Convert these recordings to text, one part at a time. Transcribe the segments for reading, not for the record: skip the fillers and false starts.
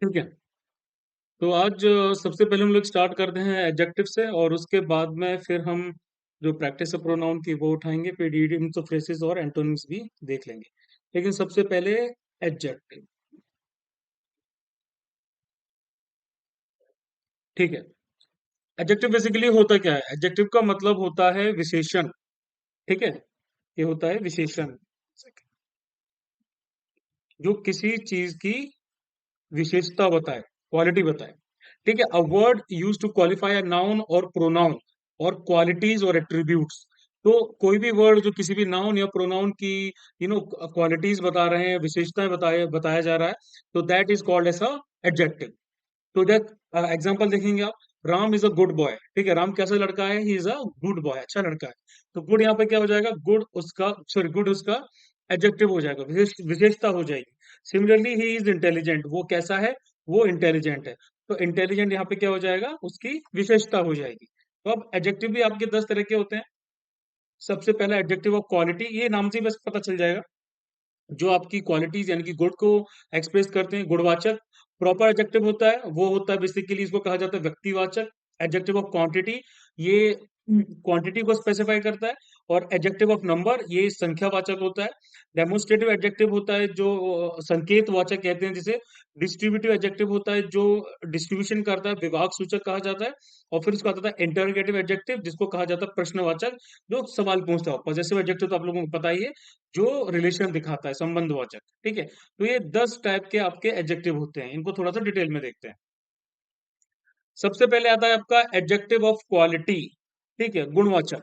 ठीक है। तो आज सबसे पहले हम लोग स्टार्ट करते हैं एडजेक्टिव से, और उसके बाद में फिर हम जो प्रैक्टिस है प्रोनाउन की वो उठाएंगे, फिर इडियम्स और फ्रेजेस और एंटोनिम्स भी देख लेंगे। लेकिन सबसे पहले एडजेक्टिव। ठीक है। एडजेक्टिव बेसिकली होता क्या है? एडजेक्टिव का मतलब होता है विशेषण। ठीक है। ये होता है विशेषण, जो किसी चीज की विशेषता बताए, क्वालिटी बताए। ठीक है। A word use to qualify a noun or pronoun or qualities or attributes. तो कोई भी वर्ड जो किसी भी नाउन या प्रोनाउन की क्वालिटीज बता रहे हैं, विशेषताएं बताया बताया जा रहा है, तो that is called as a adjective. तो दैट एग्जांपल देखेंगे आप। Ram is a good boy. ठीक है, राम कैसा लड़का है? He is a good boy, अच्छा लड़का है। तो गुड यहाँ पे क्या हो जाएगा? गुड उसका, सॉरी, गुड उसका एडजेक्टिव हो जाएगा, विशेषता हो जाएगी। सिमिलरली ही इज इंटेलिजेंट, वो कैसा है? वो इंटेलिजेंट है। तो इंटेलिजेंट यहाँ पे क्या हो जाएगा? उसकी विशेषता हो जाएगी। तो अब एडजेक्टिव भी आपके 10 तरह के होते हैं। सबसे पहला एडजेक्टिव ऑफ क्वालिटी, ये नाम से ही बस पता चल जाएगा, जो आपकी क्वालिटीज यानी कि गुड को एक्सप्रेस करते हैं, गुणवाचक। प्रॉपर एडजेक्टिव होता है, वो होता है बेसिकली, इसको कहा जाता है व्यक्तिवाचक। एडजेक्टिव ऑफ क्वांटिटी, ये क्वांटिटी को स्पेसिफाई करता है। और एडजेक्टिव ऑफ नंबर, ये संख्यावाचक होता है। डेमोन्स्ट्रेटिव एडजेक्टिव होता है, जो संकेत वाचक कहते हैं जिसे। डिस्ट्रीब्यूटिव एडजेक्टिव होता है, जो डिस्ट्रीब्यूशन करता है, विभाग सूचक कहा जाता है। और फिर उसको आता है इंटरोगेटिव एडजेक्टिव, जिसको कहा जाता है प्रश्नवाचक, जो सवाल पूछता है। पॉजेसिव एडजेक्टिव तो आप लोगों को पता ही है, जो रिलेशन दिखाता है, संबंधवाचक। ठीक है। तो ये 10 टाइप के आपके एडजेक्टिव होते हैं, इनको थोड़ा सा डिटेल में देखते हैं। सबसे पहले आता है आपका एडजेक्टिव ऑफ क्वालिटी। ठीक है, गुणवाचक।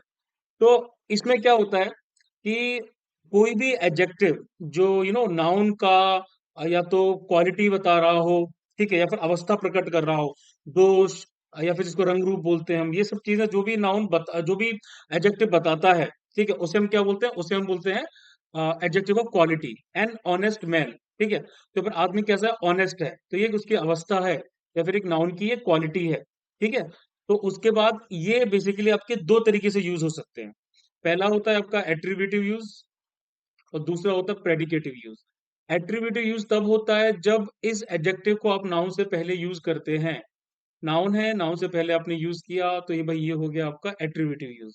तो इसमें क्या होता है कि कोई भी एडजेक्टिव जो नाउन का या तो क्वालिटी बता रहा हो, ठीक है, या फिर अवस्था प्रकट कर रहा हो, दोष, या फिर जिसको रंग रूप बोलते हैं हम, ये सब चीजें जो भी जो भी एडजेक्टिव बताता है, ठीक है, उसे हम क्या बोलते हैं? उसे हम बोलते हैं adjective of quality. An honest man. ठीक है, तो फिर आदमी कैसा है? ऑनेस्ट है, तो ये उसकी अवस्था है, या फिर एक नाउन की ये क्वालिटी है। ठीक है। तो उसके बाद ये बेसिकली आपके दो तरीके से यूज हो सकते हैं। पहला होता है आपका एट्रीब्यूटिव यूज, और दूसरा होता है प्रेडिकेटिव यूज। एट्रीब्यूटिव यूज तब होता है जब इस एडजेक्टिव को आप नाउन से पहले यूज करते हैं। नाउन है, नाउन से पहले आपने यूज किया, तो ये भाई ये हो गया आपका एट्रीब्यूटिव यूज।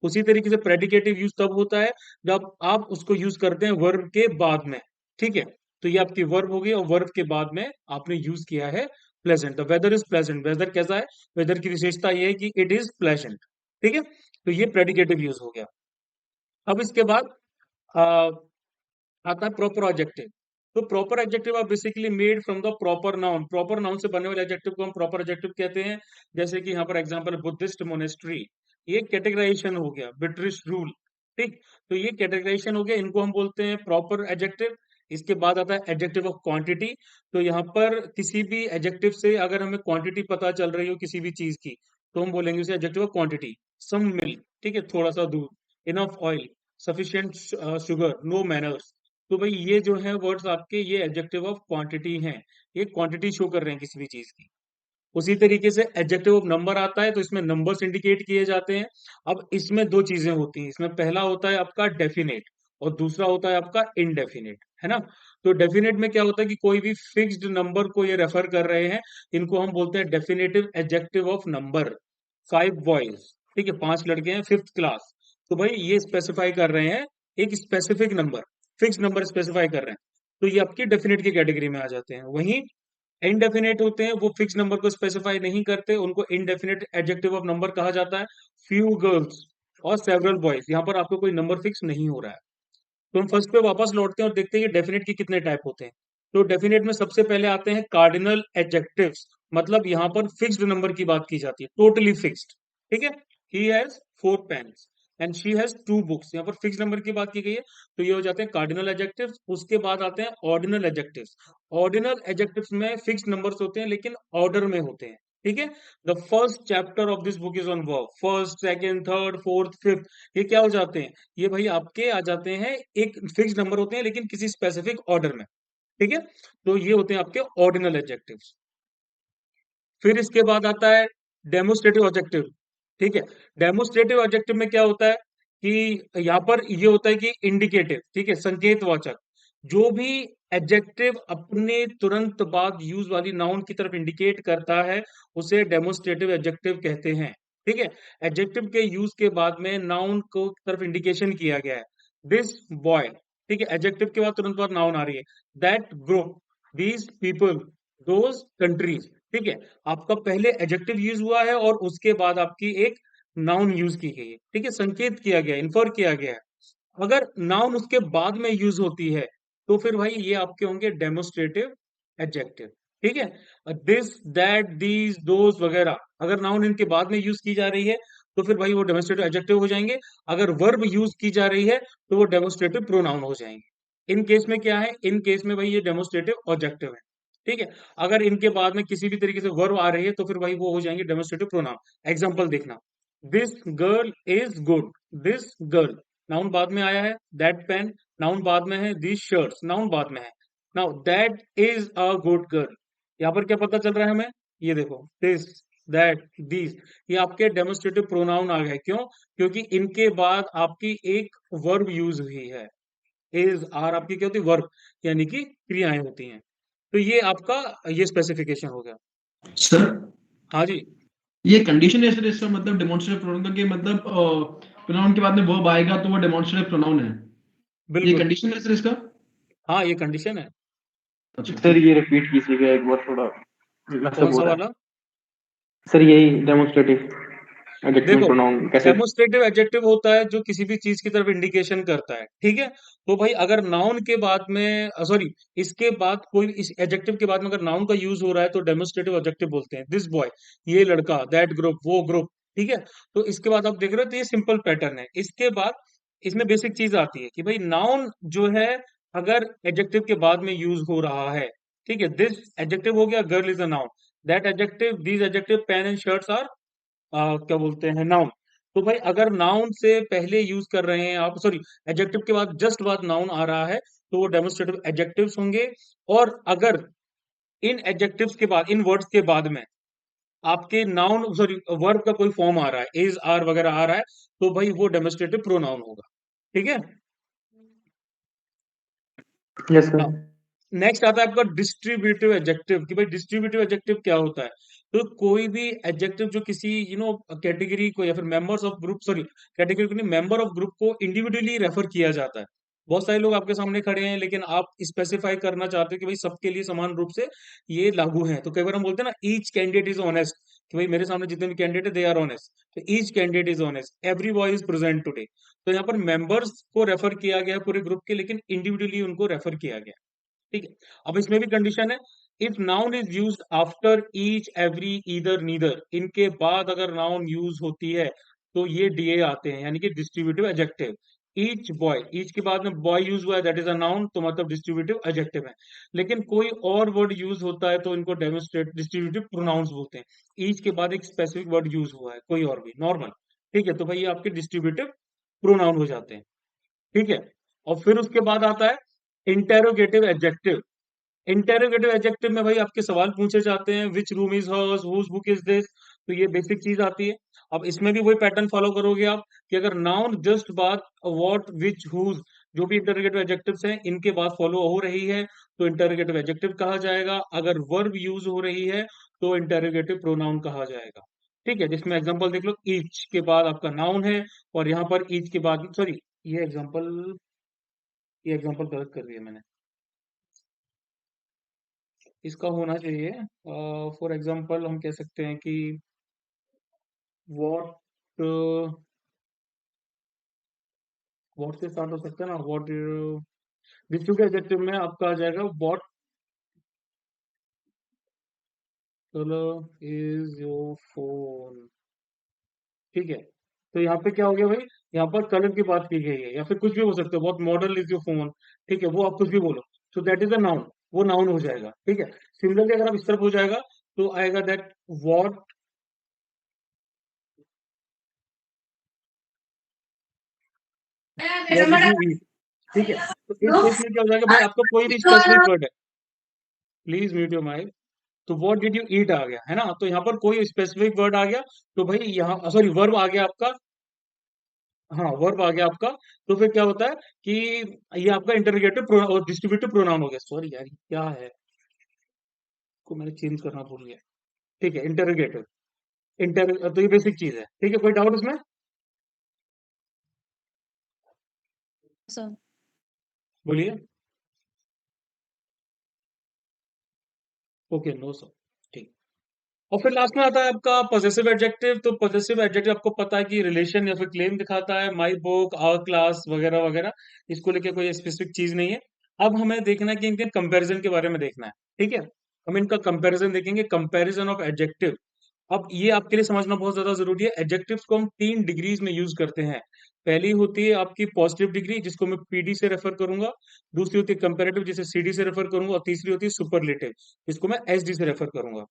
उसी तरीके से प्रेडिकेटिव यूज तब होता है जब आप उसको यूज करते हैं वर्ब के बाद में। ठीक है। तो ये आपकी वर्ब होगी, और वर्ब के बाद में आपने यूज किया है pleasant. The weather is pleasant, weather कैसा है? वेदर की विशेषता ये है कि इट इज प्लेजेंट। ठीक है। तो ये प्रेडिकेटिव यूज हो गया। अब इसके बाद आ, आता है प्रॉपर एडजेक्टिव। तो proper adjective are basically made from the proper noun. Proper noun से बनने वाले एडजेक्टिव को हम प्रॉपर एडजेक्टिव कहते हैं। जैसे कि यहाँ पर एग्जांपल, बुद्धिस्ट मोनेस्ट्री, ये कैटेगराइजेशन हो गया। ब्रिटिश रूल, ठीक। तो ये कैटेगराइजेशन हो गया, इनको हम बोलते हैं प्रॉपर एडजेक्टिव। इसके बाद आता है एडजेक्टिव ऑफ क्वांटिटी। तो यहाँ पर किसी भी एडजेक्टिव से अगर हमें क्वांटिटी पता चल रही हो किसी भी चीज की, तो हम बोलेंगे उसे adjective of quantity. Some milk, ठीक है, थोड़ा सा दूध। Enough oil, sufficient sugar, no manners. तो भाई ये जो है वर्ड्स आपके, ये एडजेक्टिव ऑफ क्वांटिटी हैं। ये क्वांटिटी शो कर रहे हैं किसी भी चीज की। उसी तरीके से एडजेक्टिव ऑफ नंबर आता है, तो इसमें नंबर्स इंडिकेट किए जाते हैं। अब इसमें दो चीजें होती हैं। इसमें पहला होता है आपका डेफिनेट, और दूसरा होता है आपका इनडेफिनेट, है ना। तो डेफिनेट में क्या होता है कि कोई भी फिक्स्ड नंबर को ये रेफर कर रहे हैं, इनको हम बोलते हैं definitive adjective of number. 5 boys, ठीक है, 5 लड़के हैं, 5th क्लास। तो भाई ये स्पेसिफाई कर रहे हैं एक specific number, fix number specify कर रहे हैं। तो ये आपकी डेफिनेट की कैटेगरी में आ जाते हैं। वहीं इनडेफिनेट होते हैं, वो फिक्स नंबर को स्पेसिफाई नहीं करते, उनको इनडेफिनेट एडजेक्टिव ऑफ नंबर कहा जाता है। फ्यू गर्ल्स और सेवरल बॉयज, यहाँ पर आपको कोई नंबर फिक्स नहीं हो रहा है। तो हम फर्स्ट पे वापस लौटते हैं और देखते हैं कि डेफिनेट के कितने टाइप होते हैं। तो डेफिनेट में सबसे पहले आते हैं कार्डिनल एडजेक्टिव्स। मतलब यहाँ पर फिक्स्ड नंबर की बात की जाती है, टोटली फिक्स्ड। ठीक है। He has 4 pens and she has 2 books, यहाँ पर फिक्स नंबर की बात की गई है। तो ये हो जाते हैं कार्डिनल एडजेक्टिव्स। उसके बाद आते हैं ऑर्डिनल एडजेक्टिव्स। ऑर्डिनल एडजेक्टिव्स में फिक्स नंबर्स होते हैं, लेकिन ऑर्डर में होते हैं। ठीक है। The first chapter of this book is on verb, first, second, third, fourth, fifth, ये क्या हो जाते हैं? ये भाई आपके आ जाते हैं, एक फिक्स नंबर होते हैं लेकिन किसी स्पेसिफिक ऑर्डर में। ठीक है। तो ये होते हैं आपके ऑर्डिनल एडजेक्टिव्स। फिर इसके बाद आता है डेमोस्ट्रेटिव एडजेक्टिव। ठीक है। डेमोस्ट्रेटिव एडजेक्टिव में क्या होता है कि यहाँ पर ये होता है कि इंडिकेटिव, ठीक है, संकेतवाचक। जो भी एडजेक्टिव अपने तुरंत बाद यूज वाली नाउन की तरफ इंडिकेट करता है, उसे डेमोस्ट्रेटिव एडजेक्टिव कहते हैं। ठीक है, एडजेक्टिव के यूज के बाद में नाउन को तरफ इंडिकेशन किया गया है। दिस बॉय, ठीक है, एडजेक्टिव के बाद तुरंत बाद नाउन आ रही है। That group, these people, those countries. ठीक है, आपका पहले एडजेक्टिव यूज हुआ है और उसके बाद आपकी एक नाउन यूज की गई है। ठीक है, संकेत किया गया, इन्फर किया गया है। अगर नाउन उसके बाद में यूज होती है तो फिर भाई ये आपके होंगे डेमोस्ट्रेटिव एडजेक्टिव। ठीक है, दिस, दैट, दीज, दोज वगैरह अगर नाउन इनके बाद में यूज की जा रही है तो फिर भाई वो डेमोस्ट्रेटिव एडजेक्टिव हो जाएंगे। अगर वर्ब यूज की जा रही है तो वो डेमोस्ट्रेटिव प्रोनाउन हो जाएंगे। इन केस में क्या है, इन केस में भाई ये डेमोस्ट्रेटिव ऑब्जेक्टिव है। ठीक है, अगर इनके बाद में किसी भी तरीके से वर्ब आ रही है तो फिर भाई वो हो जाएंगे डेमोस्ट्रेटिव प्रोनाउन। एग्जाम्पल देखना, this girl is good, this girl noun बाद में आया है। दैट पेन नाउन बाद में है। दीज शर्ट्स नाउन बाद में है। Now that is a good girl, यहाँ पर क्या पता चल रहा है हमें, ये देखो, दिस, दैट, दीज, ये आपके डेमोस्ट्रेटिव प्रोनाउन आ गए। क्यों? क्योंकि इनके बाद आपकी एक वर्ब यूज हुई है। इज आर आपकी क्या होती है, वर्ब, यानी कि क्रियाएं होती हैं। तो ये आपका ये स्पेसिफिकेशन हो गया। सर, हाँ जी, ये कंडीशन है सर इसका मतलब डेमोन्स्ट्रेटिव प्रोनाउन का कि मतलब प्रोनाउन के बाद में वर्ब आएगा तो वो डेमोन्स्ट्रेटिव प्रोनाउन है, ये बिल्कुल। कंडीशन है सर इसका। हाँ, ये कंडीशन है। अच्छा सर ठीक। ये रिपीट कीजिएगा एक बार थोड़ा, कौन मैसेज हो सा रहा है। वाला? सर यही डेमोन्स्ट्रेटिव एडजेक्टिव देखो, प्रोनाउन कैसे? डेमोस्ट्रेटिव एडजेक्टिव होता है जो किसी भी चीज की तरफ इंडिकेशन करता है। ठीक है, तो भाई अगर नाउन के बाद में, सॉरी, इसके बाद कोई, इस एडजेक्टिव के बाद में अगर नाउन का यूज हो रहा है तो डेमोस्ट्रेटिव एडजेक्टिव बोलते हैं। दिस बॉय, ये लड़का, दैट ग्रुप, वो ग्रुप। ठीक है, तो इसके बाद आप देख रहे हो तो ये सिंपल पैटर्न है। इसके बाद इसमें बेसिक चीज आती है कि भाई नाउन जो है अगर एडजेक्टिव के बाद में यूज हो रहा है, ठीक है, दिस एडजेक्टिव हो गया, girl is a noun, that adjective, these adjective, pen and shirts are क्या बोलते हैं, नाउन। तो भाई अगर नाउन से पहले यूज कर रहे हैं आप, सॉरी, एडजेक्टिव के बाद जस्ट बाद नाउन आ रहा है तो वो डेमोस्ट्रेटिव एडजेक्टिव्स होंगे। और अगर इन एडजेक्टिव्स के बाद, इन वर्ड्स के बाद में आपके नाउन, सॉरी, वर्ब का कोई फॉर्म आ रहा है, इज, आर वगैरह आ रहा है, तो भाई वो डेमोस्ट्रेटिव प्रोनाउन होगा। ठीक है, यस सर। नेक्स्ट आता है आपका डिस्ट्रीब्यूटिव एडजेक्टिव। कि भाई डिस्ट्रीब्यूटिव एडजेक्टिव क्या होता है? तो कोई भी एडजेक्टिव जो किसी कैटेगरी को या फिर members of group, sorry, category को नहीं, मेंबर ऑफ ग्रुप को इंडिविजुअली रेफर किया जाता है। बहुत सारे लोग आपके सामने खड़े हैं लेकिन आप स्पेसिफाई करना चाहते हो कि भाई सबके लिए समान रूप से ये लागू है, तो कई बार हम बोलते हैं ना, ईच कैंडिडेट इज ऑनेस्ट, कि भाई मेरे सामने जितने भी कैंडिडेट है दे आर ऑनेस्ट, तो each candidate is honest, every boy is present today. तो यहाँ पर मेंबर्स को रेफर किया गया है पूरे ग्रुप के, लेकिन इंडिविजुअली उनको रेफर किया गया। ठीक है, अब इसमें भी कंडीशन है, if noun is used after each, every, either, neither, इनके बाद अगर नाउन यूज होती है तो ये डीए आते हैं, यानी कि distributive adjective. Each boy, each के बाद में बॉय यूज हुआ है, दैट इज अ नाउन, तो मतलब डिस्ट्रीब्यूटिव एडजेक्टिव है। लेकिन कोई और वर्ड यूज होता है तो इनको डेमोस्ट्रेट डिस्ट्रीब्यूटिव प्रोनाउंस बोलते हैं। ईच के बाद एक स्पेसिफिक वर्ड यूज हुआ है, कोई और भी नॉर्मल। ठीक है, तो भाई ये आपके डिस्ट्रीब्यूटिव प्रोनाउन हो जाते हैं। ठीक है, और फिर उसके बाद आता है इंटेरोगेटिव एडजेक्टिव। इंटेरोगेटिव एडजेक्टिव में भाई आपके सवाल पूछे जाते हैं, which room is hers, whose book is this, तो ये बेसिक चीज आती है। अब इसमें भी वही पैटर्न फॉलो करोगे आप कि अगर नाउन जस्ट बाद व्हाट, विच, हुज, जो भी इंटरोगेटिव एडजेक्टिव्स हैं इनके बाद फॉलो हो रही है तो इंटरोगेटिव एडजेक्टिव कहा जाएगा। अगर वर्ब यूज हो रही है तो इंटरोगेटिव प्रोनाउन कहा जाएगा। ठीक है, जिसमें एग्जांपल देख लो, ईच के बाद आपका नाउन है और यहाँ पर ईच के बाद, सॉरी, ये एग्जांपल, ये एग्जांपल गलत कर दिया मैंने, इसका होना चाहिए, फॉर एग्जांपल हम कह सकते हैं कि वॉट, वॉट से स्टार्ट हो सकता है ना, वॉट, डिस्ट्रीब्यूटिव एडजेक्टिव में आपका आ जाएगा what colour is your phone. ठीक है, तो यहाँ पे क्या हो गया भाई, यहाँ पर कलर की बात की गई है, या फिर कुछ भी हो सकता है, what model is your phone. ठीक है, वो आप कुछ भी बोलो, so that is a noun, वो नाउन हो जाएगा। ठीक है, सिमिलरली अगर आप इस तरफ हो जाएगा तो आएगा that what, what did you eat. ठीक है, तो इस केस में क्या हो जाएगा भाई, आपका कोई भी स्पेसिफिक वर्ड है, प्लीज म्यूट योर माइक, तो व्हाट डिड यू ईट आ गया है ना, तो यहाँ पर कोई स्पेसिफिक वर्ड आ गया तो भाई यहाँ, सॉरी, वर्ब आ गया आपका, हाँ वर्ब आ गया आपका, तो फिर क्या होता है कि ये आपका इंटरोगेटिव और डिस्ट्रीब्यूटिव प्रोनाउन हो गया। सॉरी यार, ये क्या है, को मैंने चेंज करना भूल गया। ठीक है, इंटरोगेटिव, इंटर, तो ये बेसिक चीज है। ठीक है, कोई डाउट इसमें? सर। बोलिए। Okay, no sir. ठीक। और फिर लास्ट में आता है आपका पॉजेसिव एडजेक्टिव। तो पॉजेसिव एडजेक्टिव आपको पता है कि रिलेशन या फिर क्लेम दिखाता है, माई बुक, आवर क्लास वगैरह वगैरह। इसको लेके कोई स्पेसिफिक चीज नहीं है। अब हमें देखना है कि इनके कंपैरिजन के बारे में देखना है। ठीक है, हम इनका कंपैरिजन देखेंगे, कंपैरिजन ऑफ एडजेक्टिव। अब ये आपके लिए समझना बहुत ज्यादा जरूरी है। एडजेक्टिव्स को हम 3 डिग्रीज में यूज करते हैं। पहली होती है आपकी पॉजिटिव डिग्री, जिसको मैं पीडी से रेफर करूंगा। दूसरी होती है कंपैरेटिव, जिसे सीडी से रेफर करूंगा। और तीसरी होती है सुपरलेटिव, जिसको मैं एसडी से रेफर करूंगा।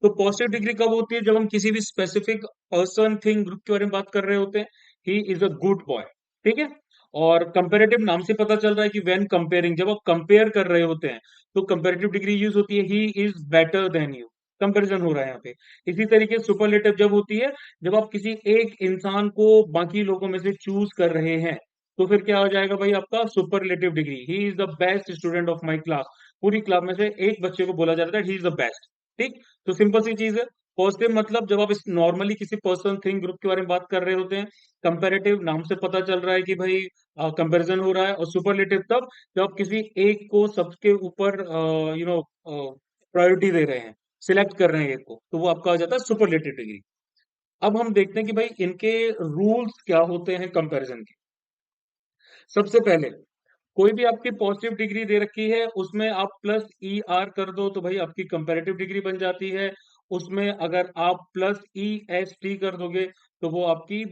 तो पॉजिटिव डिग्री कब होती है? जब हम किसी भी स्पेसिफिक पर्सन, थिंग, ग्रुप के बारे में बात कर रहे होते हैं। ही इज अ गुड बॉय। ठीक है। और कंपेरेटिव नाम से पता चल रहा है कि व्हेन कंपेयरिंग, जब आप कंपेयर कर रहे होते हैं तो कंपेरेटिव डिग्री यूज होती है, he is better than you. Comparison हो रहा है यहाँ पे। इसी तरीके सुपरलेटिव जब होती है, जब आप किसी एक इंसान को बाकी लोगों में से चूज कर रहे हैं, तो फिर क्या हो जाएगा भाई आपका superlative degree. He is the best student of my class. पूरी क्लास में से एक बच्चे को बोला जाता है ही इज द बेस्ट। ठीक। तो सिंपल सी चीज है। पॉजिटिव मतलब जब आप इस नॉर्मली किसी पर्सन, थिंग, ग्रुप के बारे में बात कर रहे होते हैं। कंपेरेटिव नाम से पता चल रहा है कि भाई कंपैरिजन हो रहा है। और सुपरलेटिव तब जब आप किसी एक को सबके ऊपर प्रायोरिटी दे रहे हैं, सिलेक्ट कर रहे हैं एक को, तो वो आपका आ जाता है सुपरलेटिव डिग्री। अब हम देखते हैं कि भाई इनके रूल्स क्या होते हैं कंपैरिजन के। सबसे पहले, कोई भी आपकी पॉजिटिव डिग्री दे रखी है, उसमें आप प्लस ई आर कर दो तो भाई आपकी कंपैरेटिव डिग्री बन जाती है। उसमें अगर आप प्लस ई एस टी कर दोगे तो वो आपकी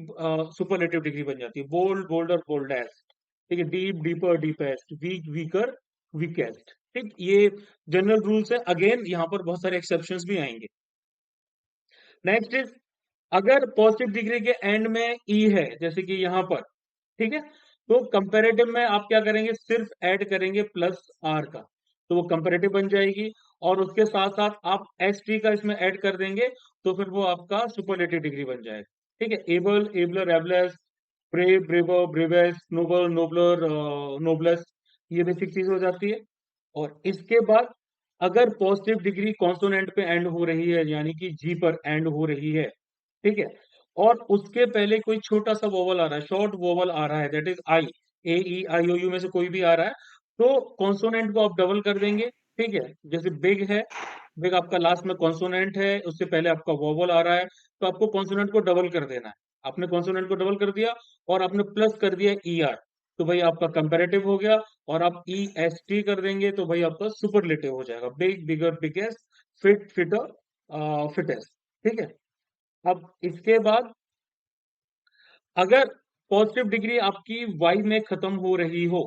सुपरलेटिव डिग्री बन जाती है। Bold, bolder, boldest. ठीक है, deep, deeper, deepest, weak, weaker, weakest. ठीक, ये जनरल रूल्स है। अगेन यहाँ पर बहुत सारे एक्सेप्शंस भी आएंगे। नेक्स्ट इज, अगर पॉजिटिव डिग्री के एंड में ई है, जैसे कि यहां पर, ठीक है, तो कंपेरेटिव में आप क्या करेंगे, सिर्फ ऐड करेंगे प्लस आर का, तो वो कंपेरेटिव बन जाएगी। और उसके साथ साथ आप एस टी का इसमें ऐड कर देंगे, तो फिर वो आपका सुपरलेटिव डिग्री बन जाएगा। ठीक है, able, abler, ablest, brave, braver, bravest, noble, nobler, noblest, ये बेसिक चीज हो जाती है। और इसके बाद अगर पॉजिटिव डिग्री कॉन्सोनेंट पे एंड हो रही है, यानी कि जी पर एंड हो रही है, ठीक है, और उसके पहले कोई छोटा सा वोवल आ रहा है, शॉर्ट वोवल आ रहा है, that is I, A E I O U में से कोई भी आ रहा है, तो कॉन्सोनेंट को आप डबल कर देंगे। ठीक है, जैसे बिग है, बिग आपका लास्ट में कॉन्सोनेंट है, उससे पहले आपका वोवल आ रहा है, तो आपको कॉन्सोनेंट को डबल कर देना है। आपने कॉन्सोनेंट को डबल कर दिया और आपने प्लस कर दिया ई आर, तो भाई आपका कंपेरेटिव हो गया। और आप ई एस टी कर देंगे तो भाई आपका सुपरलेटिव हो जाएगा, बिग, बिगर, बिगेस्ट, फिट, फिटर, फिटेस्ट। ठीक है। अब इसके बाद अगर पॉजिटिव डिग्री आपकी वाई में खत्म हो रही हो,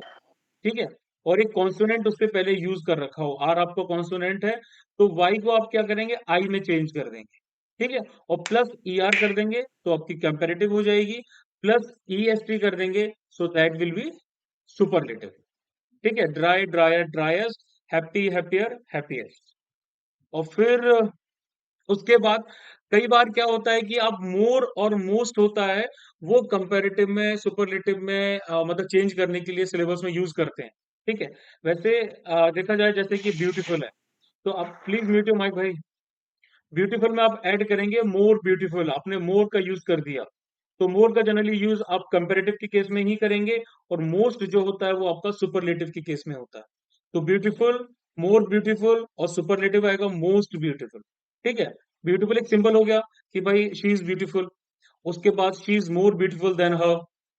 ठीक है, और एक कॉन्सोनेंट उससे पहले यूज कर रखा हो, आर आपका कॉन्सोनेंट है, तो वाई को आप क्या करेंगे, आई में चेंज कर देंगे। ठीक है, और प्लस ई आर कर देंगे तो आपकी कंपेरेटिव हो जाएगी। प्लस ई एस टी कर देंगे, so that will be superlative. ठीक है, dry, dryer, driest, happy, happier, happiest. और फिर उसके बाद कई बार क्या होता है कि आप मोर और मोस्ट होता है, वो कंपैरेटिव में, सुपरलेटिव में मतलब चेंज करने के लिए सिलेबस में यूज करते हैं। ठीक है, वैसे देखा जाए जैसे कि ब्यूटीफुल है, तो आप प्लीज म्यूट योर माइक भाई। ब्यूटीफुल में आप ऐड करेंगे मोर ब्यूटीफुल, आपने मोर का यूज कर दिया, तो मोर का जनरली यूज आप कंपैरेटिव के केस में ही करेंगे। और मोस्ट जो होता है वो आपका सुपरलेटिव के केस में होता है। तो ब्यूटीफुल, मोर ब्यूटीफुल, और सुपरलेटिव आएगा मोस्ट ब्यूटीफुल। ठीक है, ब्यूटीफुल एक सिंबल हो गया कि भाई शी इज ब्यूटीफुल। उसके बाद she is more beautiful than her,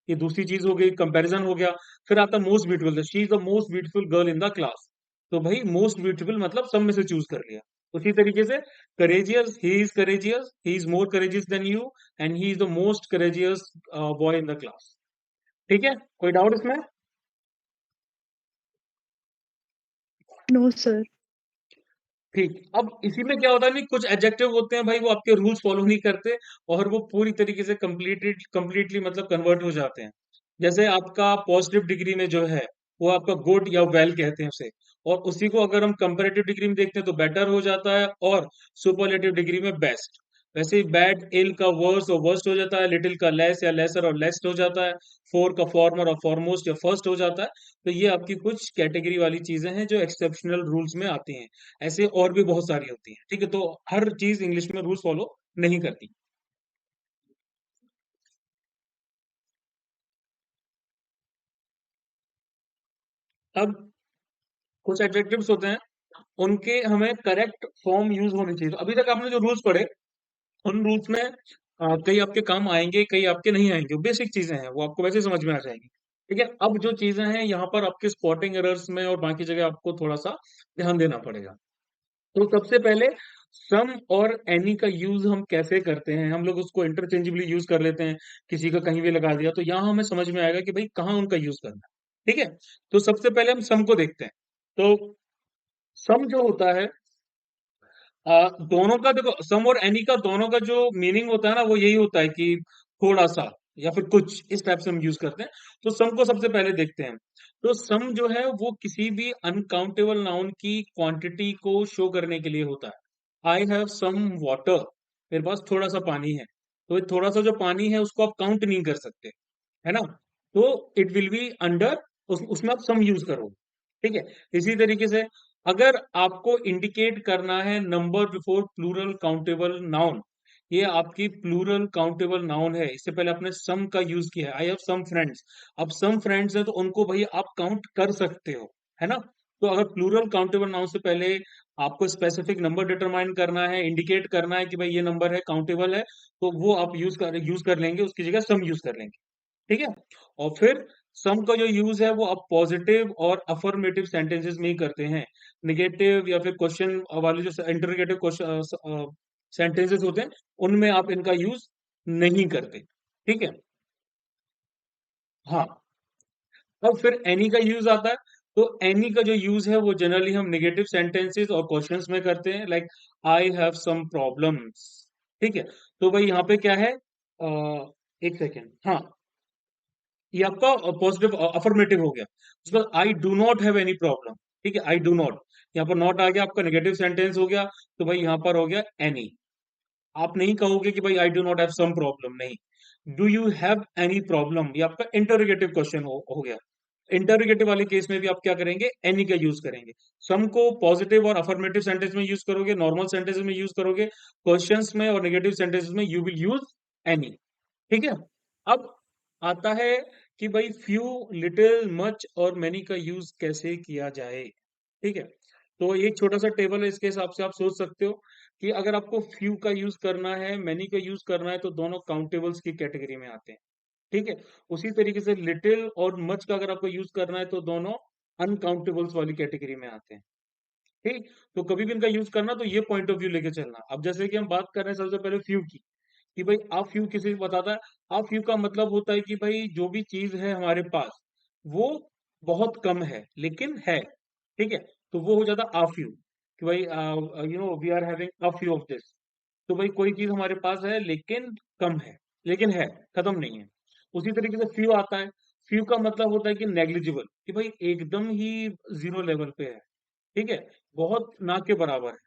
ये दूसरी चीज हो गई, कंपैरिजन हो गया। फिर आता most beautiful, she is the most beautiful girl in the class, तो भाई मोस्ट ब्यूटीफुल मतलब सब में से चूज कर लिया। उसी तरीके से courageous, he is courageous, he is more courageous than you, and he is the most courageous boy in the class. ठीक है, कोई डाउट इसमें? No sir. ठीक। अब इसी में क्या होता है, नहीं कुछ एडजेक्टिव होते हैं भाई, वो आपके रूल्स फॉलो नहीं करते, और वो पूरी तरीके से कंप्लीटली मतलब कन्वर्ट हो जाते हैं। जैसे आपका पॉजिटिव डिग्री में जो है, वो आपका गुड या वेल कहते हैं उसे, और उसी को अगर हम कंपैरेटिव डिग्री में देखते हैं तो बेटर हो जाता है, और सुपरलेटिव डिग्री में बेस्ट। वैसे ही बैड इल का वर्स और वर्स्ट हो जाता है, लिटिल का लेस या लेसर और लेस्ट हो जाता है, फोर का फॉर्मर और फॉरमोस्ट या फर्स्ट हो जाता है। तो ये आपकी कुछ कैटेगरी वाली चीजें हैं जो एक्सेप्शनल रूल्स में आती हैं। ऐसे और भी बहुत सारी होती हैं, ठीक है। तो हर चीज इंग्लिश में रूल्स फॉलो नहीं करती। अब कुछ एडजेक्टिव्स होते हैं, उनके हमें करेक्ट फॉर्म यूज होनी चाहिए। तो अभी तक आपने जो रूल्स पढ़े, उन रूल्स में कई आपके काम आएंगे, कई आपके नहीं आएंगे। बेसिक चीजें हैं, वो आपको वैसे समझ में आ जाएंगी। ठीक है। अब जो चीजें हैं यहाँ पर आपके स्पॉटिंग एरर्स में और बाकी जगह आपको थोड़ा सा ध्यान देना पड़ेगा। तो सबसे पहले सम और एनी का यूज हम कैसे करते हैं? हम लोग उसको इंटरचेंजेबली यूज कर लेते हैं, किसी का कहीं भी लगा दिया। तो यहाँ हमें समझ में आएगा कि भाई कहाँ उनका यूज करना है। ठीक है। तो सबसे पहले हम सम को देखते हैं। तो सम जो होता है, दोनों का देखो, सम और एनी का दोनों का जो मीनिंग होता है ना, वो यही होता है कि थोड़ा सा या फिर कुछ, इस टाइप से हम यूज करते हैं। तो सम को सबसे पहले देखते हैं। तो सम जो है वो किसी भी अनकाउंटेबल नाउन की क्वांटिटी को शो करने के लिए होता है। आई हैव सम वाटर, मेरे पास थोड़ा सा पानी है। तो ये थोड़ा सा जो पानी है उसको आप काउंट नहीं कर सकते, है ना। तो इट विल बी अंडर, उसमें आप सम यूज करो। ठीक है। इसी तरीके से अगर आपको इंडिकेट करना है number before plural countable noun, ये आपकी प्लूरल काउंटेबल नाउन है, इससे पहले आपने सम का यूज किया है, आई हैव सम फ्रेंड्स। अब सम फ्रेंड्स है तो उनको भाई आप काउंट कर सकते हो, है ना। तो अगर प्लूरल काउंटेबल नाउन से पहले आपको स्पेसिफिक नंबर डिटरमाइन करना है, इंडिकेट करना है कि भाई ये नंबर है, काउंटेबल है, तो वो आप यूज कर लेंगे, उसकी जगह सम यूज कर लेंगे। ठीक है। और फिर सम का जो यूज है वो आप पॉजिटिव और अफर्मेटिव सेंटेंसेस में ही करते हैं। निगेटिव या फिर क्वेश्चन वाले जो इंटरोगेटिव क्वेश्चन सेंटेंसेस होते हैं, उनमें आप इनका यूज नहीं करते। ठीक है। हाँ। अब फिर एनी का यूज आता है। तो एनी का जो यूज है वो जनरली हम निगेटिव सेंटेंसेस और क्वेश्चंस में करते हैं, like I have some problems. ठीक है। तो भाई यहाँ पे क्या है, एक सेकेंड, हाँ, ये आपका पॉजिटिव अफर्मेटिव हो गया। उसके बाद आई do not have any problem. ठीक है। आई डू नॉट, यहाँ पर नॉट आ गया, आपका नेगेटिव सेंटेंस हो गया। तो भाई यहाँ पर हो गया एनी। आप नहीं कहोगे कि भाई I do not have some problem, नहीं। Do you have any problem, ये आपका इंटरोगेटिव क्वेश्चन हो गया। इंटरोगेटिव वाले केस में भी आप क्या करेंगे, एनी का यूज करेंगे। सम को पॉजिटिव और अफर्मेटिव सेंटेंस में यूज करोगे, नॉर्मल सेंटेंस में यूज करोगे, क्वेश्चंस में और नेगेटिव सेंटेंसेस में यू विल यूज एनी। ठीक है। अब आता है कि भाई फ्यू, लिटिल, मच और मैनी का यूज कैसे किया जाए। ठीक है। तो एक छोटा सा टेबल है, इसके हिसाब से आप सोच सकते हो कि अगर आपको फ्यू का यूज करना है, मैनी का यूज करना है, तो दोनों काउंटेबल्स की कैटेगरी में आते हैं। ठीक है। उसी तरीके से लिटिल और मच का अगर आपको यूज करना है तो दोनों अनकाउंटेबल्स वाली कैटेगरी में आते हैं। ठीक। तो कभी भी इनका यूज करना तो ये पॉइंट ऑफ व्यू लेके चलना। अब जैसे कि हम बात कर रहे हैं सबसे पहले फ्यू की, कि भाई आ फ्यू किसे बताता है? आ फ्यू का मतलब होता है कि भाई जो भी चीज है हमारे पास, वो बहुत कम है लेकिन है। ठीक है। तो वो हो जाता आ फ्यू, कि भाई we are having a few of this. तो भाई कोई चीज हमारे पास है लेकिन कम है, लेकिन है, खत्म नहीं है। उसी तरीके से फ्यू आता है। फ्यू का मतलब होता है कि नेग्लिजिबल, कि भाई एकदम ही जीरो लेवल पे है। ठीक है। बहुत ना के बराबर है।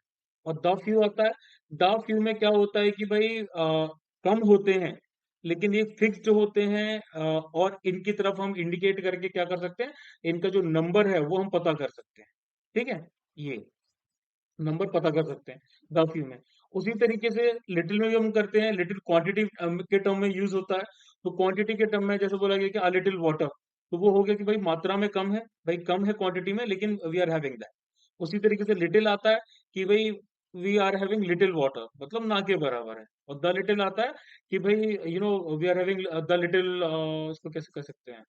और द फ्यू आता है। द फ्यू में क्या होता है कि भाई कम होते हैं लेकिन ये फिक्स जो होते हैं, और इनकी तरफ हम इंडिकेट करके क्या कर सकते हैं, इनका जो नंबर है वो हम पता कर सकते हैं। ठीक है। ये नंबर पता कर सकते हैं द फ्यू में। उसी तरीके से लिटिल में भी हम करते हैं, लिटिल क्वांटिटी के टर्म में यूज होता है। तो क्वांटिटी के टर्म में जैसे बोला गया कि अ लिटिल वाटर, तो वो हो गया कि भाई मात्रा में कम है, भाई कम है क्वांटिटी में लेकिन वी आर हैविंग दैट। उसी तरीके से लिटिल आता है कि भाई we are having little water, मतलब ना के बराबर है। और द लिटिल आता है कि भाई we are having the little, इसको कैसे कह सकते हैं,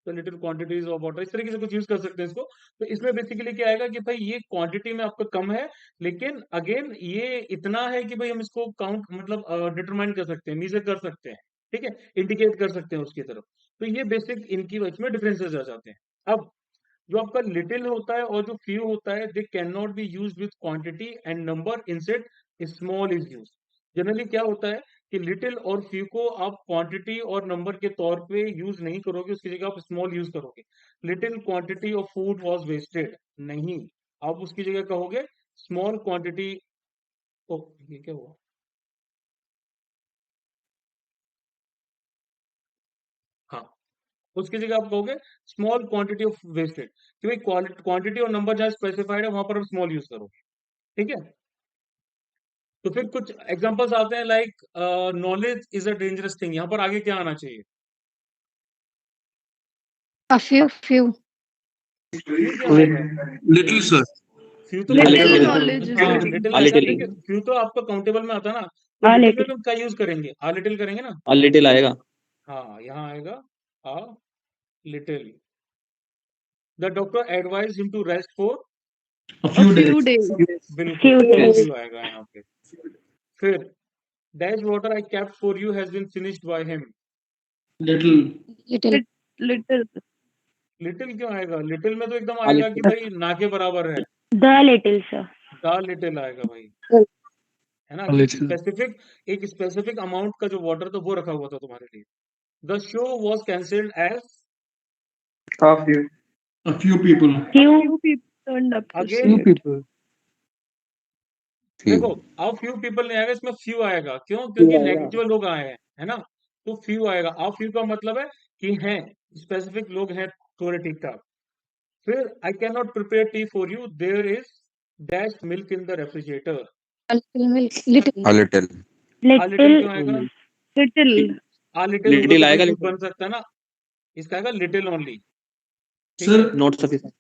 तो लिटिल क्वांटिटीज ऑफ वाटर, इस तरीके से कुछ यूज कर सकते हैं इसको। तो इसमें बेसिकली क्या आएगा कि भाई ये क्वांटिटी में आपका कम है, लेकिन अगेन ये इतना है कि भाई हम इसको काउंट, मतलब डिटरमाइन कर सकते हैं, मीजर कर सकते हैं। ठीक है। इंडिकेट कर सकते हैं उसकी तरफ। तो ये बेसिक इनकी इसमें डिफरेंसेस आ जाते हैं। अब जो आपका लिटिल होता है और जो फ्यू होता है, they can not be use with quantity and number, instead small is use. Generally क्या होता है कि लिटिल और फ्यू को आप क्वांटिटी और नंबर के तौर पे यूज नहीं करोगे, उसकी जगह आप स्मॉल यूज करोगे। Little quantity of food was wasted, नहीं, आप उसकी जगह कहोगे स्मॉल क्वांटिटी। ओ, ये क्या हुआ? हाँ, उसकी जगह आप कहोगे स्मॉल क्वांटिटी ऑफ वेस्टेज, कि भाई क्वांटिटी और नंबर जहां स्पेसिफाइड है वहां पर आप स्मॉल यूज करोगे। ठीक है, तो फिर कुछ एग्जांपल्स आते हैं like knowledge is a dangerous thing, यहाँ पर आगे क्या आना चाहिए? A few. फ्यू क्या आएगा? Little sir. फ्यू तो A काउंटेबल Little में little. आता है। knowledge is हाँ, little. लिटिल A में little. देखिए, फ्यू तो आपका काउंटेबल में आता है ना, तो A लिटिल में little. हम क्या यूज करेंगे? आ लिटिल करेंगे ना। A little आएगा। हाँ, यहाँ आएगा a little. The doctor advise him to rest for, A A few few days. days. बिल्कुल Few तो days. फ्यू आएगा यहाँ पे। फिर dash water I kept for you has been finished by him. Little. Little. Little. Little क्यों आएगा? Little में तो एकदम A आएगा कि little. भाई ना के बराबर है। The little, sir. The little आएगा भाई, है ना, A कि little. स्पेसिफिक, एक स्पेसिफिक अमाउंट का जो वाटर था वो रखा हुआ था तुम्हारे लिए। The show was cancelled as, A few. A few people. Few. Few people turned up to see again it. people. देखो, अब फ्यू पीपल नहीं आएगा, इसमें फ्यू आएगा। क्यों? क्योंकि नेग्लिजिबल लोग आए हैं, है ना, तो फ्यू आएगा। अब फ्यू का मतलब है कि हैं, स्पेसिफिक लोग हैं, थोड़े ठीक ठाक। फिर I can not prepare tea for you, there is dash milk in the refrigerator. A little milk. Little. A little. A little क्यों आएगा? Little. आ लिटिल होगा Little तो भाई आएगा दूध little. बन सकता है ना, इसका आएगा लिटिल ओनली। ठीक है, Sir, Not sufficient.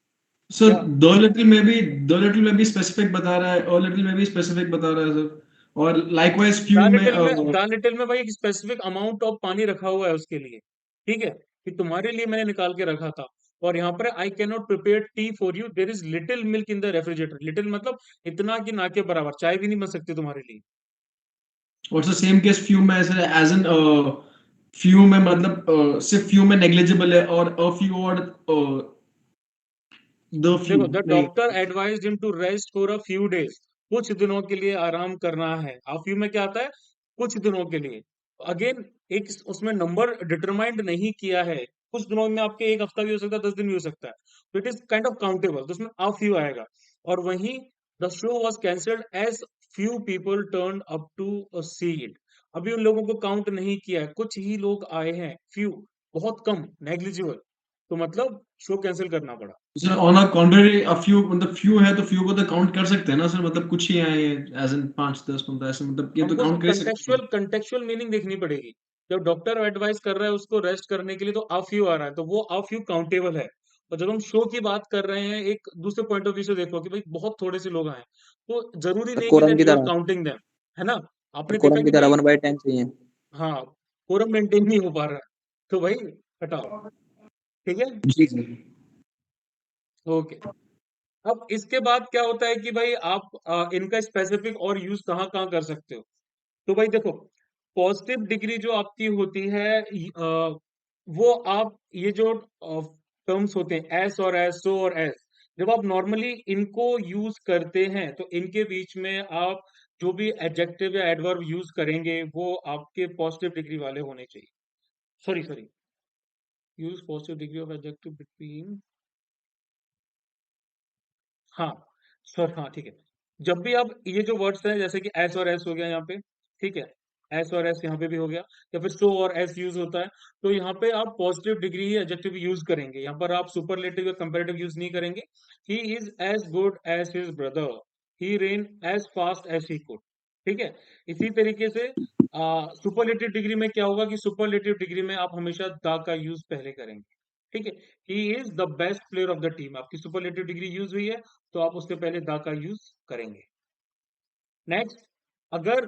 सर क्या? द लिटिल में भी स्पेसिफिक बता रहा है और लिटिल में भी स्पेसिफिक बता रहा है सर। और लाइकवाइज फ्यू में द लिटिल में भाई एक स्पेसिफिक अमाउंट ऑफ पानी रखा हुआ है उसके लिए। ठीक है, कि तुम्हारे लिए मैंने निकाल के रखा था। और यहाँ पर आई can not prepare tea for you, there is little milk in the refrigerator. Little मतलब इतना कि ना के बराबर, चाय भी नहीं बन सकती तुम्हारे लिए। और सर सेम केस फ्यू में सर एज एन फ्यू में मतलब सिर्फ फ्यू में नेग्लिजिबल है और अ फ्यू और द फ्यू देखो, द नहीं। Doctor advised him to rest for a few days, कुछ दिनों के लिए आराम करना है। आ फ्यू में क्या आता है? कुछ दिनों के लिए। अगेन, एक उसमें नंबर डिटरमाइंड नहीं किया है, कुछ दिनों में आपके एक हफ्ता भी हो सकता है, 10 दिन भी हो सकता है, तो it is kind of countable, तो उसमें आ फ्यू आएगा। और वहीं the show was cancelled as few people turn up to see it, अभी उन लोगों को काउंट नहीं किया है, कुछ ही लोग आए हैं, फ्यू, बहुत कम, नेग्लिजिबल, तो मतलब शो कैंसिल करना पड़ा। Sir on a contrary a few मतलब फ्यू है तो फ्यू को तो काउंट कर सकते हैं ना सर, मतलब कुछ ही आए हैं एज इन 5 10 15 ऐसे, मतलब ये तो हमको काउंट कर ही सकते हैं। कंटेक्चुअल मीनिंग देखनी पड़ेगी। जब डॉक्टर एडवाइस कर रहा है उसको रेस्ट करने के लिए, तो ऑफ यू आ रहा है, तो वो ऑफ यू काउंटेबल है। और जब हम शो की बात कर रहे हैं, एक दूसरे पॉइंट ऑफ व्यू से देखो कि भाई बहुत थोड़े से लोग आए हैं, तो जरूरी नहीं कि कोरम देन की यू आर तरह। काउंटिंग देम, है ना। आपने देखा कोरम कि की तरह भाई, 1/10 चाहिए। हाँ, कोरम मेंटेन नहीं हो पा रहा है, तो भाई हटाओ। ठीक है, जी सर। ओके। अब इसके बाद क्या होता है कि भाई आप इनका स्पेसिफिक और यूज कहाँ कहाँ कर सकते हो? तो भाई देखो, पॉजिटिव डिग्री जो आपकी होती है, वो आप ये जो टर्म्स होते हैं एस और एस, सो और एस, जब आप नॉर्मली इनको यूज करते हैं तो इनके बीच में आप जो भी एडजेक्टिव या एडवर्ब यूज करेंगे वो आपके पॉजिटिव डिग्री वाले होने चाहिए। Sorry sorry, use positive degree of adjective between, हाँ सर, हाँ ठीक है। जब भी आप ये जो वर्ड्स हैं, जैसे कि एस और एस हो गया यहाँ पे, ठीक है, एस और एस यहाँ पे भी हो गया, या फिर सो और एस यूज होता है, तो यहाँ पे आप पॉजिटिव डिग्री ही एडजेक्टिव यूज करेंगे। यहाँ पर आप सुपरलेटिव या कंपैरेटिव यूज नहीं करेंगे। He is as good as his brother, he ran as fast as he could. ठीक है, इसी तरीके से सुपरलेटिव डिग्री में क्या होगा कि सुपरलेटिव डिग्री में आप हमेशा द का यूज पहले करेंगे। ठीक है, he is the best player of the team, आपकी सुपरलेटिव डिग्री यूज हुई है, तो आप उससे पहले द का यूज करेंगे। नेक्स्ट, अगर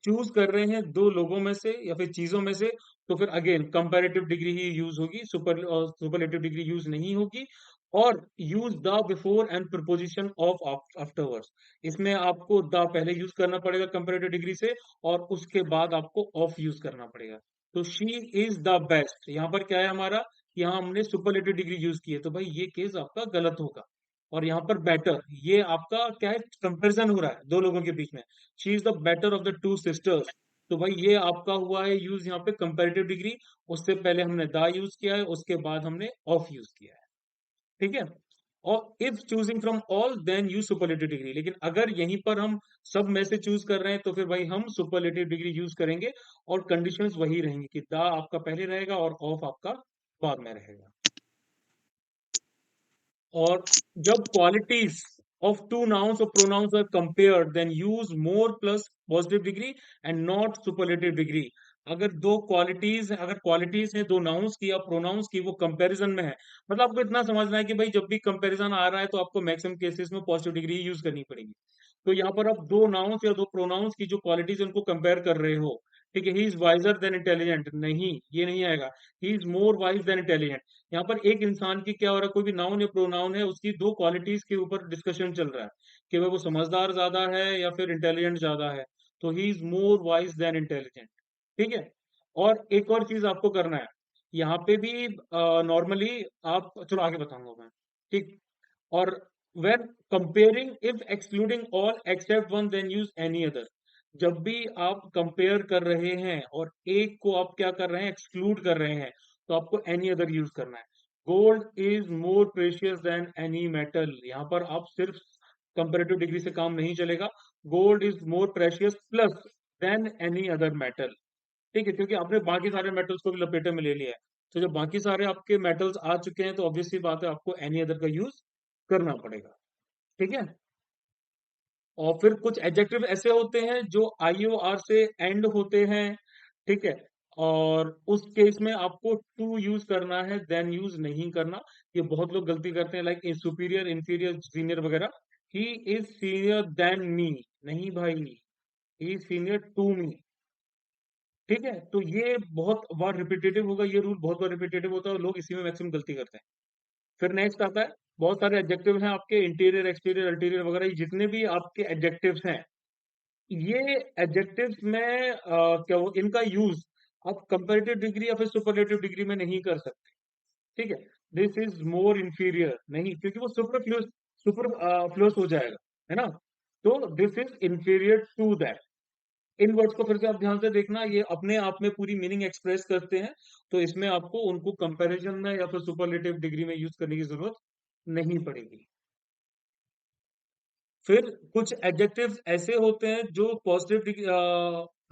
चूज कर रहे हैं दो लोगों में से या फिर चीजों में से, तो फिर अगेन कंपैरेटिव डिग्री ही यूज होगी, सुपरलेटिव डिग्री यूज नहीं होगी। और use the before and preposition of afterwards, इसमें आपको द पहले यूज करना पड़ेगा कंपैरेटिव डिग्री से, और उसके बाद आपको ऑफ यूज करना पड़ेगा। तो शी इज द बेस्ट, यहाँ पर क्या है हमारा, यहाँ हमने सुपरलेटिव डिग्री यूज की है, तो भाई ये केस आपका गलत होगा। और यहाँ पर बेटर, ये आपका क्या है, कंपैरिजन हो रहा है दो लोगों के बीच में, she is the better of the two sisters, तो भाई ये आपका हुआ है यूज यहाँ पे कंपैरेटिव डिग्री, उससे पहले हमने द यूज किया है, उसके बाद हमने ऑफ यूज किया है। ठीक है, और if choosing from all then use superlative degree. लेकिन अगर यहीं पर हम सब में से चूज कर रहे हैं तो फिर भाई हम सुपरलेटिव डिग्री यूज करेंगे, और कंडीशंस वही रहेंगी कि द आपका पहले रहेगा और ऑफ आपका बाद में रहेगा। और जब qualities of two nouns or pronouns are compared, then use more plus positive degree and not superlative degree। अगर दो क्वालिटीज, अगर क्वालिटीज है दो नाउन्स की या प्रोनाउंस की, वो कंपैरिजन में है, मतलब आपको इतना समझना है कि भाई जब भी कंपैरिजन आ रहा है तो आपको मैक्सिमम केसेस में पॉजिटिव डिग्री यूज करनी पड़ेगी। तो यहाँ पर आप दो नाउन्स या दो प्रोनाउंस की जो क्वालिटीज उनको कंपेयर कर रहे हो, ठीक है, he is visor then intelligent, नहीं ये नहीं आएगा, ही is more wise then intelligent. यहाँ पर एक इंसान की क्या हो रहा है, कोई भी नाउन या प्रोनाउन है, उसकी दो क्वालिटीज के ऊपर डिस्कशन चल रहा है कि भाई वो समझदार ज्यादा है या फिर इंटेलिजेंट ज्यादा है, तो ही is more wise then intelligent. ठीक है। और एक और चीज आपको करना है यहाँ पे भी, नॉर्मली आप, चलो आगे बताऊंगा मैं, ठीक। और when comparing, if excluding all except one then use any other। जब भी आप कंपेयर कर रहे हैं और एक को आप क्या कर रहे हैं, एक्सक्लूड कर रहे हैं, तो आपको एनी अदर यूज करना है। Gold is more precious than any metal, यहाँ पर आप सिर्फ कंपेरेटिव डिग्री से काम नहीं चलेगा। Gold is more precious plus than any other metal. ठीक है, क्योंकि आपने बाकी सारे मेटल्स को भी लपेटे में ले लिया है, तो जब बाकी सारे आपके मेटल्स आ चुके हैं तो ऑब्वियस सी बात है आपको एनी अदर का यूज करना पड़ेगा। ठीक है। और फिर कुछ एडजेक्टिव ऐसे होते हैं जो IOR से एंड होते हैं, ठीक है, और उस केस में आपको टू यूज करना है, देन यूज नहीं करना। ये बहुत लोग गलती करते हैं, लाइक सुपीरियर, इंफीरियर, सीनियर वगैरह। He is senior than me, नहीं भाई, he is senior to me. ठीक है, तो ये बहुत बार रिपीटेटिव होगा, ये रूल बहुत बार रिपीटेटिव होता है और लोग इसी में मैक्सिमम गलती करते हैं। फिर नेक्स्ट आता है, बहुत सारे एडजेक्टिव हैं आपके, इंटीरियर, एक्सटीरियर, अल्टीरियर वगैरह, ये जितने भी आपके एडजेक्टिव्स हैं, ये एडजेक्टिव्स में क्या वो इनका यूज आप कंपैरेटिव डिग्री या फिर सुपरलेटिव डिग्री में नहीं कर सकते। ठीक है, दिस इज मोर इंफीरियर नहीं, क्योंकि वो सुपर फ्लूस हो जाएगा, है ना। तो this is inferior to that. इन वर्ड्स को फिर से आप ध्यान से देखना, ये अपने आप में पूरी मीनिंग एक्सप्रेस करते हैं, तो इसमें आपको उनको कंपैरिजन में या फिर सुपरलेटिव डिग्री में यूज करने की जरूरत नहीं पड़ेगी। फिर कुछ एडजेक्टिव्स ऐसे होते हैं जो पॉजिटिव डिग्री,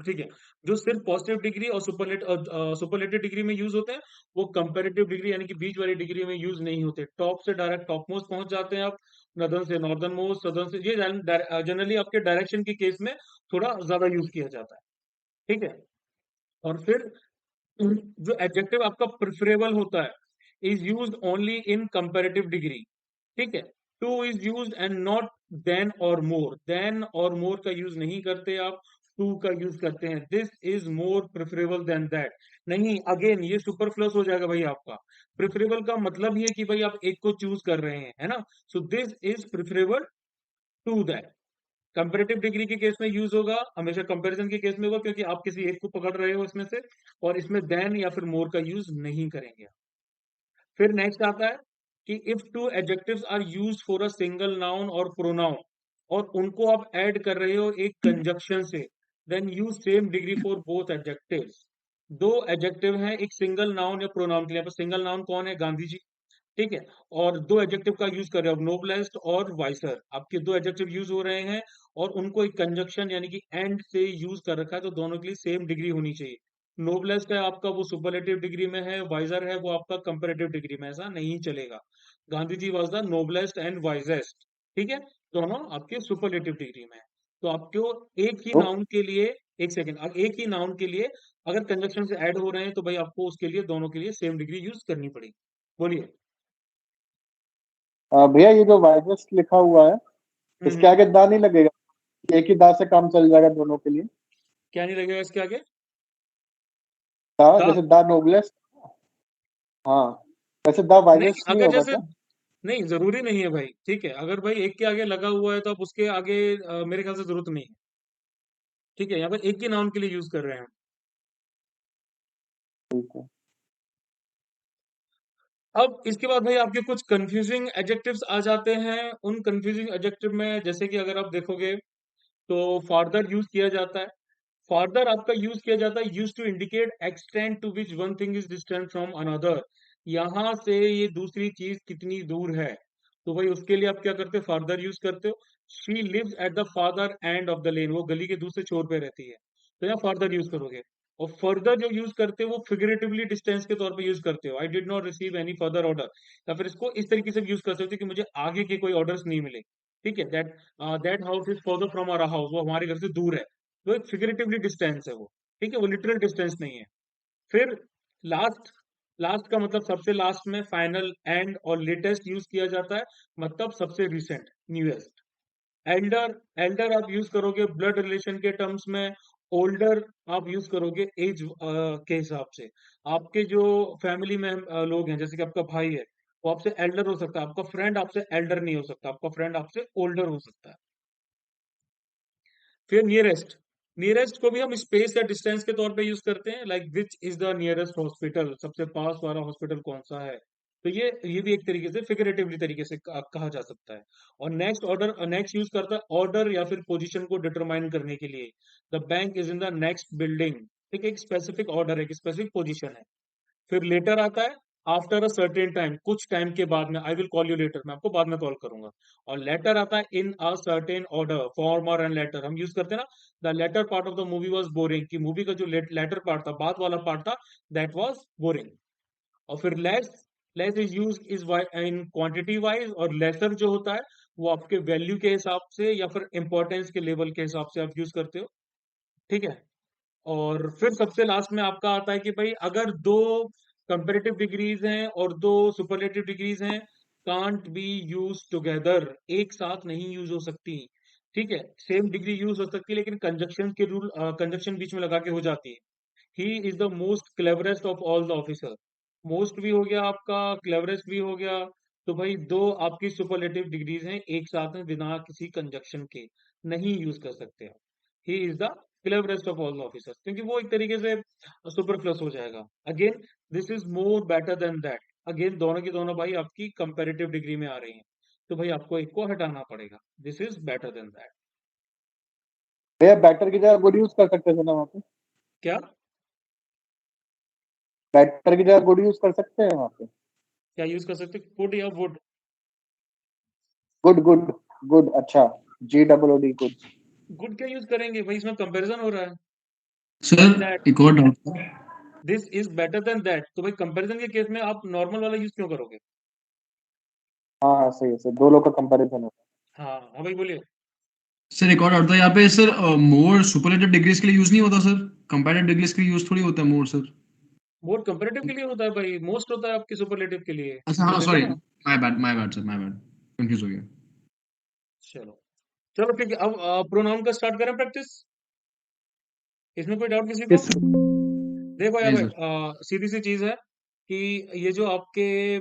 ठीक है, जो सिर्फ पॉजिटिव डिग्री और सुपरलेटिव डिग्री में यूज होते हैं, वो कंपैरेटिव डिग्री यानी कि बीच वाली डिग्री में यूज नहीं होते। टॉप से डायरेक्ट टॉप मोस्ट पहुंच जाते हैं आप, नदर्न से नॉर्दर्न मोस्ट, सदर्न से, ये जनरली आपके डायरेक्शन के केस में थोड़ा ज्यादा यूज किया जाता है। ठीक है। और फिर जो एडजेक्टिव आपका प्रिफरेबल होता है, is used only in comparative degree. ठीक है। To is used and not than or more, then or मोर का यूज नहीं करते आप, टू का यूज करते हैं। This is more preferable than that, नहीं, अगेन ये सुपरफ्लस हो जाएगा भाई आपका। प्रिफरेबल का मतलब ही है कि भाई आप एक को चूज कर रहे हैं, है ना। So this is preferable to that. Comparative degree के केस में यूज होगा, हमेशा कंपैरिजन के केस में होगा, क्योंकि आप किसी एक को पकड़ रहे हो इसमें से, और इसमें देन या फिर मोर का यूज नहीं करेंगे। फिर नेक्स्ट आता है कि if two adjectives are used for a single noun or pronoun, और उनको आप ऐड कर रहे हो एक कंजक्शन से, then use same degree for both adjectives. दो एडजेक्टिव हैं एक सिंगल नाउन या प्रोनाउन के लिए, सिंगल नाउन कौन है, गांधी जी, ठीक है, और दो एडजेक्टिव का यूज कर रहे हो, नोबलेस्ट और वाइसर, आपके दो एडजेक्टिव यूज हो रहे हैं, और उनको एक कंजक्शन यानी कि एंड से यूज कर रखा है, तो दोनों के लिए सेम डिग्री होनी चाहिए। नोबलेस्ट है आपका वो सुपरलेटिव डिग्री में है, वाइजर है वो आपका कंपैरेटिव डिग्री में, ऐसा नहीं चलेगा। Gandhi ji was the noblest and wisest, ठीक है, दोनों आपके सुपरलेटिव डिग्री में है। तो आपको एक ही नाउन के लिए, एक सेकेंड, एक ही नाउन के लिए अगर कंजक्शन से ऐड हो रहे हैं तो भाई आपको उसके लिए दोनों के लिए सेम डिग्री यूज करनी पड़ेगी। बोलिए। भैया ये जो वाइजस लिखा हुआ है इसके आगे दा नहीं लगेगा, एक ही दा से काम चल जाएगा दोनों के लिए? क्या नहीं लगेगा इसके आगे? दा, जैसे दा नोबलेस्ट, हाँ वैसे दा वाइजस नहीं अगर होगा जैसे, क्या? नहीं जरूरी नहीं है भाई, ठीक है, अगर भाई एक के आगे लगा हुआ है तो आप उसके आगे मेरे ख्याल से जरूरत नहीं है। ठीक है, यहाँ पर एक ही नाउन के लिए यूज कर रहे हैं हम। ठीक है। अब इसके बाद भाई आपके कुछ कंफ्यूजिंग एडजेक्टिव्स आ जाते हैं। उन कंफ्यूजिंग एडजेक्टिव में जैसे कि अगर आप देखोगे तो फार्दर यूज किया जाता है। फार्दर आपका यूज किया जाता है use to indicate extent to which one thing is distant from another, यहाँ से ये दूसरी चीज कितनी दूर है। तो भाई उसके लिए आप क्या करते हो, फादर यूज करते हो। She lives at the father end of the lane, वो गली के दूसरे छोर पे रहती है, तो यहाँ फादर यूज करोगे। और फर्दर जो यूज करते हो वो फिगरेटिवली डिस्टेंस के तौर पे यूज करते हो, I did not receive any further order, या फिर इसको इस तरीके से यूज कर सकते हो कि मुझे आगे के कोई ऑर्डर्स नहीं मिले। ठीक है, that house is further from our house, वो हमारे घर से दूर है, तो एक फिगरेटिवली डिस्टेंस है वो। ठीक है, वो लिटरल डिस्टेंस नहीं है। फिर लास्ट, लास्ट का मतलब सबसे लास्ट में फाइनल, एंड और लेटेस्ट यूज किया जाता है, मतलब सबसे रिसेंट, न्यूएस्ट। एल्डर, एल्डर आप यूज करोगे ब्लड रिलेशन के टर्म्स में, ओल्डर आप यूज करोगे एज के हिसाब से। आपके जो फैमिली में लोग हैं, जैसे कि आपका भाई है, वो आपसे एल्डर हो सकता है, आपका फ्रेंड आपसे एल्डर नहीं हो सकता, आपका फ्रेंड आपसे ओल्डर हो सकता है। फिर नियरेस्ट, नियरेस्ट को भी हम स्पेस या डिस्टेंस के तौर पे यूज करते हैं, like which is the nearest hospital, सबसे पास वाला हॉस्पिटल कौन सा है। तो ये भी एक तरीके से फिगरेटिवली तरीके से कहा जा सकता है। और नेक्स्ट ऑर्डर, नेक्स्ट यूज करता है ऑर्डर या फिर पोजीशन को डिटरमाइन करने के लिए, the bank is in the next building. ठीक है, एक स्पेसिफिक ऑर्डर है, एक स्पेसिफिक पोजीशन है। फिर लेटर आता है, आफ्टर अ सर्टेन टाइम, कुछ टाइम के बाद में, I will call you later, मैं आपको बाद में कॉल करूंगा। और लेटर आता है in a certain order, former and latter हम यूज करते हैं ना। The latter part of the movie was boring, कि मूवी का जो लेटर पार्ट था, बाद वाला पार्ट था, दैट वाज बोरिंग। और फिर less, less is use is in quantity wise, और लेसर जो होता है वो आपके वैल्यू के हिसाब से या फिर इंपॉर्टेंस के लेवल के हिसाब से आप यूज करते हो। ठीक है, और फिर सबसे लास्ट में आपका आता है कि भाई अगर दो कंपेरेटिव डिग्रीज हैं और दो सुपरलेटिव डिग्रीज हैं, कांट बी यूज टुगेदर, एक साथ नहीं यूज हो सकती। ठीक है, सेम डिग्री यूज हो सकती है लेकिन कंजक्शन के रूल, कंजक्शन बीच में लगा के हो जाती है। He is the most cleverest of all the officer, most भी हो गया आपका, क्लेवरेस्ट भी हो गया। तो भाई दो आपकी सुपरलेटिव डिग्रीज हैं, एक साथ में बिना किसी कंजक्शन के नहीं यूज कर सकते आप। ही is the cleverest of all officers, क्योंकि वो एक तरीके से सुपरफ्लस हो जाएगा। Again this is more better than that, again दोनों की दोनों भाई आपकी कंपेरेटिव डिग्री में आ रही हैं, तो भाई आपको एक को हटाना पड़ेगा, this is better than that. भैया बैटर की जगह गुड यूज कर सकते थे ना वहाँ पे, क्या बैटर की जगह गुड यूज कर सकते हैं वहाँ पे। क्या यूज कर सकते, कुड या वुड? गुड गुड गुड, अच्छा, GOOD गुड। गुड क्या यूज करेंगे भाई, इसमें कंपैरिजन हो रहा है। देन दैट, सर एक और डाउट था। This is better than that, तो भाई कंपैरिजन के केस में आप नॉर्मल वाला यूज क्यों करोगे? हाँ हाँ सही है सर, दो लोग का कंपैरिजन होता हाँ हाँ भाई बोलिए। सर एक और डाउट था यहाँ पे सर, मोर सुपरलेटिव डिग्रीज के लिए यूज नहीं होता सर, कंपैरेटिव डिग्रीज के लिए यूज थोड़ी होता है मोर सर। मोर कंपैरेटिव के लिए होता है भाई, मोस्ट होता है आपके सुपरलेटिव के लिए, अच्छा तो हाँ देखो सॉरी, ना। My bad sir, my bad, confuse हो गया। चलो, चलो ठीक है, अब प्रोनाउन का स्टार्ट करें प्रैक्टिस, इसमें कोई डाउट किसी को? Yes sir. देखो यार नहीं भाई, सर। सीधी सी चीज है कि ये जो आपके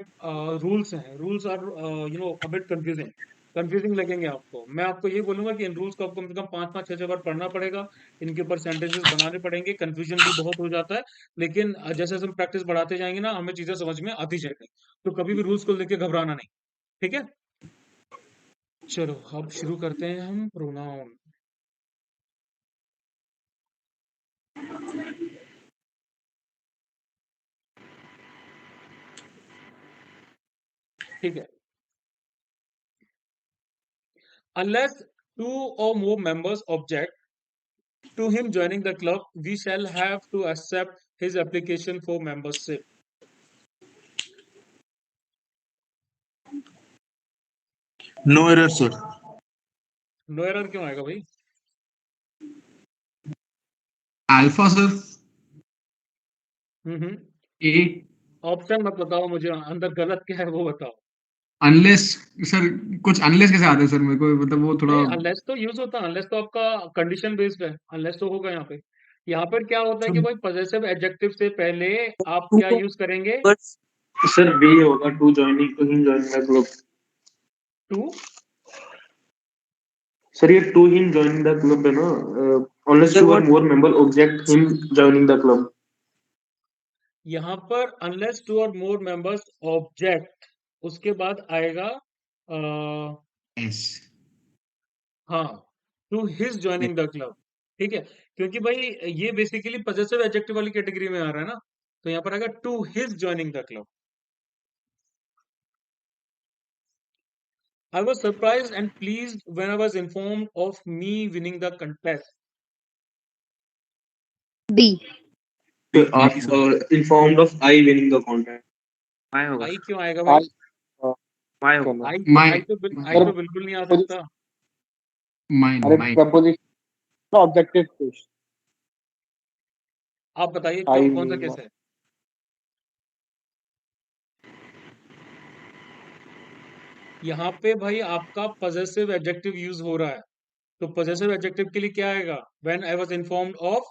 रूल्स हैं, rules are a bit confusing, confusing लगेंगे आपको। मैं आपको ये बोलूंगा कि इन रूल्स को आपको कम से कम 5-5 6 बार पढ़ना पड़ेगा, इनके ऊपर सेंटेंसेस बनाने पड़ेंगे, कंफ्यूजन भी बहुत हो जाता है। लेकिन जैसे जैसे हम प्रैक्टिस बढ़ाते जाएंगे ना, हमें चीजें समझ में आती जाएंगी, तो कभी भी रूल्स को लेके घबराना नहीं। ठीक है, चलो अब शुरू करते हैं हम प्रोनाउन। ठीक है, unless two or more members object to him joining the club, we shall have to accept his application for membership. No error sir. No error क्यों आएगा भाई? Alpha sir, hmm, A, option मत बताओ मुझे, अंदर गलत क्या है वो बताओ। अनलेस। सर कुछ अनलेस कैसे आते हैं सर, मेरे को मतलब वो थोड़ा। नहीं, अनलेस तो यूज होता है, अनलेस तो आपका कंडीशन बेस्ड है, अनलेस तो होगा यहाँ पे। यहाँ पर क्या होता है कि भाई पजेसिव एडजेक्टिव से पहले आप क्या यूज करेंगे? सर बी होगा, to joining, to him joining the club. To, sir ये to him joining the club है ना, अनलेस टू और more member object him joining the club. यहाँ पर अनलेस टू और मोर मेंबर्स ऑब्जेक्ट, उसके बाद आएगा एस। हाँ, to his joining the club. ठीक है, क्योंकि भाई ये बेसिकली पजेसिव एडजेक्टिव वाली कैटेगरी में आ रहा है ना, तो यहाँ पर आएगा to his joining the club. I was surprised and pleased when I was informed of me winning the contest. D. Informed of I winning the contest. My होगा आई क्यों आएगा भाई? आई माय होगा चलो आई My आई तो सर बिल्कुल नहीं आ मुझे सकता। mine अरे mine प्रपोजिशन ऑब्जेक्टिव पुश आप बताइए आई कौन सा केस है? यहाँ पे भाई आपका पजेसिव एडजेक्टिव यूज हो रहा है, तो पजेसिव एडजेक्टिव के लिए क्या आएगा? When I was informed of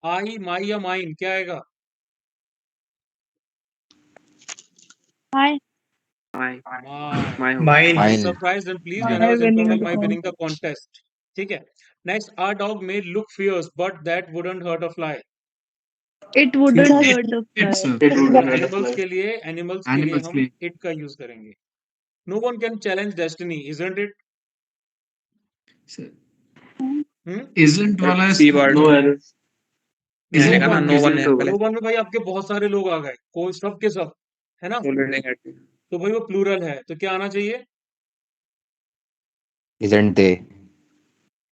I, my या माइन, क्या आएगा? My my my. माय होगा Mine. I was surprised and pleased when I was winning informed of the my winning the contest. contest. ठीक है। Next, our dog may look fierce, but that wouldn't hurt a fly. It wouldn't it hurt the it's fly. It would not animals apply. के लिए animals हम के it का use करेंगे। No one can challenge destiny, isn't it? isn't वाला सी word No error. isn't मैंने कहा वाला नो वन Isn't है होगा. पहले नो वन में भाई आपके बहुत सारे लोग आ गए, कोई सब के सब, है ना? ऑलरेडी है तो भाई वो प्लूरल है, तो क्या आना चाहिए? Isn't they?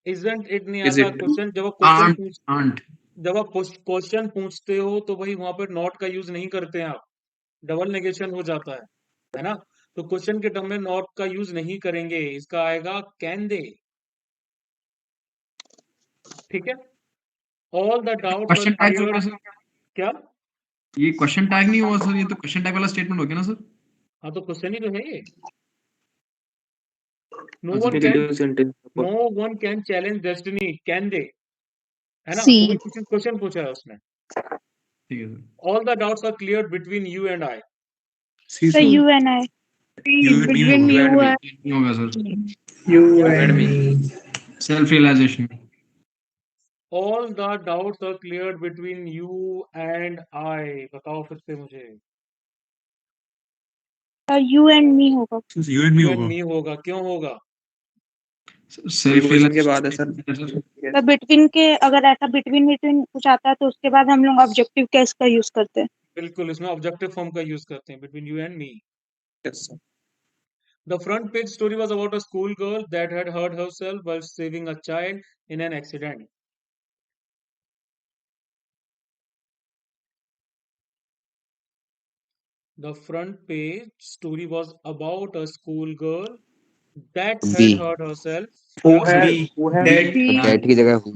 Isn't it नहीं इज आता। इट क्वेश्चन जब आप aren't क्वेश्चन पूछते हो तो भाई वहां पर नॉट का यूज नहीं करते हैं आप, डबल नेगेशन हो जाता है ना? तो क्वेश्चन के टर्म में नॉट का यूज नहीं करेंगे, इसका आएगा कैन दे। ठीक है। All the doubts are question tag clear. होगा सर क्या? ये क्वेश्चन टैग नहीं हुआ सर ये तो क्वेश्चन टैग वाला स्टेटमेंट हो गया ना सर हाँ तो क्वेश्चन ही तो है ये। नो अच्छा one can Negative sentence. No one can challenge destiny, can they, है ना? C. तो कुछ क्वेश्चन पूछा है उसने। ठीक है sir all the doubts are clear between you and I. So you and I. Between you you and me. and नहीं होगा sir me. You and and me. me. Self realization all the doubts are clear between you and I. बताओ फिर से मुझे। You and me होगा. You and me you and होगा. मी होगा, क्यों होगा? सेल्फ Preposition के बाद है सर रियलाइजेशन तो between के अगर ऐसा between कुछ आता है तो उसके बाद हम लोग ऑब्जेक्टिव केस का यूज करते हैं. बिल्कुल, इसमें ऑब्जेक्टिव फॉर्म का यूज करते हैं, between you and me. Yes sir The front page story was about a schoolgirl that had hurt herself while saving a child in an accident. The front page story was about a schoolgirl that had B. hurt herself Who B. had That. B. That की जगह who?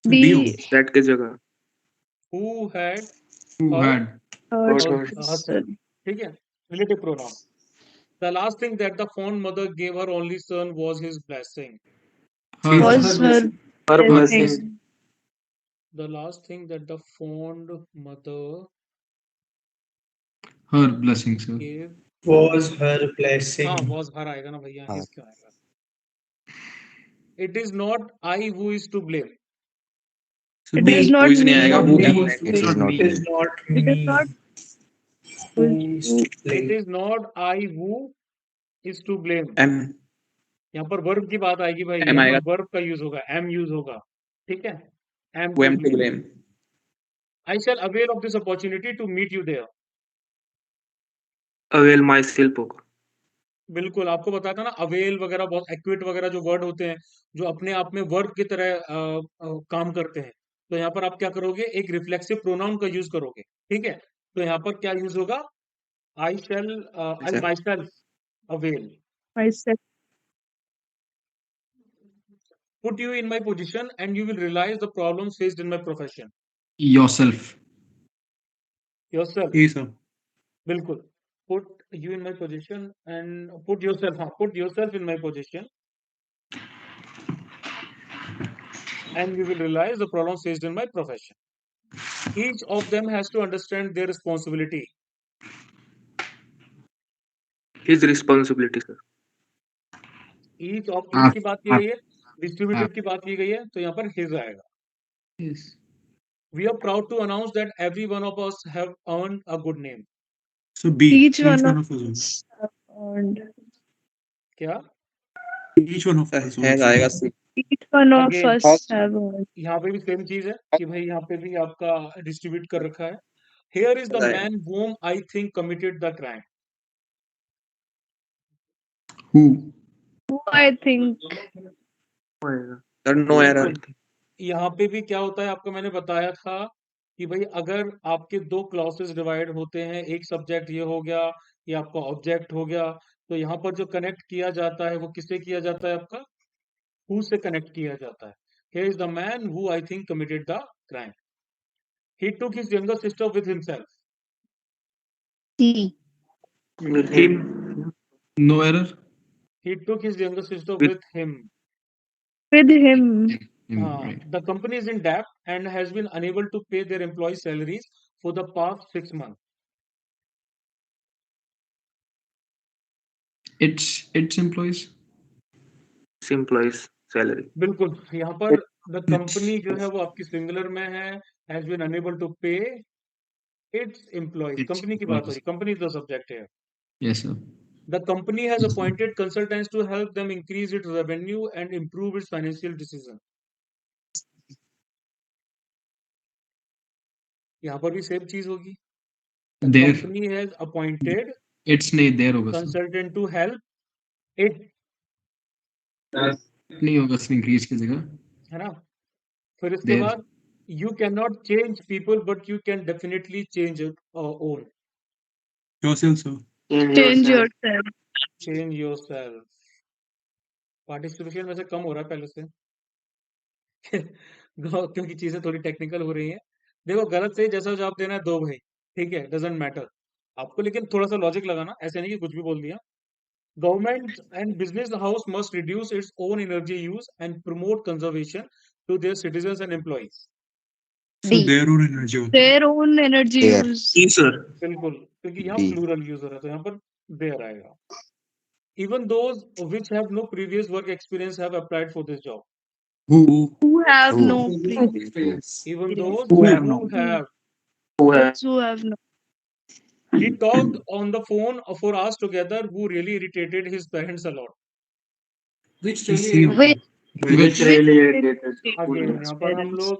B. that की जगह who had who hurt had hurt her- her. herself. ठीक है, relative pronoun. The last thing that the fond mother gave her only son was his blessing. her Was her Her blessing. blessing. The last thing that the fond mother her blessing sir gave Was her blessing. हाँ was her आएगा ना भैया, हाँ. his क्यों आएगा? It is not I who is to blame. So It B. is not Who is नहीं me. आएगा Not who me. क्या It is not It is me. not It is me. not Who is to It blame. is not I who is to blame. Am यहाँ पर verb की बात आएगी भाई, M यहाँ आएगा। पर वर्ब का यूज होगा, एम यूज होगा। ठीक है, am who to am to blame. blame I shall avail of this opportunity to meet you there. Avail myself होगा. बिल्कुल, आपको बताया था ना, अवेल वगैरह बहुत एक्विट वगैरह जो वर्ड होते हैं जो अपने आप में वर्ब की तरह काम करते हैं, तो यहाँ पर आप क्या करोगे? एक रिफ्लेक्सिव प्रोनाउन का यूज करोगे। ठीक है, तो यहाँ पर क्या यूज होगा? I myself avail. Myself. Put you in my position and you will realize the problems faced in my profession. yourself Yourself. Yes, sir. बिल्कुल, put you in my position and put yourself, हाँ, put yourself in my position and you will realize the problems faced in my profession. Each of them has to understand their responsibility. His responsibility, sir. Each of आप- की बात की गई है, distributive की बात की गई है, तो यहाँ पर his आएगा। yes We are proud to announce that every one of us have earned a good name. So B. Each one of us. us have earned. क्या? Each one of us. है आएगा सी Each one of Again. us have earned. यहाँ पे भी same चीज है कि भाई यहाँ पे भी आपका डिस्ट्रीब्यूट कर रखा है। Here is the Right. man whom I think committed the crime. Who? I think. There are no error. बिल्कुल यहाँ पे भी क्या होता है आपको मैंने बताया था कि भाई अगर आपके दो क्लॉसेस डिवाइड होते हैं, एक सब्जेक्ट ये हो गया, ये आपका ऑब्जेक्ट हो गया, तो यहाँ पर जो कनेक्ट किया जाता है वो किससे किया जाता है? आपका हु से कनेक्ट किया जाता है। Here is the man who I think committed the crime. He took his younger sister with himself. C. Him. No error. He took his younger sister With- with him. With him. Right. The company is in debt and has been unable to pay their employees' salaries for the past 6 months. Its employees. Employees salary. बिल्कुल यहाँ पर the company जो है वो आपकी singular में है, has been unable to pay its employees. Its company की बात हो रही, employees. company is the subject here. Yes, sir. The company has appointed consultants to help them increase its revenue and improve its financial decision. यहाँ पर भी same चीज होगी. The There. company has appointed It's नहीं there होगा sir. consultant to help it, नहीं होगा sir increase की जगह. है ना? फिर इसके There. बाद you cannot change people but you can definitely change it own. Yourself, sir. Change yourself. Change yourself. Participation वैसे कम हो रहा है पहले से क्योंकि चीजें थोड़ी टेक्निकल हो रही हैं. देखो गलत सही जैसा जवाब देना है दो भाई, ठीक है, डजंट मैटर आपको, लेकिन थोड़ा सा लॉजिक लगाना, ऐसे नहीं कि कुछ भी बोल दिया. Government and business house must reduce its own energy use and promote conservation to their citizens and employees. So D. their own energy होता है. Their own energy There. use. Yes, sir. बिल्कुल, क्योंकि यहाँ D. प्लूरल यूज हो रहा है तो यहाँ पर देयर आएगा. Even those which have no previous work experience have applied for this job. Who? Who have Who? no previous. Even those Who who have no. have. Who have Those who have no. He talked on the phone for hours together, who really irritated his parents a lot. Which Which. which really irritated. Again, यहाँ पर हम parents. लोग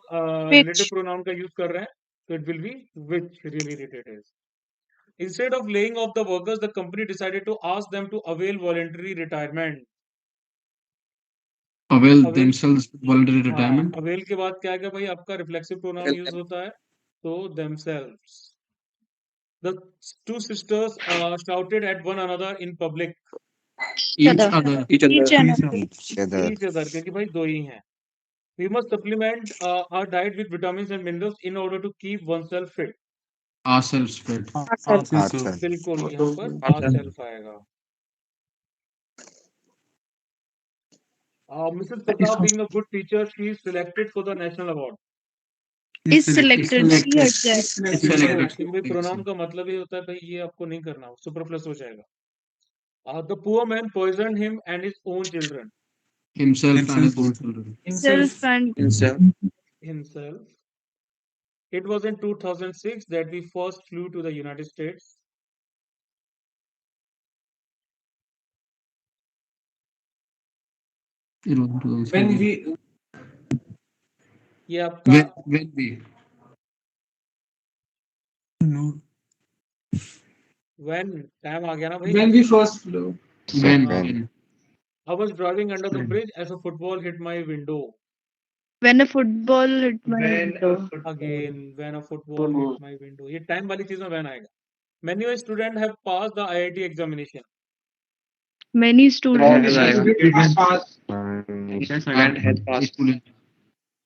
Which. relative pronoun का use कर रहे हैं, so it will be which really irritated his. Instead of laying off the workers, the company decided to ask them to avail voluntary retirement. Avail Avail, themselves voluntary हाँ, retirement. avail के बाद क्या आएगा भाई? आपका रिफ्लेक्सिव प्रोनाउन यूज होता है, तो themselves. The two sisters shouted at one another in public. Each other. other. Each other. Each other. Each other. Each other, क्योंकि भाई दो ही हैं. We must supplement our diet with vitamins and minerals in order to keep oneself fit. Ourselves fit. Ourselves, sir. Ourselves. बिल्कुल यहाँ पर ourself आएगा. Mrs. Pratap, being a good teacher, she is selected for the national award. Is selected. Selected. She herself. It's selected. क्योंकि भाई pronoun का मतलब ये होता है भाई ये आपको नहीं करना, सुपरफ्लस हो जाएगा. The poor man poisoned him and his own children. Himself and his own children. Self and Himself. It was in 2006 that we first flew to the United States. It was 2006. When we ये आपका when we. no. when time आ गया ना भाई. When we first flew. When. I was driving under the bridge as a football hit my window. when a football hit my window. Again, when a football hit my window. ये time वाली चीज में when आएगा. Many students have passed the IIT examination. Many students.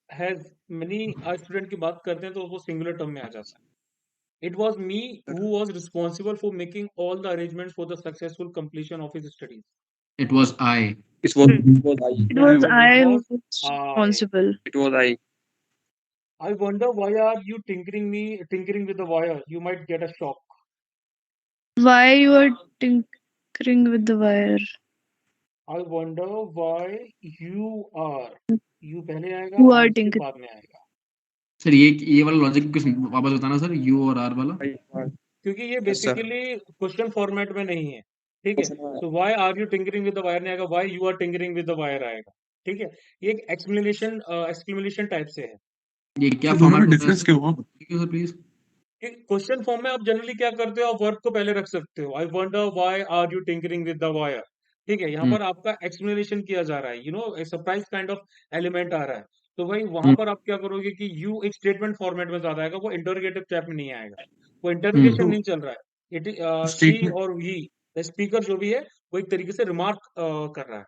Has many student की बात करते हैं तो वो singular term में आ जाता है. It was me who was responsible for making all the arrangements for the successful completion of his studies. It was I. It was I. It was I who was was I. responsible. It was I. I wonder why are you tinkering with the wire? You might get a shock. Why you are tinkering with the wire? I wonder why you are. You पहले आएगा, You are उसके tinkering. बाद में आएगा. Sir ये वाला logic कुछ वापस बताना सर. यू और आर वाला. क्योंकि ये Yes, sir. Basically question format में नहीं है, ठीक है. So why are you tinkering with the wire नहीं आएगा, why you are tinkering with the wire आएगा, ठीक है. ये एक एक्सक्लेमेशन टाइप से है. ये क्या तो दोनों में फॉर्मेट डिफरेंस क्या हुआ? Sir please. क्वेश्चन फॉर्म में आप जनरली क्या करते हो, आप वर्ब को पहले रख सकते हो. I wonder why are you tinkering with the wire, ठीक है, यहाँ हम्म पर आपका एक्सप्लेनेशन किया जा रहा है, सरप्राइज काइंड ऑफ एलिमेंट आ रहा है, तो भाई वहां हम्म पर आप क्या करोगे कि यू एक स्टेटमेंट फॉर्मेट में ज्यादा आएगा, वो इंटरोगेटिव टाइप में नहीं आएगा, वो इंटरोगेशन हम्म नहीं चल रहा है, शी स्टेटमेंट और ही, स्पीकर जो भी है वो एक तरीके से रिमार्क कर रहा है।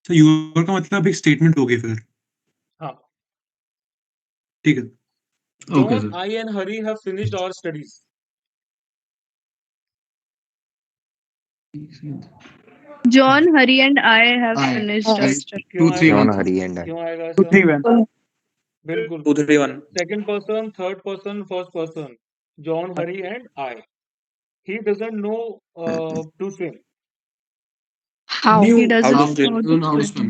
तो यूर का मतलब एक स्टेटमेंट हो गया फिर। हाँ, ठीक है। Okay John sir I and Hari have finished our studies. John, Hari, and I have I finished our five study. क्यों 2 3 आएगा, 1 John, sir Hari and I. क्यों आएगा 2 ऐसा? 3 1 बिल्कुल, 2 3 1. Second person, third person, first person, John Hari and I, he doesn't know to swim. How? He new doesn't How how to know swim? how don't know how to to swim. swim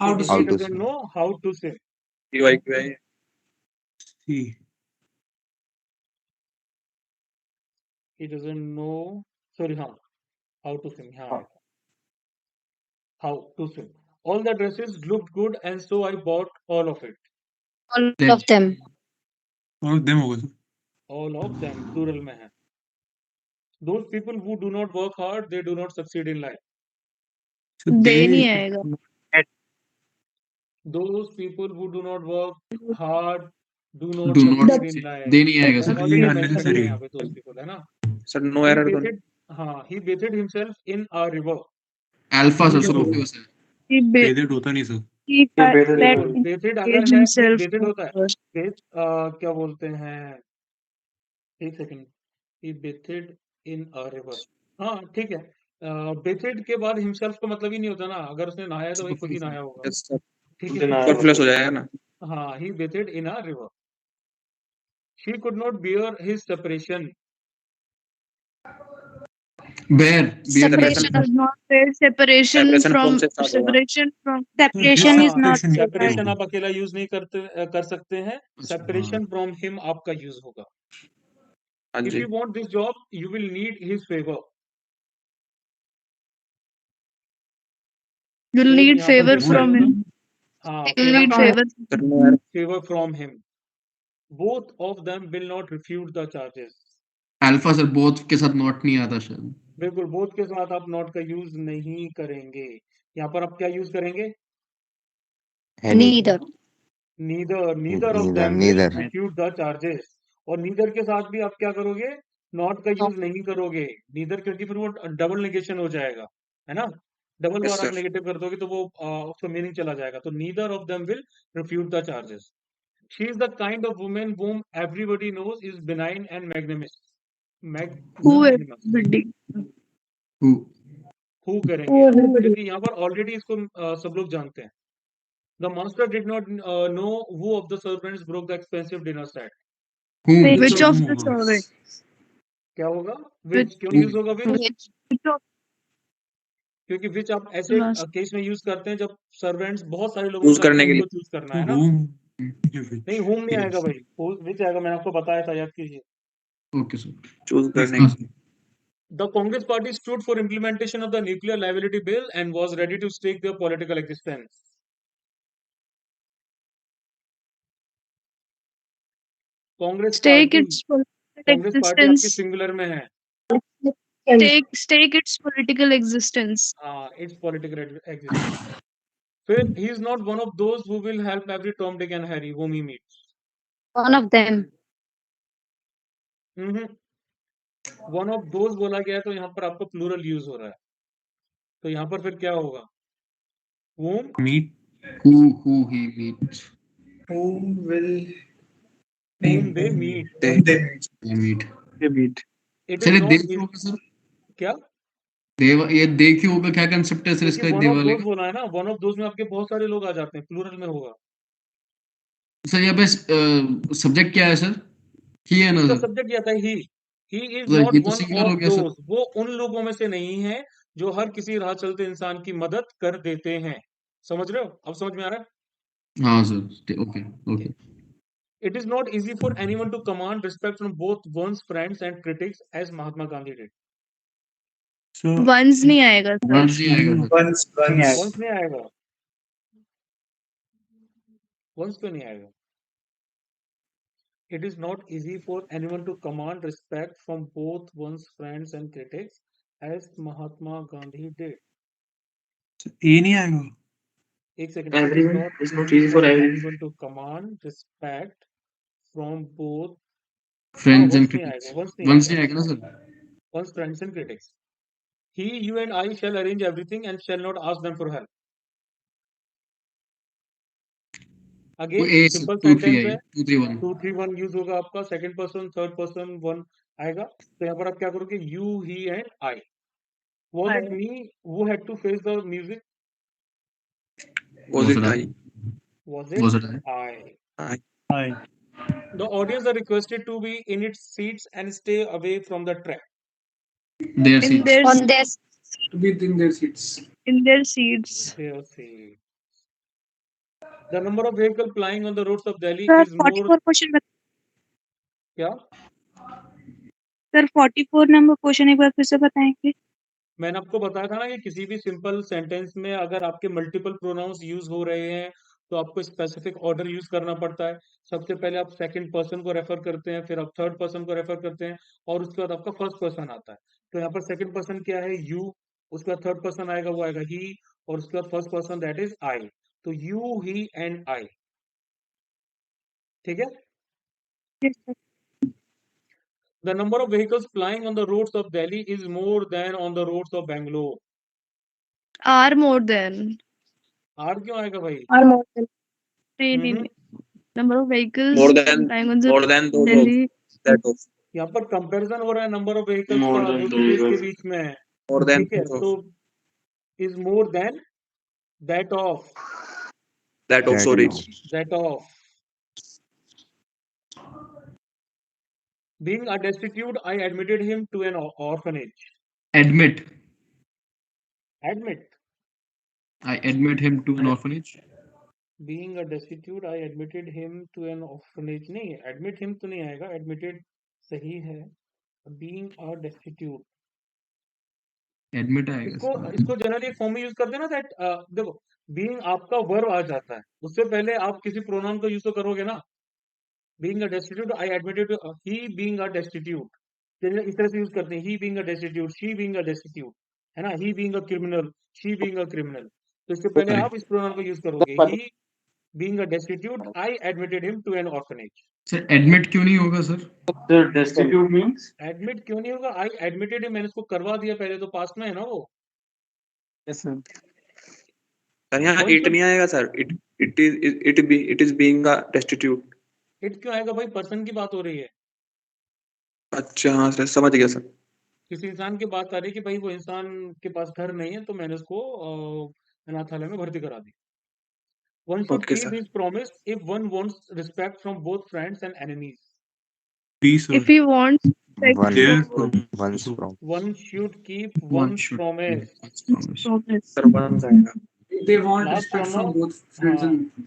how ठीक to है, he How to doesn't swim? know how to swim. QIQI. C He doesn't know, sorry, हाँ, how to swim, हाँ आएगा, how to swim. All the dresses looked good and so I bought all of it. All them of them. और them होगा sir. All of them, plural में है. Those people who do not work hard, they do not succeed in life. So they they नहीं आएगा. Those people who do not work hard, do not do not succeed in life. दे नहीं आएगा मैंने sir ये already mentioned unnecessary है है। यहाँ पे those people, है ना? Sir, no He error. bathed, हाँ, he bathed himself in a river. Alpha sir ठीक है, सोफियोस है He ba- बेदेड होता नहीं sir. he ba- bathed that बिल्कुल, bathed अगर bathed है, himself bathed in होता है, water. bathe, क्या बोलते हैं, एक second, he bathed in a river, हाँ ठीक है, bathed के बाद himself का मतलब ही नहीं होता ना, अगर उसने नहाया तो भाई खुद ही Superfluous है। नहाया होगा, Yes, sir. ठीक है, Denial. Superfluous हो जाएगा ना. हाँ, he bathed in a river. She could not bear his separation. Bear Separation Does not bear separation Separation from से start होगा. separation from Separation is हाँ, not Separation safe. सेपरेशन आप अकेला यूज नहीं कर सकते हैं, अच्छा, सेपरेशन फ्रॉम हिम आपका यूज होगा. हाँ इफ जी. You want this job you will need his favour. you'll तो need यहाँ पर favor क्या from होगा? him. हाँ, You'll need favor. Sir, no error. Favour from him. Both of them will not refute the charges. Alpha sir both के साथ not नहीं आता शायद बिल्कुल, बोथ के साथ आप नॉट का यूज नहीं करेंगे. यहाँ पर आप क्या यूज करेंगे? Any. Neither. Neither of Neither. Them will Neither. Refute the charges. और नीदर के साथ भी आप क्या करोगे? नॉट का यूज नहीं करोगे. नीदर, क्योंकि फिर वो डबल नेगेशन हो जाएगा, है ना? डबल Yes, बार आप sir. नेगेटिव कर दोगे तो वो उसका मीनिंग चला जाएगा. तो neither of them will refute the charges. She is the kind of women whom everybody knows is benign and magnanimous. Who is magnanimous. bidding? Who Who करेंगे, क्योंकि यहाँ पर ऑलरेडी इसको सब लोग जानते हैं. The master did not know who of the servants broke the expensive dinner set. Who Which of the होगा। servants? क्या होगा? Which Which क्यों Who. यूज होगा? Which? which of क्योंकि विच आप the ऐसे last? केस में यूज करते हैं जब सर्वेंट्स बहुत सारे लोगों Choose में करने से के लिए. उनको चूज करना तो है ना. होम नहीं, होम नहीं आएगा भाई, विच आएगा, मैंने आपको बताया था, याद कीजिए. ओके सर Choose करने के. The Congress party stood for implementation of the nuclear liability bill and was ready to stake their political existence. Congress Stake party, its political Congress party आपकी existence. सिंगुलर में है. Stake its political existence. हाँ, it's political existence. फिर he is not one of those who will help every Tom, Dick and Harry whom he meets. One of them. One of those बोला गया है तो यहाँ पर आपका प्लूरल यूज हो रहा है, तो यहाँ पर फिर क्या होगा? whom meet who he meet whom will whom they meet. they meet meet. It sir is ये not देव होगा सर क्या, देव ये देव क्यों होगा क्या कांसेप्ट है सर क्योंकि इसका वन देव ऑफ वाले दोज बोला है ना, वन ऑफ दोज में आपके बहुत सारे लोग आ जाते हैं, प्लूरल में होगा. सर यहाँ पे सब्जेक्ट क्या है सर ही है ना इसका सर सब्जेक्ट क्या था? ही इज तो नॉट ये तो वन सिंगुलर हो ऑफ गया सर दोज, वो उन लोगों में से नहीं है जो हर किसी राह चलते इंसान की मदद कर देते हैं. समझ रहे हो? अब समझ में आ रहा है? हाँ sir okay okay It is not easy for anyone to command respect from both one's friends and critics as Mahatma Gandhi did. so Ones नहीं आएगा sir. वंस नहीं आएगा सर once Once नहीं आएगा, once क्यों नहीं आएगा? It is not easy for anyone to command respect from both one's friends and critics as Mahatma Gandhi did. ए नहीं आएगा. एक second, it is Everyone not is not easy easy for for everyone. anyone to command respect from both. हाँ, friends and once नहीं critics. आएगा, once नहीं once आएगा, नहीं आएगा ना sir. once friends and critics. He, you and I shall arrange everything and shall not ask them for help. वो Again, ए simple 2 3 sentence है. है, 2 3 1. 2 3 1 यूज होगा आपका, second person, third person, one आएगा. तो यहाँ पर आप क्या करोगे, you, he and I. Was it me who had to face the music? Was it I? Was Was it it I? I? The audience are requested to be in its seats and stay away from the track. Their In seats. their On this. To be in their seats. in their seats. Their seats. The number of vehicles plying on the roads of Delhi sir is more. 44 question क्या? Sir 44 number question एक बार फिर से बताएंगे. मैंने आपको बताया था ना कि किसी भी सिंपल सेंटेंस में अगर आपके मल्टीपल प्रोनाउंस यूज हो रहे हैं तो आपको स्पेसिफिक ऑर्डर यूज करना पड़ता है. सबसे पहले आप सेकंड पर्सन को रेफर करते हैं, फिर आप थर्ड पर्सन को रेफर करते हैं, और उसके बाद आपका फर्स्ट पर्सन आता है. तो यहाँ पर सेकंड पर्सन क्या है, यू. उसके बाद थर्ड पर्सन आएगा, वो आएगा ही, और उसके बाद फर्स्ट पर्सन दैट इज आई. तो यू, ही एंड आई. ठीक है. Yes, sir. The number of vehicles plying on the roads of Delhi is more than on the roads of Bangalore. Are more than. Are क्यों आएगा भाई? और more than. नहीं. Number of vehicles More than lying on the more than those of Delhi. that of यहाँ पर comparison हो रहा है नंबर ऑफ व्हीकल्स More का, than वो those चीज के of. बीच में है. more than ठीक है. those तो of is more than that of. that of That sorry of. That of. Being a destitute, I admitted him to an orphanage. Admit. Admit. I admit him to an orphanage. Being a destitute, I admitted him to an orphanage. नहीं, admit him तो नहीं आएगा, admitted सही है. Being a destitute. Admit आएगा. इसको generally एक form में यूज करते हैं ना, दैट देखो, बीइंग आपका वर्ब आ जाता है, उससे पहले आप किसी प्रोनाउन का यूज तो करोगे ना. Being a destitute, I admitted he being a destitute. इस तरह से यूज करते हैं, he being a destitute, she being a destitute, है ना. He being a criminal, she being a criminal. तो इससे पहले Correct. आप इस प्रोनाउन को यूज करोगे, he being a destitute, I admitted him to an orphanage. Sir admit क्यों नहीं होगा सर? Sir, destitute means? एडमिट क्यों नहीं होगा? आई एडमिटेड हिम, मैंने इसको करवा दिया पहले, तो पास्ट में है ना वो. Yes, sir. सर यहाँ One it should- नहीं आएगा sir. It is being a destitute. It क्यों आएगा भाई? पर्सन की बात हो रही है, अच्छा हाँ सर समझ गया सर. किसी इंसान की बात आ रही है कि भाई वो इंसान के पास घर नहीं है, तो मैंने उसको अनाथालय में भर्ती करा दी. One should Okay, keep sir. his promise if one wants respect from both friends and enemies. B sir. If he wants respect One. There from One's from. One should keep One one's should promise. promise. promise. Sir once आएगा. They want Last respect summer, from both friends हाँ. and.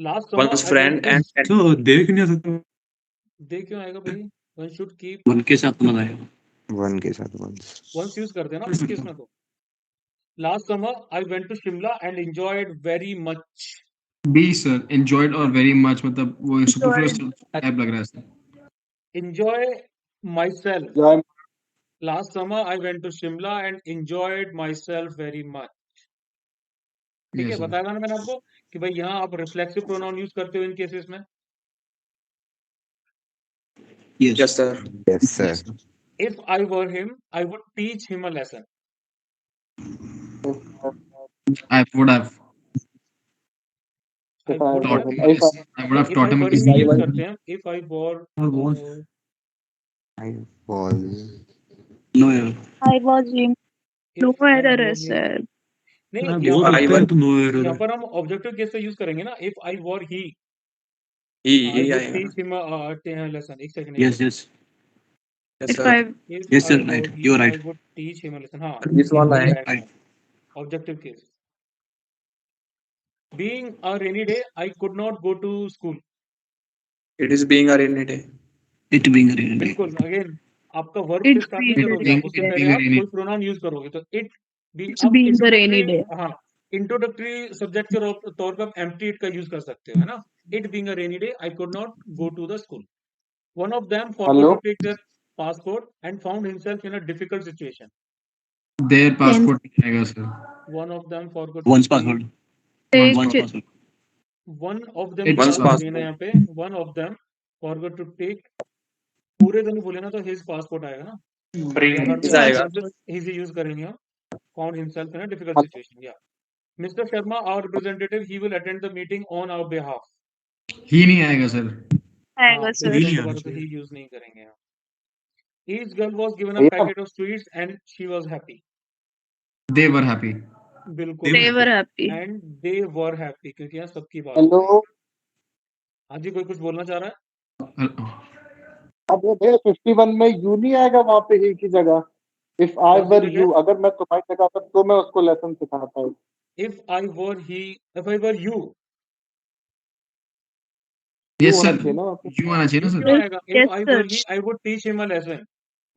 Last summer, One's I friend went to- and So there क्यों नहीं आ सकता? दे क्यों आएगा भाई? One should keep. One के साथ मत आएगा. One के साथ ones. Once use करते हैं ना इस केस में तो. Last summer, I went to Shimla and enjoyed very much. B sir, enjoyed or very much मतलब वो superfluous type लग रहा है sir. Enjoy myself. Enjoy. Last summer, I went to Shimla and enjoyed myself very much. ठीक है, Yes, sir. बताया था ना मैंने आपको कि भाई यहाँ आप रिफ्लेक्सिव प्रोनाउन यूज करते हो इन केसेस में. Yes. yes sir. Yes, sir. Yes, sir. If I were him, I would teach him a lesson. I would have I If I would were have. him. If I- I would have If taught I him were a him use lesson. करते हैं. If I were I was. No यार. I was him. if No I error were is him. there. नहीं, हाँ, यहाँ वो पर I करते हैं was- तो no error यहाँ है. पर हम ऑब्जेक्टिव केस से यूज करेंगे ना. If I were he, He I would आएगा. teach him a lesson. एक second. Yes, yes. Yes If sir. I If Yes, sir, I were right. he, You are I right. would teach him a lesson. हाँ, This वाला है. Right. Objective case. Being a rainy day, I could not go to school. It is being a rainy day. It being a rainy day. बिल्कुल. Again आपका verb It से start नहीं being a करोगे आप, rainy उससे day. पहले Being a आप rainy कोई प्रोनाउन यूज करोगे. तो it It's being a rainy day. हाँ, इंट्रोडक्टरी सब्जेक्ट के तौर पर आप एम्प्टी इट का यूज कर सकते हो, है ना. It being a rainy day, I could not go to the school. One of them Hello? forgot to take their passport and found himself in a difficult situation. Their passport नहीं आएगा sir. One of them forgot Once to take. password. Take Once it. password. One of them It's क्या Once word लेना है passport. यहाँ पे? One of them forgot to take. पूरे दिन बोले ना तो his passport आएगा ना, या हर His में आएगा. easy use करेंगे हम. Found himself in a difficult situation. Yeah. Mr. Sharma, our representative, he will attend the meeting on our behalf. ही नहीं आएगा सर। आएगा हाँ, सर। Really दोबारा तो आना he चाहिए। use नहीं करेंगे हम. Each girl was given a भैया packet of sweets and she was happy. They were happy. बिल्कुल. They were happy. And they were happy क्योंकि यहाँ सबकी बात हो रही हेलो है. हाँ जी, कोई कुछ बोलना चाह रहा है? अब ये भैया 51 में यू नहीं आएगा वहां पे ही की जगह। इफ आई कौन सी वर जगह? यू, अगर मैं तुम्हारी जगह पर तो मैं उसको लेसन सिखाता हूँ। If I were you, you yes होना सर, चाहिए ना वहाँ पे। यू आना चाहिए you ना क्यों सर। आएगा? If Yes, I sir. were he, I would teach him a lesson.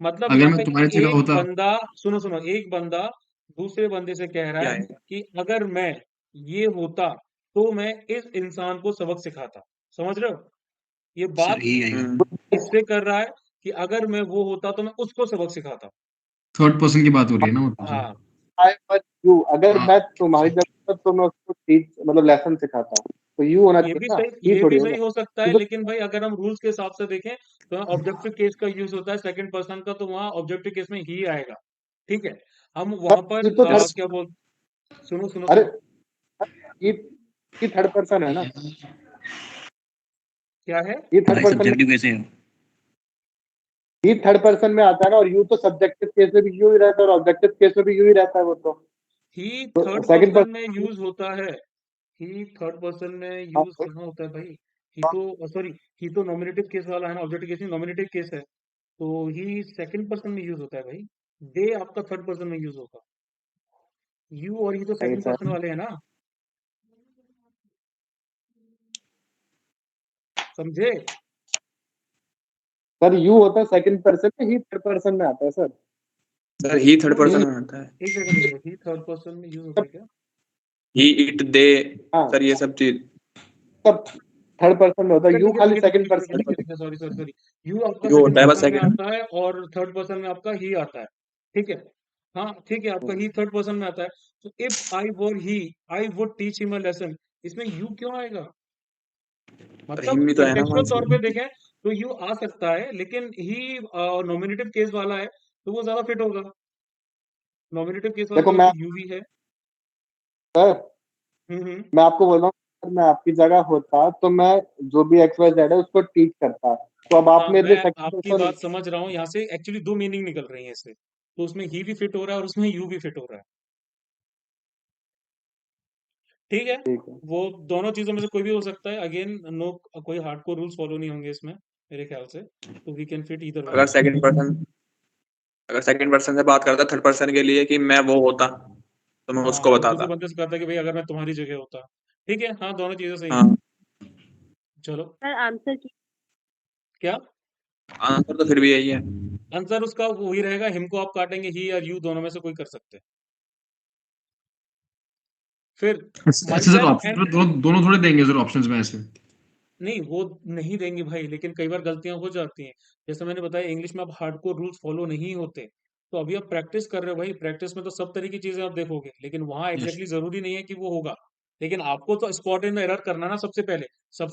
मतलब अगर यहाँ मैं पे तुम्हारी जगह एक होता बंदा, सुनो एक बंदा दूसरे बंदे से कह रहा क्या है आएगा? कि अगर मैं ये होता तो मैं इस इंसान को सबक सिखाता. समझ रहे हो? ये सर बात ही आएगा। इससे कर रहा है कि अगर मैं वो होता तो मैं उसको सबक सिखाता. थर्ड पर्सन की बात हो रही है ना वो तो सर। हाँ, आई वर यू, अगर हाँ। मैं तुम्हारी जगह पर तो मैं उसको टीच मतलब लेसन सिखाता। तो यू होना ये चाहिए भी ना, सही, ही ये थोड़ी भी होगा। सही हो सकता है, ये तो लेकिन भाई अगर हम रूल्स के हिसाब से देखें तो ऑब्जेक्टिव केस का यूज होता है सेकंड पर्सन का, तो वहाँ ऑब्जेक्टिव केस में ही आएगा. ठीक है, हम वहां पर ये तो थर्ड, क्या बोल, सुनो अरे ये थर्ड पर्सन है ना, क्या है? ये थर्ड भाई पर्सन में, सब्जेक्टिव कैसे है? ये थर्ड पर्सन में आता है ना, और यू तो सब्जेक्टिव केस में भी यू ही रहता है और ऑब्जेक्टिव केस में भी यू ही रहता है वो तो ही तो थर्ड सेकंड पर्सन में पर्सन यूज होता है. ही थर्ड पर्सन में यूज कहाँ होता है भाई? ही तो सॉरी, ही तो नॉमिनेटिव केस वाला है ना, ऑब्जेक्टिव केस नहीं, नॉमिनेटिव केस है, तो ही सेकंड पर्सन में यूज होता है भाई. दे आपका थर्ड पर्सन में यूज होगा. यू और ही तो नहीं सेकंड सर। पर्सन वाले हैं ना, समझे? सर यू होता है सेकंड पर्सन में, ही थर्ड पर्सन में आता है सर। सर ही थर्ड पर्सन में आता है. एक सेकंड रुको, ही थर्ड पर्सन में यूज होता है क्या? ही इट दे. हाँ सर ये सब चीज. सब थर्ड पर्सन में होता है, ठीक यू है खाली ठीक है सेकंड ठीक है पर्सन में। ठीक है, सॉरी, यू आपका जो सेकंड होता है बस पर्सन में सेकंड. आता है और थर्ड पर्सन में आपका ही आता है. ठीक है, हाँ ठीक है, आपका ही थर्ड पर्सन में आता है. तो if I were he, I would teach him a lesson, इसमें यू क्यों आएगा? मतलब हिम भी तो है ना कंटेक्चुअल वहां तौर से. पे देखें तो यू आ सकता है, लेकिन ही नॉमिनेटिव केस वाला है तो वो ज्यादा फिट होगा. नॉमिनेटिव केस वाला देखो तो मैं यू भी है. सर, हम्म. मैं आपको बोल रहा हूँ, अगर मैं आपकी जगह होता तो मैं जो भी एक्स वाई जेड है उसको टीच करता। तो अब आप हाँ, मेरे लिए मैं सेकंड आपकी पर्सन, बात समझ रहा हूँ. यहाँ से एक्चुअली दो मीनिंग निकल रही है इससे, तो उसमें ही भी फिट हो रहा है और उसमें यू भी फिट हो रहा है. ठीक है, ठीक है। वो दोनों चीजों में से कोई भी हो सकता है. अगेन नो, कोई हार्डकोर रूल्स फॉलो नहीं होंगे इसमें मेरे ख्याल से, तो we can fit either way. अगर सेकंड पर्सन से बात करता थर्ड पर्सन के लिए कि मैं वो होता तो मैं हाँ, उसको तो बताता. दूसरे बंदे से कहता कि भाई अगर मैं तुम्हारी जगह होता. ठीक है, हाँ दोनों चीजें सही हाँ. है. चलो, सर आंसर की क्या आंसर तो फिर भी यही है. आंसर उसका वही रहेगा? हिम को आप काटेंगे, ही और यू दोनों में से कोई कर सकते हैं. फिर अच्छा my sir, self option and, में दोनों थोड़े देंगे सर ऑप्शंस में ऐसे। नहीं वो नहीं देंगे भाई, लेकिन कई बार गलतियां हो जाती हैं. जैसे मैंने बताया, इंग्लिश में अब हार्डकोर रूल्स फॉलो नहीं होते, तो अभी आप प्रैक्टिस कर रहे हो भाई. प्रैक्टिस में तो सब तरह की चीजें आप देखोगे, लेकिन वहां एग्जैक्टली जरूरी नहीं है कि वो होगा. लेकिन आपको तो स्पॉट इन द एरर करना ना. सबसे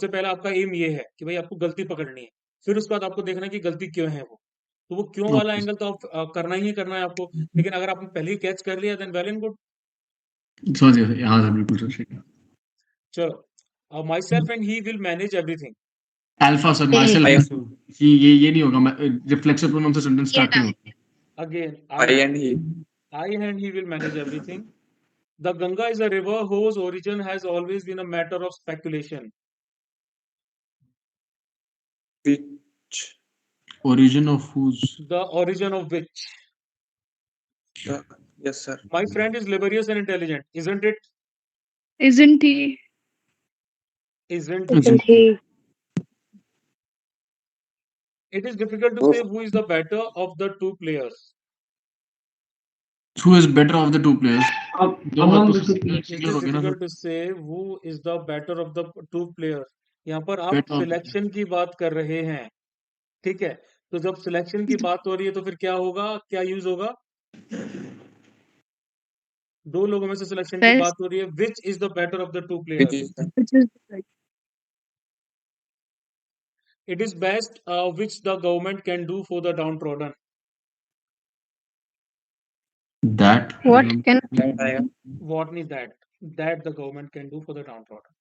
पहले आपका एम ये है कि भाई आपको गलती पकड़नी है. फिर उसके बाद आपको देखना है कि गलती क्यों है वो. तो वो क्यों वाला ओके एंगल तो आप करना ही करना है आपको. लेकिन अगर आपने पहले ही कैच कर लिया देन वेल एंड गुड. समझ गया सर, हाँ सर बिल्कुल सर ठीक है। चलो, my self and he will manage everything. Alpha sir, my self, ये नहीं होगा, रिफ्लेक्सिव प्रोनाउन से सेंटेंस स्टार्ट नहीं होगा। Again I and he. I and he will manage everything. The Ganga is a river whose origin has always been a matter of speculation. Which. Origin of whose? The origin of which. Yes sir. My friend is laborious and intelligent, isn't it? Isn't he? Isn't isn't he? he? It is difficult to say who is the better of the two players. Who is better of the two players? अब दो बात among तो the two It players. singular is हो गया ना difficult sir. to say who is the better of the two players. यहाँ पर आप Better of the सिलेक्शन की बात कर रहे हैं. ठीक है, तो जब सिलेक्शन की बात हो रही है तो फिर क्या होगा, क्या यूज होगा? दो लोगों में से सिलेक्शन की Best. बात हो रही है. Which is the better of the two Which players? is the Which is the It is best which the government can do for the downtrodden. That What can that आएगा. What is that? That the government can do for the downtrodden.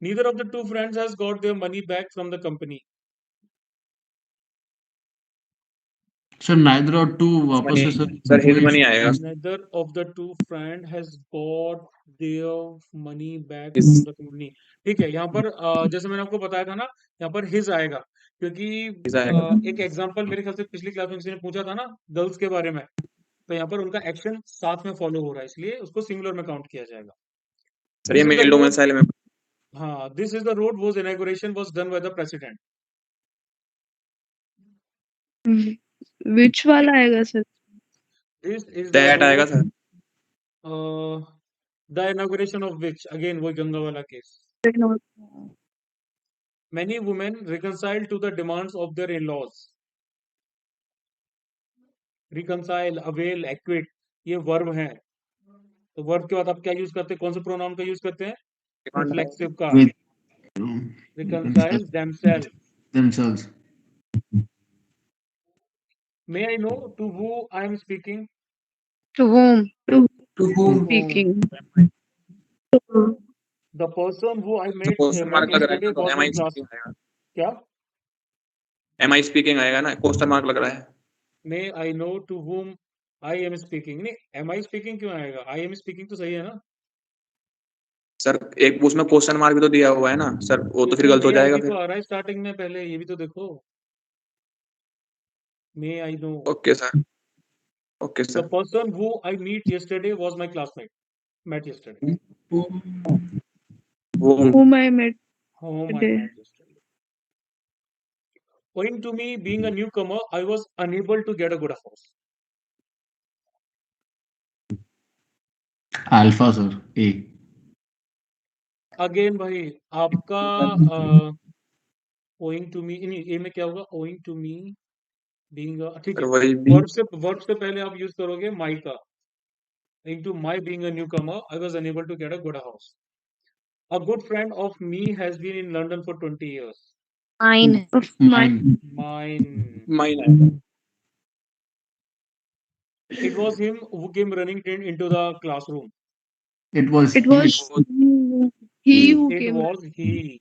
Neither of the two friends has got their money back from the company. Sir neither और two वापस Money, से sir sir, his money आएगा. Neither of the two friend has got their money back His. from the company. ठीक है, यहाँ पर जैसे मैंने आपको बताया था ना, यहाँ पर his आएगा क्योंकि His आएगा. एक एग्जांपल मेरे ख्याल से पिछली क्लास में किसी ने पूछा था ना गर्ल्स के बारे में, तो यहाँ पर उनका एक्शन साथ में फॉलो हो रहा है, इसलिए उसको सिंगुलर में काउंट किया जाएगा. Sir, ये This is the mail road. Domicile में. हाँ, this is the road whose inauguration was done by the president. which वाला आएगा sir? This is the That आएगा road. Sir. The inauguration of which, again वो गंगा वाला case. Many women reconcile to the demands of their in-laws. Reconcile, avail, acquit, ये verb हैं. तो verb के बाद आप क्या यूज करते हैं? कौन से प्रोनाउन का यूज करते हैं? रिफ्लेक्सिव का. with Reconcile themselves. themselves. May I know to who I am speaking? to whom? To whom? Speaking. The person who I तो met क्वेश्चन मार्क लग रहा है yesterday ना, was am my I class. Speaking आएगा. क्या? M I speaking आएगा ना, question mark लग रहा है. May I know to whom I am speaking? नहीं, am I speaking क्यों आएगा? I am speaking तो सही है ना? सर एक उसमें क्वेश्चन मार्क भी तो दिया हुआ है ना सर, वो तो फिर इसमें गलत हो may I जाएगा भी फिर. तो आ रहा है स्टार्टिंग में, पहले ये भी तो देखो. May I know. Okay sir. Okay The sir. person who I met yesterday was my classmate. Met yesterday. वो Whom I met Whom I today. met yesterday. Owing to me being a newcomer, I was unable to get a good house. Alpha sir. A. Again भाई आपका owing to me, नहीं ए में क्या होगा? Owing to me being a, ठीक sir है, वही भी. वर्ब से पहले आप यूज करोगे my का. Owing to my being a newcomer, I was unable to get a good house. A good friend of me has been in London for 20 years. Mine. Of mine. Mine. Mine आएगा. It was him who came running into the classroom. It was It was he who It came. was he.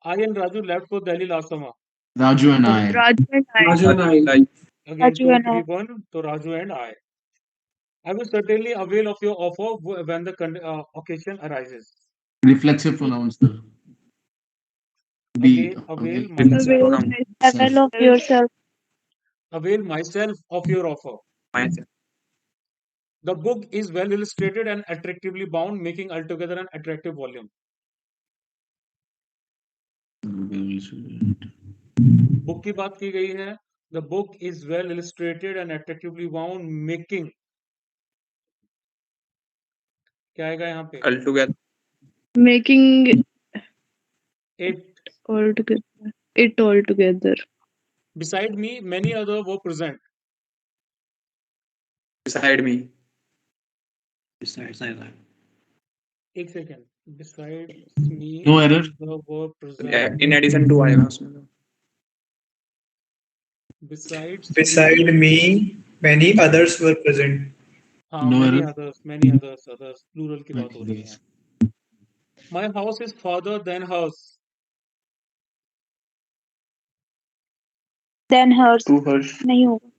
I and Raju left for Delhi last summer. Raju and I. Raju and I. Raju and I. Again, Raju and I. 2, 3, 1. So Raju and I. I will certainly avail of your offer when the occasion arises. Reflexive pronouns sir. Be. Avail Avail myself. Avail of yourself. Avail myself of your offer. Mine. The book is well illustrated and attractively bound, making altogether an attractive volume. Book की बात की गई है. The book is well illustrated and attractively bound, making. क्या आएगा यहाँ पे? All together. Making It. all together. It all together. Beside me, many others were present. Beside me. एक second. Beside me, No error. others were present. In addition to आएगा उसमें. Beside me, many others were present. हाँ, No many error. others, plural की बात हो रही है. My house is farther than hers. Then hers. To hers. नहीं होगा.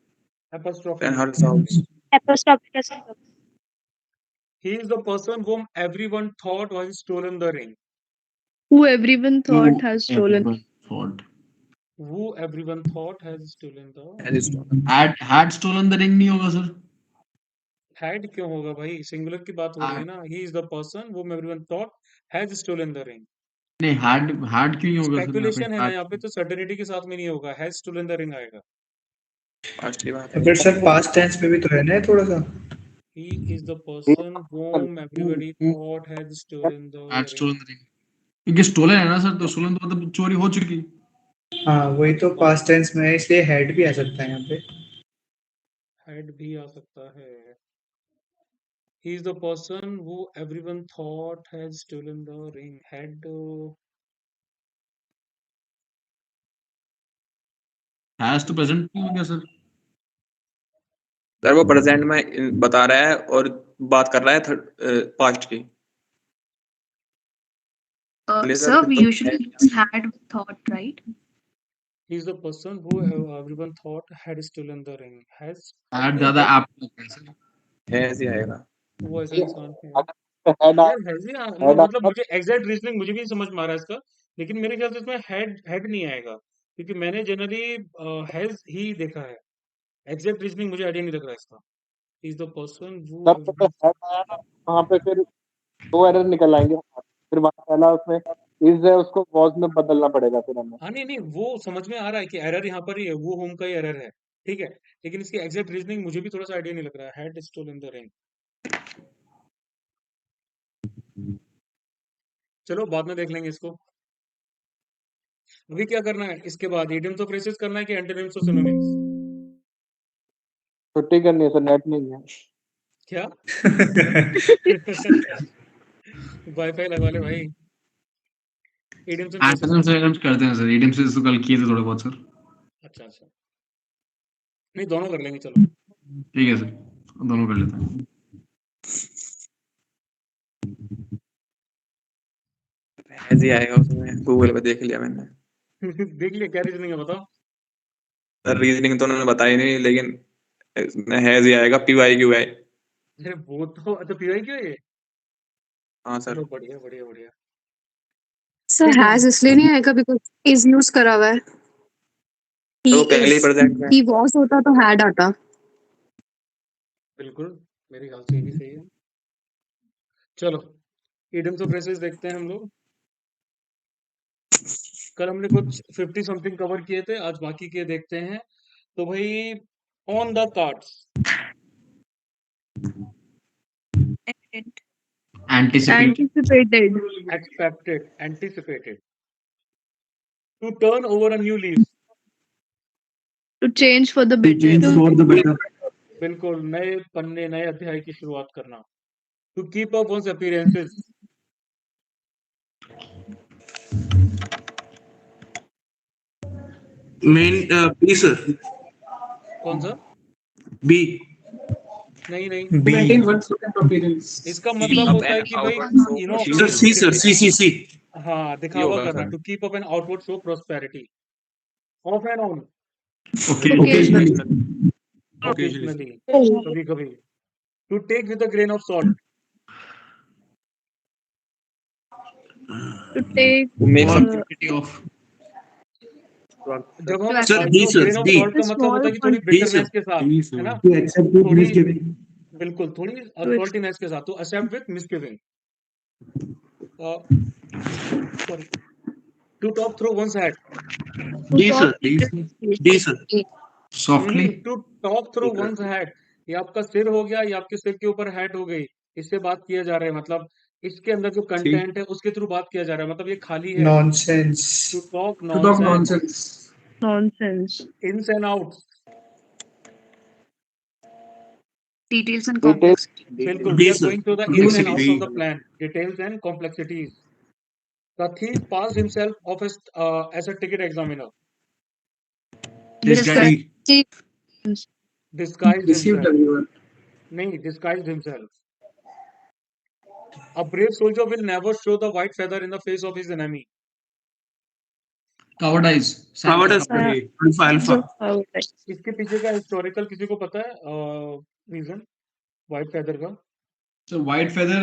Apostrophe. And her house. Apostrophe के साथ. He is the person whom everyone thought was stolen the ring. Who everyone thought has stolen. Thought. Who everyone thought has stolen the. Had stolen the ring नहीं होगा sir. Had क्यों होगा भाई? Singular की बात हो रही है ना. He is the person whom everyone thought has stolen the ring. नहीं had क्यों नहीं होगा sir? Speculation है ना यहाँ पे, तो certainty के साथ में नहीं होगा. Has stolen the ring आएगा. असली बात है. अगर सर past tense में भी तो है ना थोड़ा सा. He is the person whom everybody thought had stolen the Had ring. stolen the ring. क्योंकि stolen है ना सर, तो stolen तो मतलब चोरी हो चुकी. हाँ वही तो past tense में है, इसलिए had भी आ सकता है यहाँ पे. हेड भी आ सकता है। He is the person who everyone thought has stolen the ring. Head has तो प्रेजेंट नहीं हो गया सर। सर वो प्रेजेंट में बता रहा है और बात कर रहा है पास्ट की। इसलिए सर Sir, फिर we तो usually use had with thought, right? he is the person who everyone thought had stolen the ring। Has had नहीं, ज्यादा हेड ऐप लगता है सर। ऐसे ही आएगा। वो ऐसा ये इंसान है हेड यार। हैज ही मतलब मुझे एग्जैक्ट रीजनिंग मुझे भी नहीं समझ में आ रहा है इसका, लेकिन मेरे ख्याल से इसमें हेड हेड नहीं आएगा, क्योंकि मैंने जनरली हैज ही देखा है। एग्जैक्ट रीजनिंग मुझे आइडिया नहीं लग रहा है इसका। इज द पर्सन हु जब तक हेड आया ना वहाँ पे फिर दो एरर निकल आएंगे, फिर वहाँ पहला उसमें इज है, उसको वॉज में बदलना पड़ेगा फिर हमें। हाँ नहीं नहीं, वो समझ में आ रहा है कि एरर यहाँ पर ही है, वो होम का ही एरर है, ठीक है, लेकिन इसकी एग्जैक्ट रीजनिंग मुझे भी थोड़ा सा आइडिया नहीं लग रहा है। Had stolen the ring. चलो बाद में देख लेंगे इसको। अभी क्या करना है, इसके बाद इडियम्स ऑफ फ्रेजेस करना है कि एंटोनिम्स और सिनोनिम्स? छुट्टी करनी है सर, नेट नहीं है। क्या वाईफाई लगवा ले भाई। इडियम्स एंड फ्रेजेस एंटोनिम्स करना है। एडियम्स करते हैं सर। इडियम्स तो कल किए थे थोड़े बहुत सर। अच्छा अच्छा, नहीं दोनों कर लेंगे चलो। ठीक है सर, दोनों कर लेते हैं। ऐसे ही आएगा उसमें, गूगल पे देख लिया मैंने। देख लिया क्या रीजनिंग है बताओ। सर रीजनिंग तो उन्होंने बताई नहीं, लेकिन इसमें हैज ही आएगा, PYQI। अरे वो तो अच्छा पीवाई क्यों है ये? हाँ सर। चलो बढ़िया बढ़िया बढ़िया। सर ठीक है, हैज इसलिए नहीं आएगा बिकॉज इज यूज करा हुआ है। तो ही वो पहले ही इज, प्रेजेंट में। ही वॉज होता तो हैड आता। बिल्कुल मेरे ख्याल से ये भी सही है। चलो इडियम्स ऑफ फ्रेजेस देखते हैं हम लोग। कल हमने कुछ 50 समथिंग कवर किए थे, आज बाकी के देखते हैं। तो भाई on the cards. Evident. Anticipate, Anticipated. Expected, anticipated. To turn over a new leaf. To change for the to better. Change for the better, बिल्कुल नए पन्ने नए अध्याय की शुरुआत करना। To keep up once appearances. मेन बी सर, कौन सा? बी नहीं नहीं, बी इसका Keep मतलब up होता है an कि भाई outward show you know sir, see prosperity। Sir, see हाँ ये दिखावा होगा करना। Sir. To keep up an outward show prosperity. Off and on, occasionally, occasionally, कभी कभी। To take with a grain of salt. To take. To make some quantity of, जब हम To sir, you the know sir, grain of the salt accept a का मतलब होता small है कि थोड़ी डी सर, बिटरनेस के साथ, है ना, टू एक्सेप्ट विद थोड़ी मिसगिविंग, बिल्कुल थोड़ी to सॉल्टीनेस के साथ। तो accept with misgiving. Sorry, to talk through one's head. The talk. Sir, the sir, softly, to talk through one's head, ये आपका सिर हो गया, ये आपके सिर के ऊपर हेड हो गई, इससे बात किया जा रहा है, मतलब इसके अंदर जो कंटेंट है उसके थ्रू बात किया जा रहा है, मतलब ये खाली है। Nonsense, to talk nonsense, Nonsense. Ins and outs. Details and detail complexity. बिल्कुल, we D are sir, going to the ins and outs of the plan, details and complexities. The thief passed himself off as a ticket examiner, this guy disguised deceived himself, everyone, नहीं disguised himself. A brave soldier will never show the white feather in the face of his enemy. कावर्डाइज, coward alpha alpha, इसके पीछे का historical किसी को पता है reason white feather का? तो व्हाइट फेदर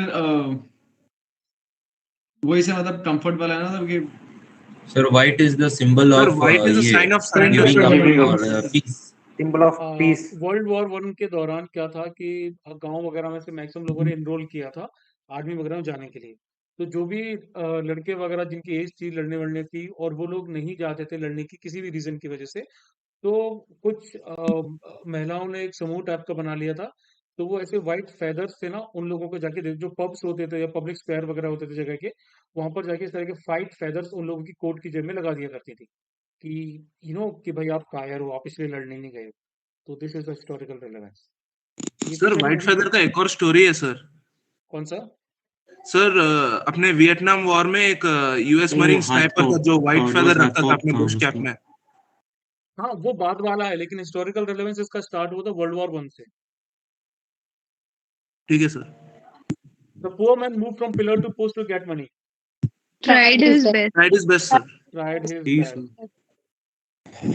वही से मतलब कंफर्ट वाला है ना, मतलब कि Sir, white is the symbol sir of white is a ये sign of surrender giving sir, up or peace. Symbol of peace. World war one के दौरान क्या था कि गांव वगैरह में से मैक्सिमम लोगों ने इनरोल किया था आर्मी वगैरह में जाने के लिए। तो जो भी लड़के वगैरह जिनकी एज थी लड़ने वड़ने की, और वो लोग नहीं जाते थे लड़ने की किसी भी रीजन की वजह से, तो कुछ महिलाओं ने एक समूह टाइप का बना लिया था। तो वो ऐसे व्हाइट फेदर्स से ना उन लोगों को जाके जो पब्स होते थे या पब्लिक स्क्वायर वगैरह होते थे जगह के, वहां पर जाके इस तरह के फाइट फेदर्स उन लोगों की कोट की जेब में लगा दिया करती थी कि कि भाई आप कायर हो, आप इसलिए लड़ने नहीं गए। तो this is the historical relevance. Sir white feather का एक और स्टोरी है सर। कौन सा? सर अपने वियतनाम वॉर में एक यूएस मरीन स्नाइपर था जो व्हाइट फेदर रखता था अपने बुश कैप में। हाँ वो बाद वाला है, लेकिन हिस्टोरिकल रिलेवेंस इसका स्टार्ट हुआ था वर्ल्ड वॉर 1 से। ठीक है sir. The poor man move from pillar to post to get money. Tried his best. Tried his best, sir. Tried his best.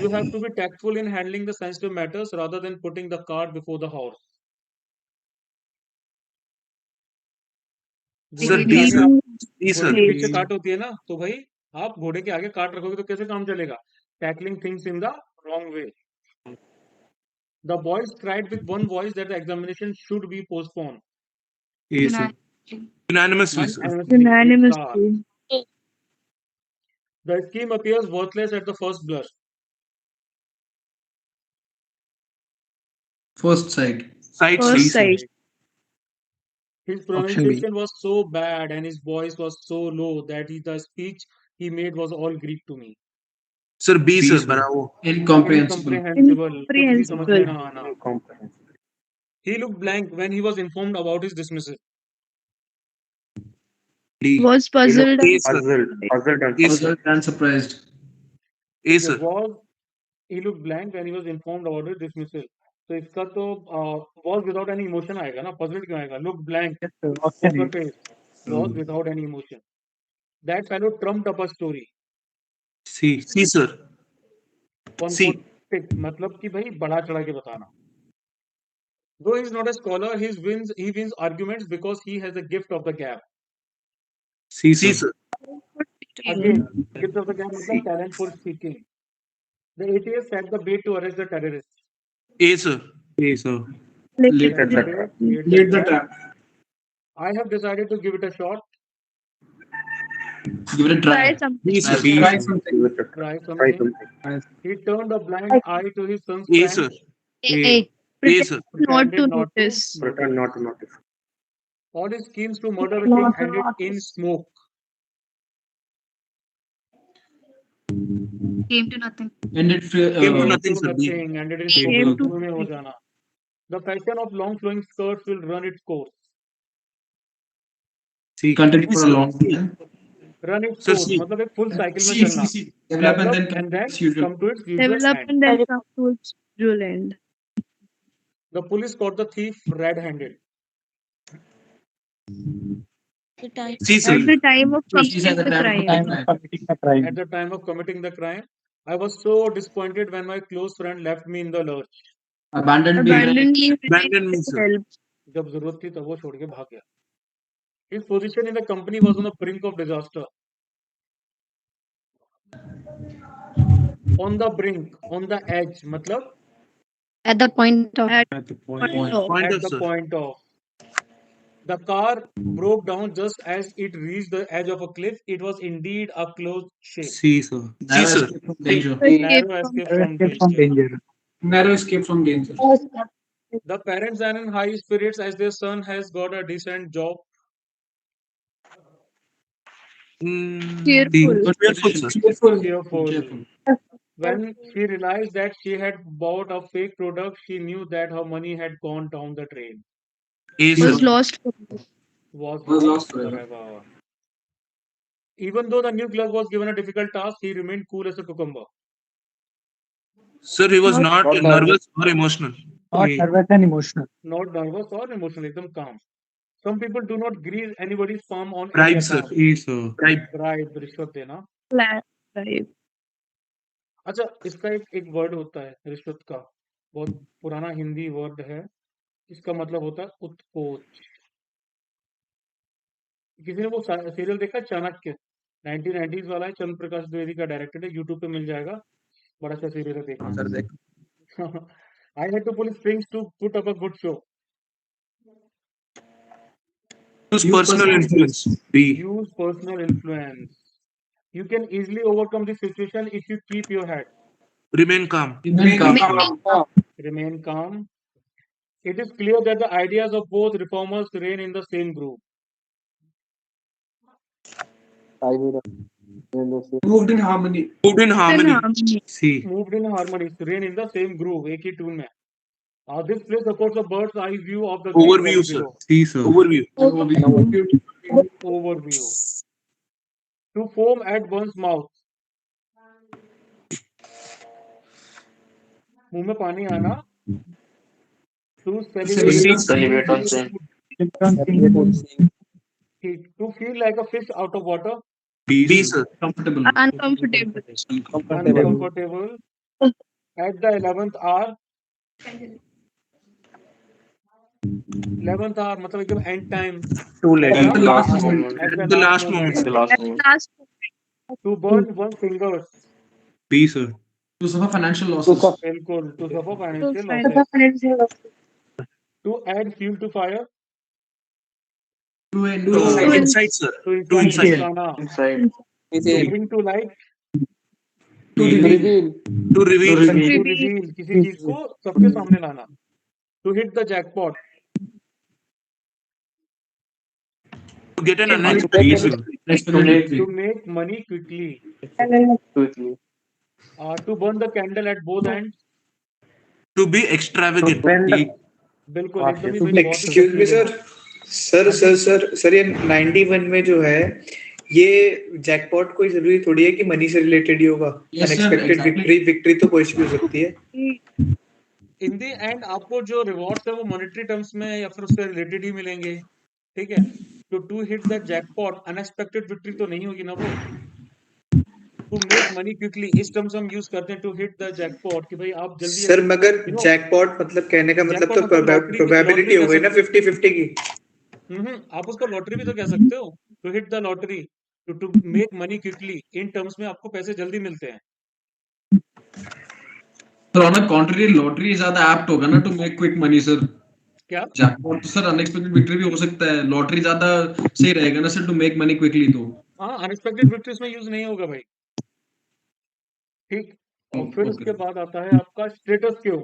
You have to be tactful in handling the sensitive matters rather than putting the cart before the horse. Sir, D, sir. D, sir. घोड़े के पीछे काट होती है ना, तो भाई आप घोड़े के आगे काट रखोगे तो कैसे काम चलेगा? Tackling things in the wrong way. The boys cried with one voice that the examination should be postponed. Yes, sir. Unanimously, sir. Unanimously. The scheme appears worthless at the first blush. First sight. First sight. His pronunciation was so bad and his voice was so low that the speech he made was all Greek to me. Sir, B, sir. Bravo. Incomprehensible. He looked blank when he was informed about his dismissal. D. Was puzzled. Puzzled and surprised. A, sir. He looked blank when he was informed about his dismissal. तो इसका तो was without any emotion आएगा ना, puzzled क्यों आएगा? Look blank. Poker face. Was without any emotion. That fellow trumped up a story. C, sir. C. मतलब कि भाई बड़ा चढ़ा के बताना. Though he is not a scholar, he wins arguments because he has a gift of the gab. C, sir. Again, gift of the gab means talent for speaking. The ATF set the bait to arrest the terrorists. A, sir. A, sir. Lead the trap. I have decided to give it a shot. Give it a try. Try something. Try something. Try something. He turned a blind eye to his son's A, prank. sir. A. sir. Not to notice. Pretend not to notice. All his schemes to murder the king ended in smoke. Came to nothing. Ended Came to nothing, sir. B. Ended in Came smoke. to में हो जाना. The fashion of long flowing skirts will run its course. C. Continue for a long time. Run its Sir, course. C. मतलब एक full cycle में See, चलना. see, see. Develop and then and then usual. come to its usual Develop end. and then come to its usual end. The police caught the thief red-handed. C, sir. At the time of She's at committing the the time. crime. At the time of committing the crime, I was so disappointed when my close friend left me in the lurch. Abandoned me. Abandoned me, sir. Help. जब जरूरत थी तब वो छोड़ के भाग गया. His position in the company was on the brink of disaster. On the brink, on the edge, मतलब At the point of At At the point. point. at the point of. The car broke down just as it reached the edge of a cliff. It was indeed a close shave. C, sir. C, sir. Danger. Narrow escape from danger. Narrow escape from danger. The parents are in high spirits as their son has got a decent job. Cheerful. Cheerful. When she realized that she had bought a fake product, she knew that her money had gone down the drain. A, sir. Was lost. Was lost forever. Even though the new clerk was given a difficult task, he remained cool as a cucumber. Sir, he was not nervous or emotional. Not nervous and emotional. Not nervous or emotional, एकदम calm. Some people do not grease anybody's palm on Bribe, any sir. account. E, sir. Bribe, रिश्वत देना. Right. अच्छा, इसका एक word होता है रिश्वत का, बहुत पुराना हिंदी वर्ड है. इसका मतलब होता है उत्कोच. किसी ने वो सीरियल देखा चाणक्य? 1990s वाला है, चंद्र प्रकाश द्विवेदी का डायरेक्टेड है, YouTube पे मिल जाएगा. बड़ा अच्छा सीरियल है, देखना. सर देख. I had to pull strings to put up a good show. Use personal influence. B. Use personal influence. You can easily overcome this situation if you keep your head. Remain calm. Remain calm. It is clear that the ideas of both reformers reign in the same group. Moved in harmony. Moved in harmony. C. Moved in harmony. Reign in the same groove. एक ही tune में. This place supports a bird's eye view of the Overview, Great sir. Wall See, sir. Overview. below. Overview. To foam at one's mouth. मुंह में पानी आना. To Salivate on same. To feel like a fish out of water. B, sir. Comfortable. Uncomfortable. Uncomfortable. At the 11th hour. 11th hour मतलब एकदम end time. Too late. At The last moment. At The last moment. The last moment. Last To burn one's fingers. B, sir. To suffer financial losses. बिल्कुल. To suffer financial final. losses. To add fuel to fire. To Inside, sir. To To inside. inside. Inside. To bring to light. To reveal. To reveal. To reveal. किसी चीज को सबके सामने लाना. To hit the jackpot. To get an unexpected. To make money quickly. Quickly. To burn the candle at both ends. To be extravagant. बिल्कुल एकदम ही भाई बहुत एक्सक्यूज मी सर ये 91 में जो है ये जैकपॉट कोई जरूरी थोड़ी है कि मनी से रिलेटेड ही होगा. अनएक्सपेक्टेड विक्ट्री तो कोई भी हो सकती है. इन दी एंड आपको जो रिवॉर्ड्स है वो मॉनेटरी टर्म्स में या फिर उससे रिलेटेड ही मिलेंगे. ठीक है. तो to hit the jackpot unexpected victory तो नहीं होगी ना वो. टू मेक मनी क्विकली इस टर्म्स हम यूज करते हैं. टू हिट द जैकपॉट कि भाई आप जल्दी. सर मगर जैकपॉट मतलब कहने का मतलब तो प्रोबेबिलिटी हो गई ना 50-50 की. आप उसको लॉटरी भी तो कह सकते हो. To hit the lottery. To make money quickly in terms में आपको पैसे जल्दी मिलते हैं. तो ऑन द कॉन्ट्ररी लॉटरी ज्यादा एप्ट होगा ना to make quick money sir. क्या जैकपॉट तो सर अनएक्सपेक्टेड विक्ट्री भी हो सकता है. लॉटरी ज्यादा सही रहेगा ना sir to make money quickly. तो हाँ अनएक्सपेक्टेड विक्ट्रीज में यूज नहीं होगा भाई. ठीक. और फिर उसके बाद आता है आपका status Q.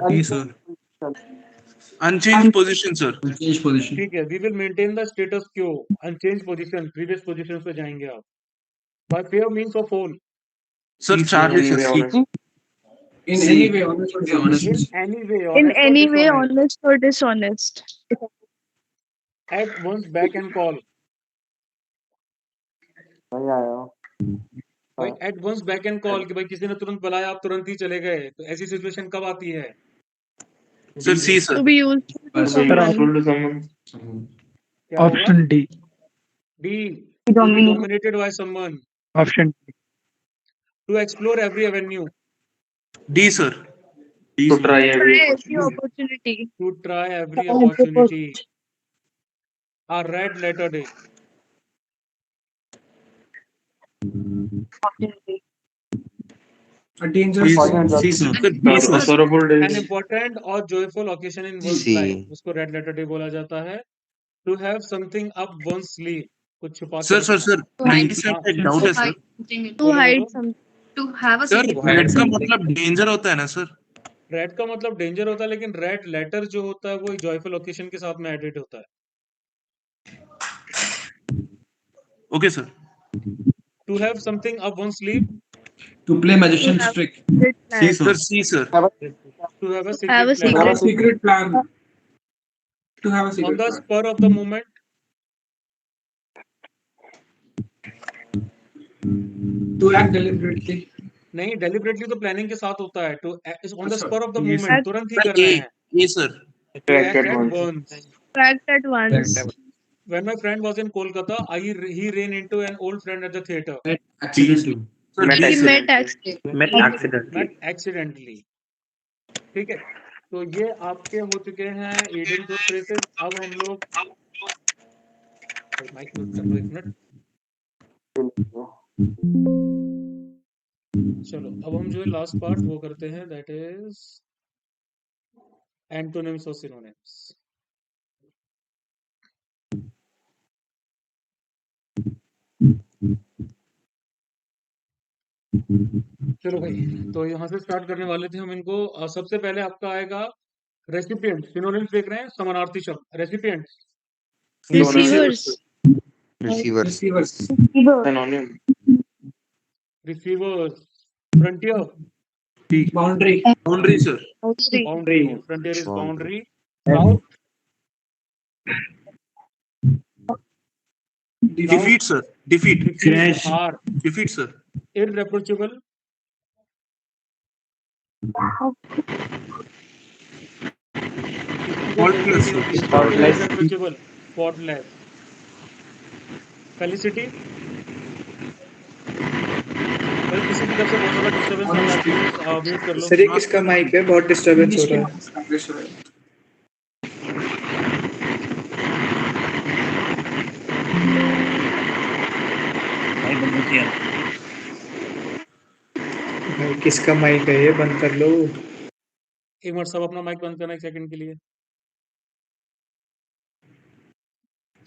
B, sir. Unchanged position, sir. Unchanged position. ठीक है. We will maintain the status quo. Unchanged position. Previous positions पे जाएंगे आप. By fair means of fall. Sir, charges. In any way honest or dishonest. in any way honest or dishonest. At one's back and call. नहीं आया. भाई at one's back and call कि भाई किसी ने तुरंत बुलाया आप तुरंत ही चले गए. तो ऐसी सिचुएशन कब आती है? Sir, C, sir. To be useful to someone. Option D. D. To be dominated by someone. Option D. To explore every avenue. D, sir. To try every Every opportunity. To try every opportunity. A red letter day. A dangerous C, sir. Sorrowful An days. important or joyful occasion in one's C. life. उसको red letter day बोला जाता है. To have something up one's sleeve. कुछ छुपा के Sir, रखना. sir. 97 एक doubt है, sir. To hide something. To have a Sir, red का मतलब danger होता है ना, sir? रेड का मतलब डेंजर होता है लेकिन रेड लेटर जो होता है वो जॉयफुल ओकेशन के साथ में एडेड होता है. Okay, sir. To have something up one's sleeve. to play magician's trick. C, sir. C, sir. To have a secret plan. To have a secret On the spur of the moment. To act deliberately. नहीं deliberately तो planning के साथ होता है. To act on the spur of the Yes, moment. sir. तुरंत ही करना है. A, sir. To act at once. Tracked at once. When my friend was in Kolkata, he ran into an old friend at the theater. Accidentally. Sir, He D, sir. met accidentally. Met accidentally. ठीक है. तो ये आपके हो चुके हैं added दो phrases. अब हम लोग माइक म्यूट कर लो एक मिनट. चलो अब हम जो है लास्ट पार्ट वो करते हैं. दैट इज एंटोनिम्स और सिनोनिम्स. चलो भाई तो यहाँ से स्टार्ट करने वाले थे हम इनको. सबसे पहले आपका आएगा रेसिपिएंट. सिनोनिम्स देख रहे हैं. समानार्थी शब्द. Recipient. Receivers. Receivers. Synonym. receivers, frontier, Boundary, sir. boundary. Frontier is Boundary. boundary. South, Defeat, sir. Defeat. defeat, हार. Defeat, sir. Irreproachable, Faultless, sir. irreproachable, faultless. Felicity, भाई किसी की तरफ से बहुत ज्यादा डिस्टर्बेंस आ रहा है, प्लीज म्यूट कर लो. सर ये किसका माइक है? बहुत डिस्टरबेंस हो रहा है. भाई किसका माइक है? ये बंद कर लो. एक मिनट, सब अपना माइक बंद करना 1 सेकंड के लिए.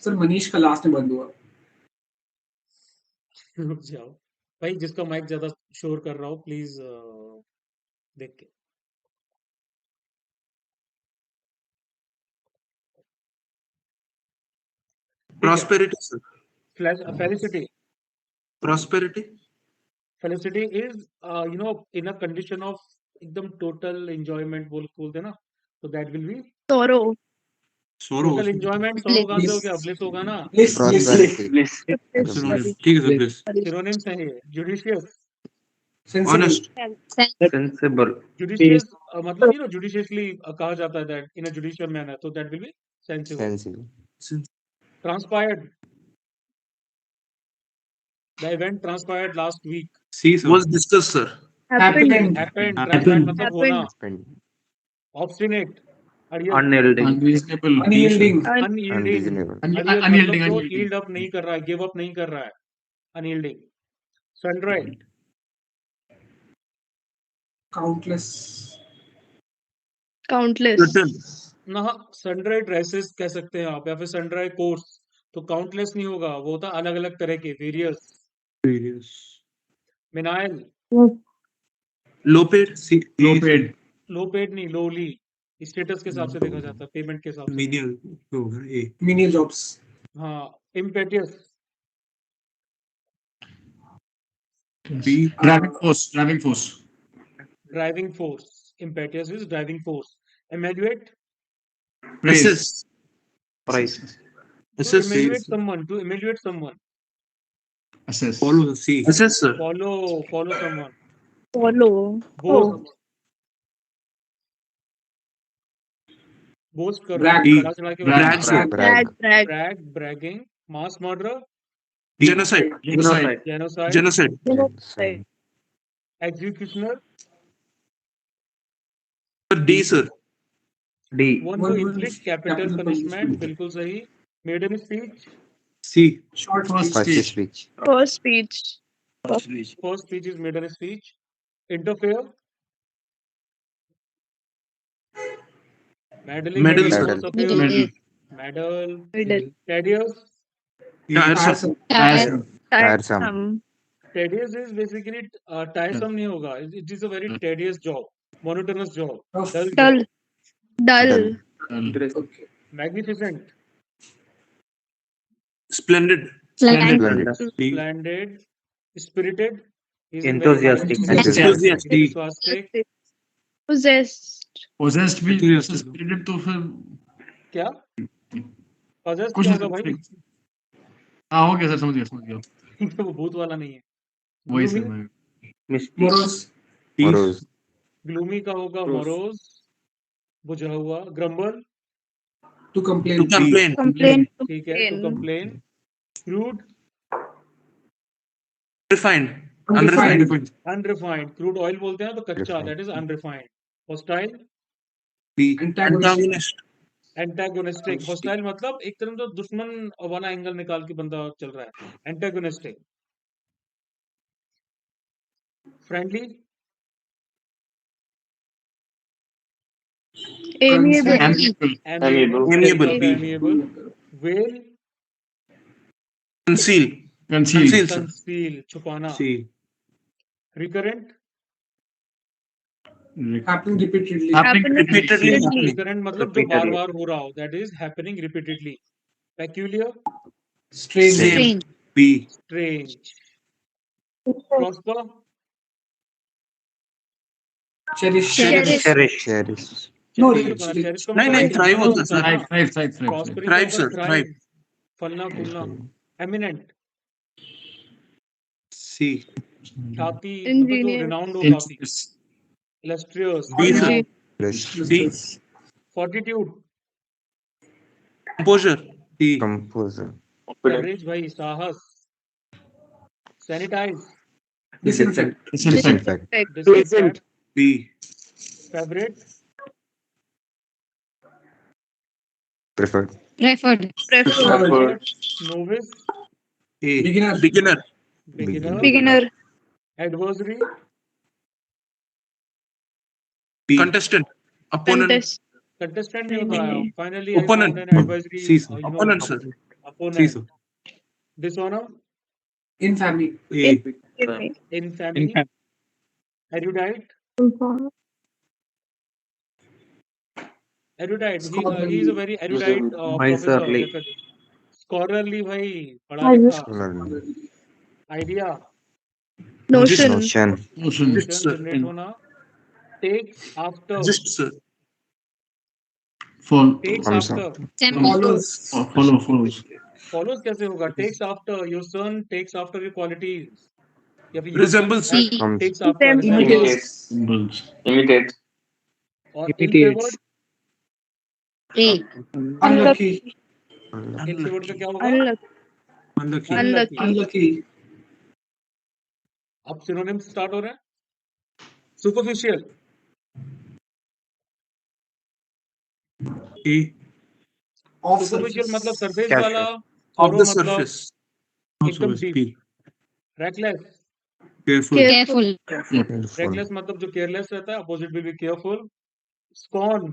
सर मनीष का लास्ट में बंद हुआ. रुक जाओ भाई, जिसका माइक ज्यादा शोर कर रहा हो प्लीज देख के. Prosperity, sir. Felicity. Prosperity. Felicity is in a condition of एकदम total enjoyment बोलते हैं ना, तो that will be sorrow. total enjoyment. sorrow कहाँ से हो गया? bliss होगा ना. Prosperity. ठीक है सर, प्लीज. synonyms हैं ये. Judicious. Honest. Sensible. Judicious मतलब judiciously कहा जाता है that in a judicial manner, so that will be sensible. Sensible. Transpired. The event transpired last week. C sir. Was discussed, sir. Happened. Happened. Happened. Transpired मतलब होना. Spend. Obstinate. Unyielding. Unreasonable. Unyielding. Unreasonable. Unyielding. मतलब जो yield up नहीं कर रहा है, give up नहीं कर रहा है. Unyielding. Sundry. Countless. Certain. ना sundry dresses कह सकते हैं आप, या फिर sundry coats. तो countless नहीं होगा, वो होता अलग अलग तरह के. various. Menial. Low paid. Low paid. low paid नहीं, lowly. स्टेटस के हिसाब से देखा जाता है, पेमेंट के हिसाब से. मीनियल होगा ए. Menial jobs. हाँ. Impetuous. B. Driving force. Driving force. Driving force. Impetuous is driving force. Evaluate. Praise. Assess. Price. To Assess. evaluate someone. Assess. Follow the C. Assess, sir. Follow someone. Follow. Boast. Boast करो. Brag. बढ़ा चढ़ा के Brag, sir. Brag. Brag. Brag, bragging. Mass murderer. Genocide. Genocide. Genocide. Genocide. Executioner. D, sir. D. One who inflicts capital punishment. बिल्कुल सही. Maiden speech. C. Short first First speech. speech. First speech. First speech is maiden speech. Interfere. Meddling. Meddle, sir. Middle. Meddle. Middle. Tedious. Tiresome. Tiresome. Tedious is basically tiresome नहीं होगा. It is a very tedious job. Monotonous job. Dull. Dull. Magnificent. Splendid. Splendid. Splendid. Spirited. He's Enthusiastic. Enthusiastic. Enthusiastic. Possessed. Possessed भी spirited तो फिर क्या? Possessed कुछ क्या होगा भाई? हाँ हो गया सर, समझ गया. वो भूत वाला नहीं है. वही सर मैं. Morose. Gloomy का होगा morose. बुझा हुआ. Grumble. To complain. Complain. ठीक है. To complain. Crude. Refined. Unrefined. Crude oil बोलते हैं तो कच्चा. That is unrefined. Hostile. Antagonist. Antagonistic. Hostile मतलब एक तरह से दुश्मन वाला एंगल निकाल के बंदा चल रहा है. Antagonistic. Friendly. Amiable. Amiable. Veil. Conceal. छुपाना. सी. Recurrent. Happening repeatedly. Recurrent मतलब जो बार बार हो रहा हो. That is happening repeatedly. Peculiar. Strange. B. Strange. prosper, cherish cherish no cherish का नहीं मतलब नहीं एक थ्राइव अच्छा होता होता है सर, ना, थ्राइव प्रॉस्परिंग का थ्राइव मतलब सर, थ्राइव। थ्राइव, फलना फूलना, एमिनेंट, सी ख्याति मतलब जो Engineer. रिनाउंड हो काफी, illustrious, the sir Engineer. The fortitude, composer, T composer courage भाई, साहस, sanitize, disinfect disinfect disinfect, B favourite, preferred Preferred. Novice, a beginner beginner, beginner, Beginner. Adversary, B contestant, opponent, Contest. Contestant नहीं होता है, finally I Opponent. Found an advisory, see sir you know, opponent sir, see opponent, sir dishonour, in family a infamy, erudite, erudite, he is a very erudite professor, Miserly. या फिर scholarly भाई, पढ़ा लिखा, idea, Notion. Notion notion sir. Generate होना, takes after, gist sir, takes हम सब after, follows follows कैसे होगा, takes after, your son takes after your qualities, या फिर Resembles. हम टेक्स आफ्टर, symbols Imitate. और ill favoured, unlucky ill favoured का क्या होगा, Unlucky. अनलकी अनलकी, अनलकी अब सिनोनिम स्टार्ट हो रहे हैं, सुपरफिशियल, ए ऑफ सुपरफिशियल मतलब सरफेस Casual. वाला, Of थोरो the मतलब surface. एकदम deep, B reckless, careful reckless मतलब जो केयरलेस रहता है, opposite will be careful, scorn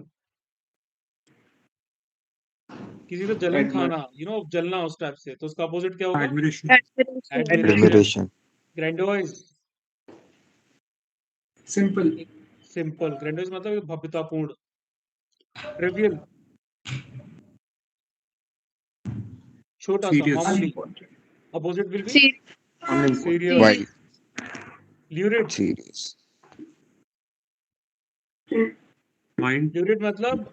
किसी को जलन खाना, यू नो जलना उस टाइप से, तो उसका अपोजिट क्या होगा, admiration admiration, admiration ग्रैंडोइज, simple simple, ग्रैंडोइज मतलब भव्यतापूर्ण, ट्रिवियल छोटा सा, सीरियस मामूली, opposite will be Serious. Serious, wild lurid, serious mind lurid मतलब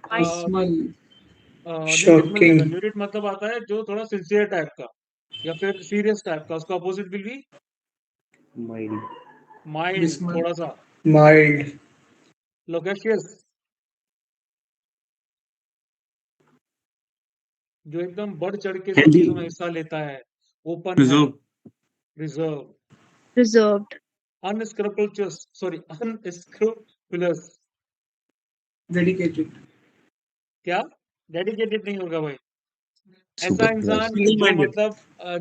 शॉकिंग ल्यूरिड मतलब आता है जो थोड़ा सिंसियर टाइप का या फिर सीरियस टाइप का, उसका अपोजिट विल बी माइल्ड, थोड़ा सा, माइल्ड लोकेशियस जो एकदम बढ़ चढ़ के सब चीजों में हिस्सा लेता है, ओपन है, रिजर्व रिजर्व, Reserved. अनस्क्रैपुलस, डेडिकेटेड क्या डेडिकेटेड नहीं होगा भाई, ऐसा सुपर इंसान जो Single-minded. मतलब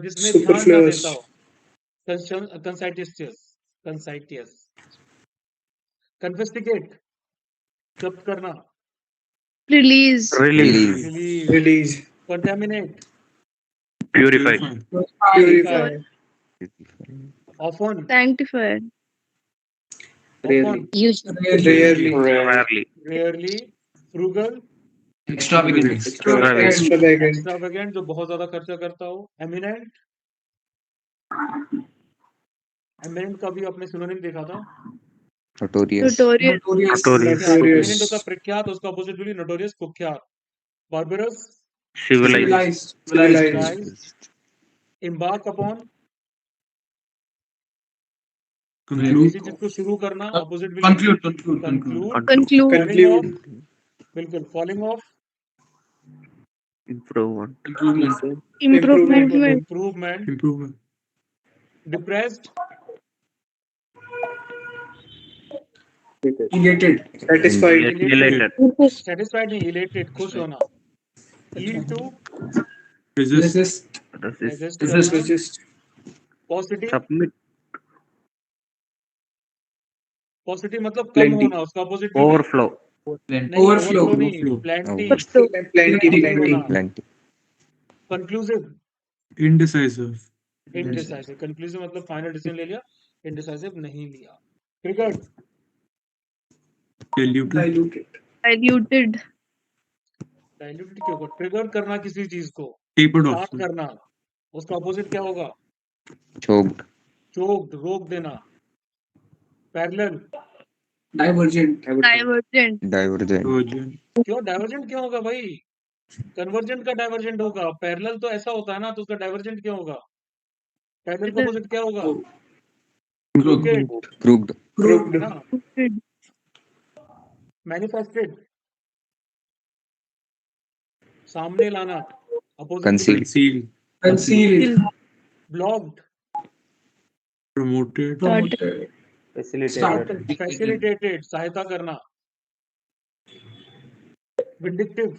जिसमें ध्यान ना सुपरफ्लुअस देता हो, कंसाइटियस, कन्फेस्टिकेट जब्त करना, Release. Release release, release contaminate, purify purify often, Sanctify. Often, rarely rarely, frugal, extravagant extravagant extravagant जो बहुत ज्यादा खर्चा करता हो, एमिनेंट, एमिनेंट का भी आपने सिनोनिम देखा था, नोटोरियस Notorious. एमिनेंट होता प्रख्यात, उसका अपोजिट भी नोटोरियस, कुख्यात, barbarous, civilized embark upon conclude किसी चीज को शुरू करना, opposite will conclude conclude, Conclude. falling off, conclude बिल्कुल falling off, Improvement. improvement, improvement depressed, elated satisfied satisfied नहीं, elated खुश होना, yield to रेजिस्ट resist करना, resist positive, पॉजिटिव मतलब कम Plenty. होना, उसका अपोजिट ओवरफ्लो नहीं, Overflow. नहीं, plenty, plenty होना, plenty conclusive, indecisive indecisive, conclusive मतलब फाइनल डिसीजन ले लिया, indecisive नहीं लिया, triggered, diluted diluted Diluted. Diluted क्यों होगा, ट्रिगर करना किसी चीज को, टेपर्ड ऑफ स्टार्ट करना, उसका अपोजिट क्या होगा, चोक्ड चोक्ड रोक देना, पैरेलल डाइवर्जेंट Divergent. Divergent. क्यों डाइवर्जेंट क्यों होगा भाई? कन्वर्जेंट का डाइवर्जेंट होगा, पैरेलल तो ऐसा होता है ना, तो उसका डाइवर्जेंट क्यों होगा? पैरेलल का अपोजिट क्या होगा? क्रोकेड Crooked. है ना, मैनिफेस्टेड सामने लाना, opposite Concealed. Concealed. Concealed blocked Promoted. Started facilitated सहायता करना, विंडिक्टिव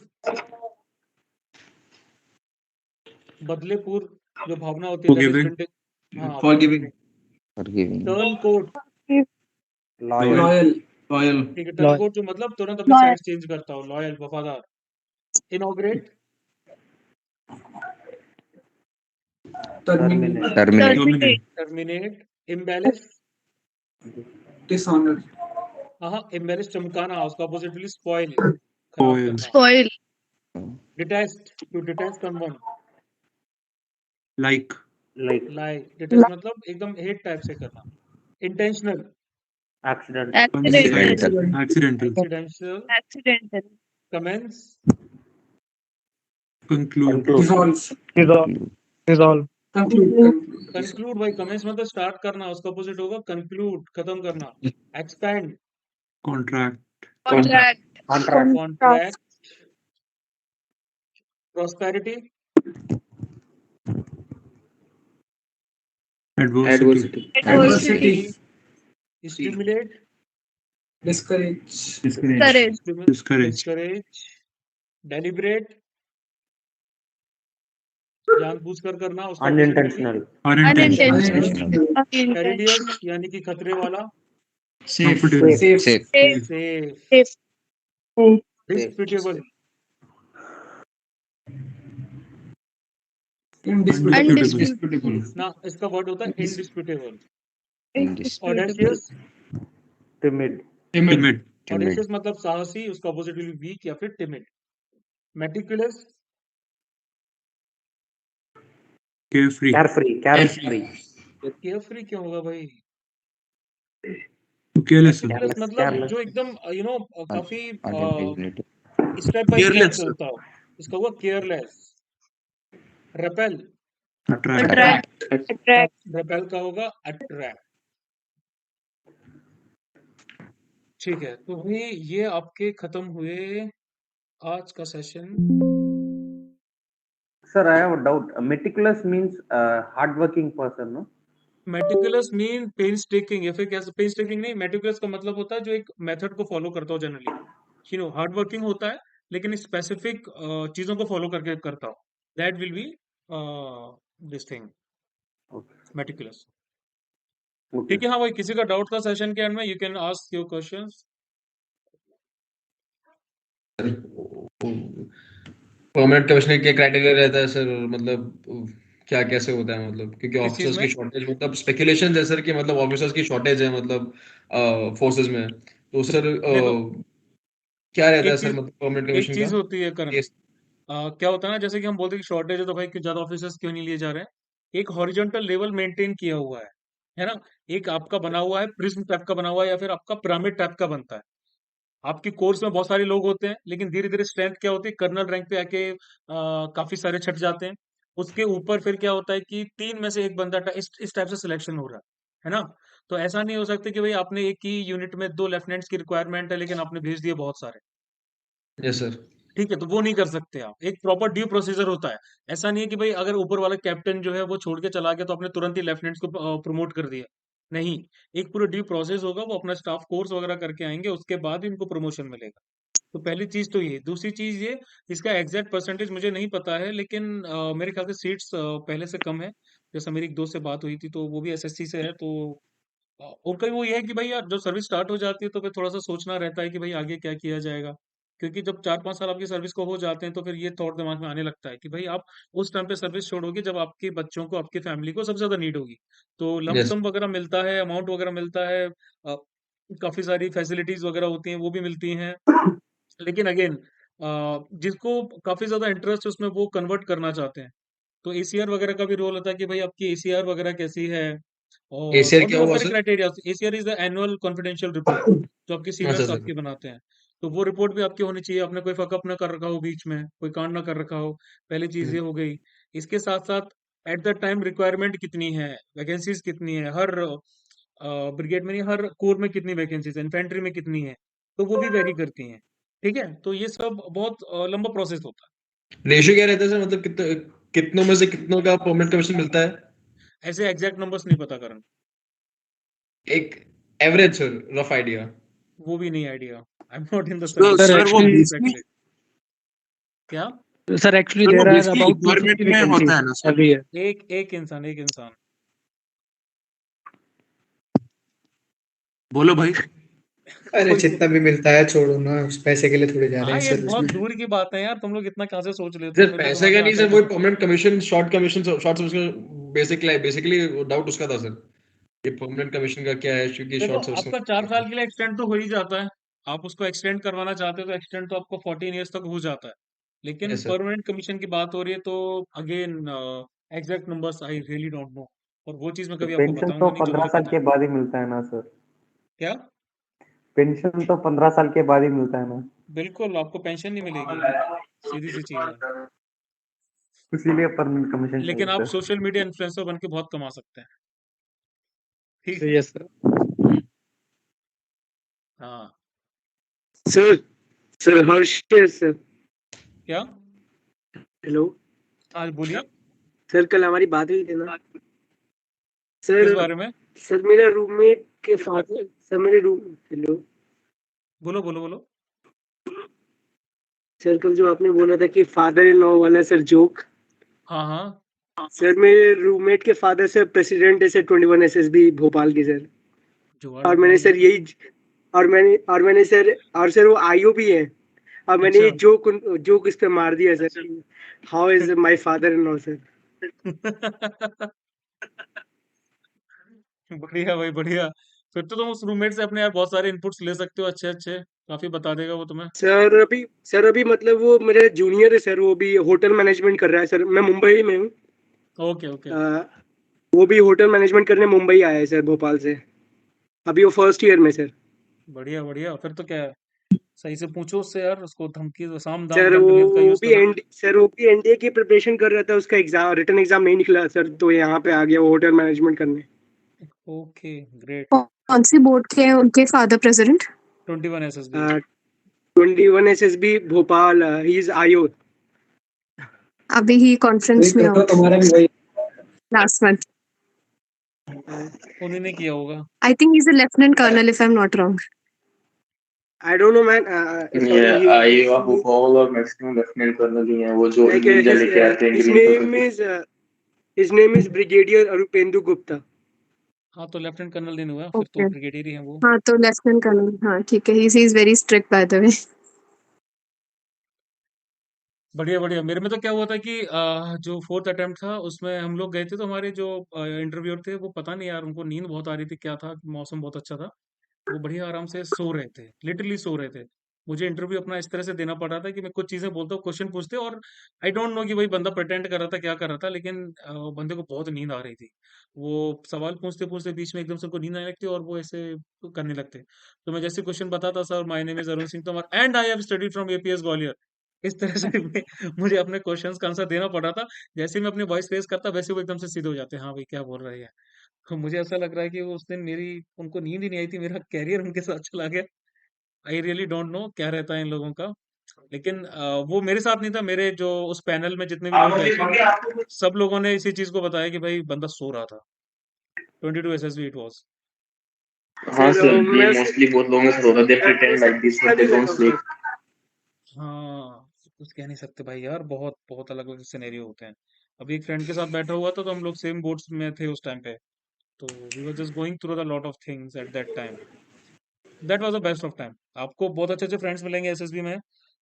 बदले पूर्व जो भावना होती है, Forgiving. हाँ, forgiving Forgiving. Turn code, loyal loyal ठीक है, टर्न कोड जो मतलब तुरंत अपनी साइड चेंज करता हो, लॉयल वफादार, inaugurate terminate Terminate. Terminate, imbalance, dishonour हाँ इम्बैलेंस चमकाना, उसका अपोजिटली स्पॉइल खराब Spoil. करना, Spoil. Detest to detest someone, Like. Lie, detest मतलब एकदम हेट टाइप से करना, intentional Accidental. Accidental. Accidental, Accidental. Commence, Conclude. Dissolve. Conclude भाई, कमेंस मतलब स्टार्ट करना, उसका अपोजिट होगा कंक्लूड खत्म करना, expand Contract. Contract. Contract, prosperity Adversity. Adversity. Stimulate discourage Courage. Discourage. Discourage, deliberate जानबूझकर करना, उसका Unintentional. Unintentional. पेरिलियस यानी कि खतरे वाला, Comfortable. Safe Safe. Safe, disputable इंडिस्प्यूटेबल ना, इसका वर्ड होता है इंडिस्प्यूटेबल, Indisputable. Audacious, Timid. ऑडेशियस मतलब साहसी, उसका अपोजिट वीक या फिर टिमिड, मेटिकुलस Carefree. केयरफ्री क्यों होगा भाई? Careless. मेटिकुलस मतलब जो एकदम काफी Unimaginative. Step by step Careless. चलता हो, इसका हुआ careless, repel Attract. Attract. Repel का होगा अट्रैक्ट, ठीक है, तो भाई ये आपके खत्म हुए आज का session. Sir, I have a doubt. Meticulous means hardworking person, no? Meticulous mean painstaking, या फिर कैसे पेंसटेकिंग नहीं, मेटिकुलस का मतलब होता है जो एक मेथड को फॉलो करता हो, जनरली हार्ड वर्किंग होता है लेकिन स्पेसिफिक चीजों को फॉलो करके करता हो, that will be this thing meticulous, ठीक है। हाँ भाई, किसी का डाउट था सेशन के एंड में, you can ask your questions. Permanent commissioner के क्राइटेरिया रहता है सर, मतलब क्या कैसे होता है, मतलब क्योंकि किस चीज ऑफिसर्स की में? शॉर्टेज, मतलब स्पेकुलेशन है सर कि मतलब ऑफिसर्स की शॉर्टेज है, मतलब फोर्सेस में, तो सर देखो, क्या रहता है एक सर, चीज मतलब परमानेंट एक कमिश्नर चीज का होती है करण, केस? क्या होता है ना, जैसे कि हम बोलते हैं कि शॉर्टेज है तो भाई कि ज्यादा ऑफिसर्स क्यों नहीं लिए जा रहे हैं, एक हॉरिजॉन्टल लेवल मेंटेन किया हुआ है ना, एक आपका बना हुआ है प्रिज्म टाइप का बना हुआ है या फिर आपका पिरामिड टाइप का बनता है। आपकी कोर्स में बहुत सारे लोग होते हैं लेकिन धीरे धीरे स्ट्रेंथ क्या होती है, कर्नल रैंक पे आके काफी सारे छट जाते हैं। उसके ऊपर फिर क्या होता है कि 3 में से एक बंदा इस टाइप से सिलेक्शन हो रहा है ना। तो ऐसा नहीं हो सकता कि भाई आपने एक ही यूनिट में 2 लेफ्टिनेंट्स की रिक्वायरमेंट है लेकिन आपने भेज दिए बहुत सारे, यस सर। ठीक है, तो वो नहीं कर सकते आप। एक प्रॉपर ड्यू प्रोसीजर होता है। ऐसा नहीं है कि भाई अगर ऊपर वाला कैप्टन जो है वो छोड़ के चला गया तो आपने तुरंत ही लेफ्टिनेंट्स को प्रमोट कर दिया, नहीं। एक पूरा ड्यू प्रोसेस होगा, वो अपना स्टाफ कोर्स वगैरह करके आएंगे, उसके बाद इनको प्रमोशन मिलेगा। तो पहली चीज तो ये, दूसरी चीज ये, इसका एग्जैक्ट परसेंटेज मुझे नहीं पता है लेकिन मेरे ख्याल से सीट्स पहले से कम है। जैसा मेरी एक दोस्त से बात हुई थी तो वो भी एसएससी से है, तो उनका भी वो ये है कि भाई यार जब सर्विस स्टार्ट हो जाती है तो फिर थोड़ा सा सोचना रहता है कि भाई आगे क्या किया जाएगा, क्योंकि जब 4-5 साल आपकी सर्विस को हो जाते हैं तो फिर ये थॉट दिमाग में आने लगता है कि भाई आप उस टाइम पे सर्विस छोड़ोगे जब आपके बच्चों को, आपकी फैमिली को सबसे ज्यादा नीड होगी। तो यस लमसम वगैरह मिलता है, अमाउंट वगैरह मिलता है, काफी सारी फैसिलिटीज वगैरह होती हैं, वो भी मिलती हैं। लेकिन अगेन जिसको काफी ज्यादा इंटरेस्ट है उसमें वो कन्वर्ट करना चाहते हैं। तो एसीआर वगैरह का भी रोल होता है कि भाई आपकी एसीआर वगैरह कैसी है, एसीआर और भी क्या बहुत हुआ सारे sir? Criteria. ACR is the annual confidential report जो आपके अच्छा सीनियर्स सर। आपकी बनाते हैं। तो वो रिपोर्ट भी आपकी होनी चाहिए, आपने कोई फकअप ना कर रखा हो बीच में, कोई कांड ना कर रखा हो। पहली चीज ये हो गई। इसके साथ साथ एट द टाइम रिक्वायरमेंट कितनी है, वैकेंसीज कितनी है, हर ब्रिगेड में नहीं, हर कोर में कितनी वैकेंसीज है, इन्फेंट्री में कितनी है, तो वो भी वेरी करती हैं। ठीक है, तो ये सब बहुत लंबा प्रोसेस होता रेशियो क्या रहता है सर, मतलब कितनों में से कितनों का परमानेंट कमीशन मिलता है? है। ऐसे एग्जैक्ट नंबर्स नहीं पता करण, एक एवरेज सर, रफ आइडिया। वो भी नहीं idea. I am not in the sir service, sir वो आई actually, बीस क्या? sir, actually सर वो there are 20 की about रिक्वायरमेंट 250 में होता है vacancies ना सर? every year. एक इंसान, एक इंसान। बोलो भाई। अरे कोई जितना भी मिलता है छोड़ो ना, उस पैसे के लिए थोड़े जा रहे हाँ, हैं ये सर्विस बहुत में। दूर की बात है यार, तुम लोग इतना कहाँ से सोच लेते हो, सर मेरे तो पैसे दिमाग का में नहीं आता ही सर, वो नहीं। Permanent commission, short service basically doubt उसका था सर, ये परमानेंट कमीशन का क्या है, क्योंकि देखो शॉर्ट सर्विस आपका 4 साल के लिए एक्सटेंड तो हो ही जाता है। आप उसको एक्सटेंड करवाना चाहते हो तो एक्सटेंड तो आपको 14 ईयर्स तक हो जाता है। लेकिन यस सर। परमानेंट कमीशन की बात हो रही है तो again exact numbers I really don't know, और वो चीज मैं तो कभी आपको पेंशन तो बताऊंगा नहीं जो 15 मुझे साल पता के है। बाद ही मिलता है ना सर? क्या? पेंशन तो 15 साल के बाद ही मिलता है ना? बिल्कुल, आपको पेंशन नहीं मिलेगी, सीधी सी चीज है। इसीलिए परमानेंट कमीशन लेकिन चाहिए आप सर। सोशल मीडिया इन्फ्लुएंसर बन के बहुत कमा सकते हैं। ठीक है। Yes, sir. हाँ। सर सर हर्ष सर। क्या? हेलो आज बोलिए, सर, कल हमारी बात हुई थी ना किस सर? बारे में? सर मेरा रूममेट के फादर, सर मेरे रूम, हेलो बोलो बोलो बोलो। सर, कल जो आपने बोला था कि फादर इन लॉ वाला सर जोक, हाँ हाँ, सर मेरे रूममेट के फादर सर प्रेसिडेंट है सर 21 एसएसबी भोपाल के सर। जुगाड़ और मैंने लगाओ सर भाई। यही, और मैंने सर, और सर वो आईओ भी है, और मैंने अच्छा। ये जोक इस पे मार दिया sir, how is my father in law sir. बढ़िया भाई, बढ़िया। फिर तो तुम उस रूममेट से अपने यार बहुत सारे इनपुट्स ले सकते हो, अच्छे अच्छे, काफी बता देगा वो तुम्हें। सर अभी मतलब वो मेरे जूनियर है सर, वो भी होटल मैनेजमेंट कर रहा है सर। मैं मुंबई में हूँ। Okay okay. वो भी होटल मैनेजमेंट करने मुंबई आया है सर, भोपाल से। अभी वो फर्स्ट ईयर में सर। बढ़िया बढ़िया, फिर तो क्या है, सही से पूछो उससे यार, उसको धमकी, साम दाम सर दंड भेद का यूज करो। वो भी एनडीए की प्रिपरेशन कर रहा था, उसका एग्जाम, रिटन एग्जाम नहीं निकला सर, तो यहाँ पे आ गया वो होटल मैनेजमेंट करने। Okay great. कौन सी बोर्ड के हैं उनके father president? 21 SSB. 21 SSB Bhopal, he is IO. अभी ही कॉन्फ्रेंस में आउट लास्ट मंथ। उन्हीं ने किया होगा। I think he is a lieutenant colonel if I am not wrong. I don't know man. IO Bhopal और मैक्सिमम लेफ्टिनेंट कर्नल ही हैं, वो जो निंजा लेके आते हैं his green name is brigadier Arupendu Gupta. हाँ, तो लेफ्टिनेंट कर्नल नहीं हुआ, फिर ओके, तो ब्रिगेडियर ही है वो। हाँ तो लेफ्टिनेंट कर्नल, हाँ ठीक है। He is very strict by the way. बढ़िया बढ़िया। मेरे में तो क्या हुआ था कि जो 4th अटेम्प्ट था उसमें हम लोग गए थे, तो हमारे जो इंटरव्यूअर थे वो पता नहीं यार उनको नींद बहुत आ रही थी, क्या था, मौसम बहुत अच्छा था, वो बढ़िया आराम से सो रहे थे, लिटरली सो रहे थे। मुझे इंटरव्यू अपना इस तरह से देना पड़ रहा था कि मैं कुछ चीजें बोलता हूँ, क्वेश्चन पूछते, और आई डोंट नो कि भाई बंदा प्रिटेंड कर रहा था क्या कर रहा था, लेकिन बंदे को बहुत नींद आ रही थी। वो सवाल पूछते पूछते बीच में एकदम से उनको नींद आने लगती और वो ऐसे करने लगते। तो मैं जैसे क्वेश्चन बताता, sir my name is Arun Singh Tomar and I have studied from APS Gwalior, इस तरह से मुझे अपने क्वेश्चंस का आंसर देना पड़ रहा था। जैसे ही मैं अपनी वॉइस रेज करता वैसे वो एकदम से सीधे हो जाते, हाँ भाई क्या बोल रहे हैं। तो मुझे ऐसा लग रहा है कि उस दिन मेरी उनको नींद ही नहीं आई थी, मेरा कैरियर उनके साथ चला गया। आई रियली डोंट नो क्या रहता है इन लोगों का। लेकिन वो मेरे साथ नहीं था, मेरे जो उस पैनल में जितने भी लोग गए थे सब लोगों ने इसी चीज को बताया कि भाई बंदा सो रहा था। 22 एसएसबी इट वाज। हाँ सर, ये मोस्टली बहुत लोगों से होता है, they pretend like this but they don't sleep. हाँ, कुछ कह नहीं सकते भाई यार, बहुत बहुत अलग अलग सिनेरियो होते हैं। अभी एक फ्रेंड के साथ बैठा हुआ था तो हम लोग सेम बोट्स में थे उस टाइम पे, तो we were just going through the lot of things at that time. That was the best of time. आपको बहुत अच्छे अच्छे फ्रेंड्स मिलेंगे एसएसबी में,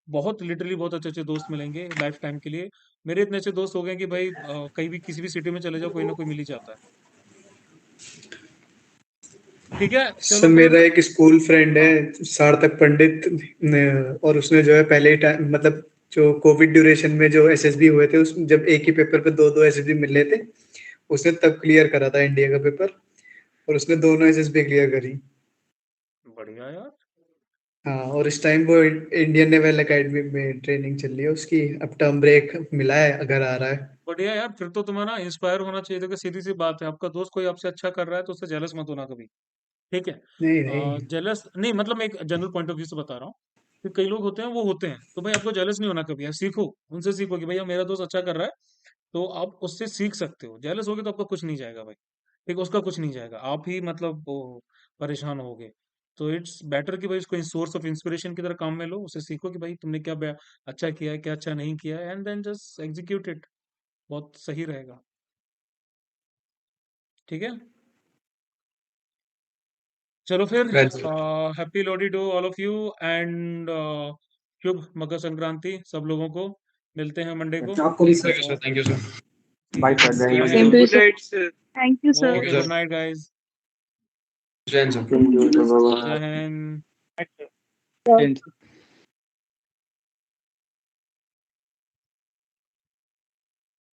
बहुत लिटरली बहुत अच्छे अच्छे दोस्त मिलेंगे लाइफ टाइम के लिए। मेरे इतने अच्छे दोस्त हो गए कि भाई कहीं भी किसी भी सिटी में चले जाओ कोई ना कोई मिल ही जाता है। ठीक है, सर चलो फिर। मेरा एक स्कूल फ्रेंड है सार्थक पंडित और उसने जो है पहले ही टाइम, मतलब जो कोविड ड्यूरेशन में जो एसएसबी हुए थे, उस जब एक ही पेपर पे दो दो एसएसबी मिल रहे थे, उसने तब क्लियर करा था इंडिया का पेपर। और उसने दोनों एसएसबी क्लियर करी। बढ़िया यार। हाँ, और इस टाइम वो इंडियन नेवल एकेडमी में ट्रेनिंग चल रही है उसकी। अब टर्म ब्रेक मिला है, अगर आ रहा है। बढ़िया यार, फिर तो तुम्हारा इंस्पायर होना चाहिए। देखो सीधी सी बात है, आपका दोस्त कोई आपसे अच्छा कर रहा है तो उससे जेलस मत होना कभी, ठीक है? नहीं नहीं, जेलस नहीं, मतलब मैं एक जनरल पॉइंट ऑफ व्यू से बता रहा हूँ कि कई लोग होते हैं वो होते हैं, तो भाई आपको जेलस नहीं होना कभी। यार सीखो, उनसे सीखो कि भैया मेरा दोस्त अच्छा कर रहा है, तो आप उससे सीख सकते हो। जेलस होगे तो आपका कुछ नहीं जाएगा भाई, ठीक, उसका कुछ नहीं जाएगा, आप ही मतलब वो परेशान होगे। तो इट्स बेटर कि भाई इसको सोर्स ऑफ इंस्पिरेशन की तरह काम में लो, उससे सीखो कि भाई तुमने क्या अच्छा किया है, क्या अच्छा नहीं किया है, and then just execute it. बहुत सही रहेगा, ठीक है? चलो फिर, Right, sir. Happy Lohri to all of you, and शुभ मकर संक्रांति सब लोगों को। मिलते हैं मंडे को। Thank you, sir. Thank you, sir. Bye sir, Jai Jai Hind. Same to you, Hind. sir. Thank you sir. Okay, good night guys. Jai Hind, sir. जय Hind. Thank you.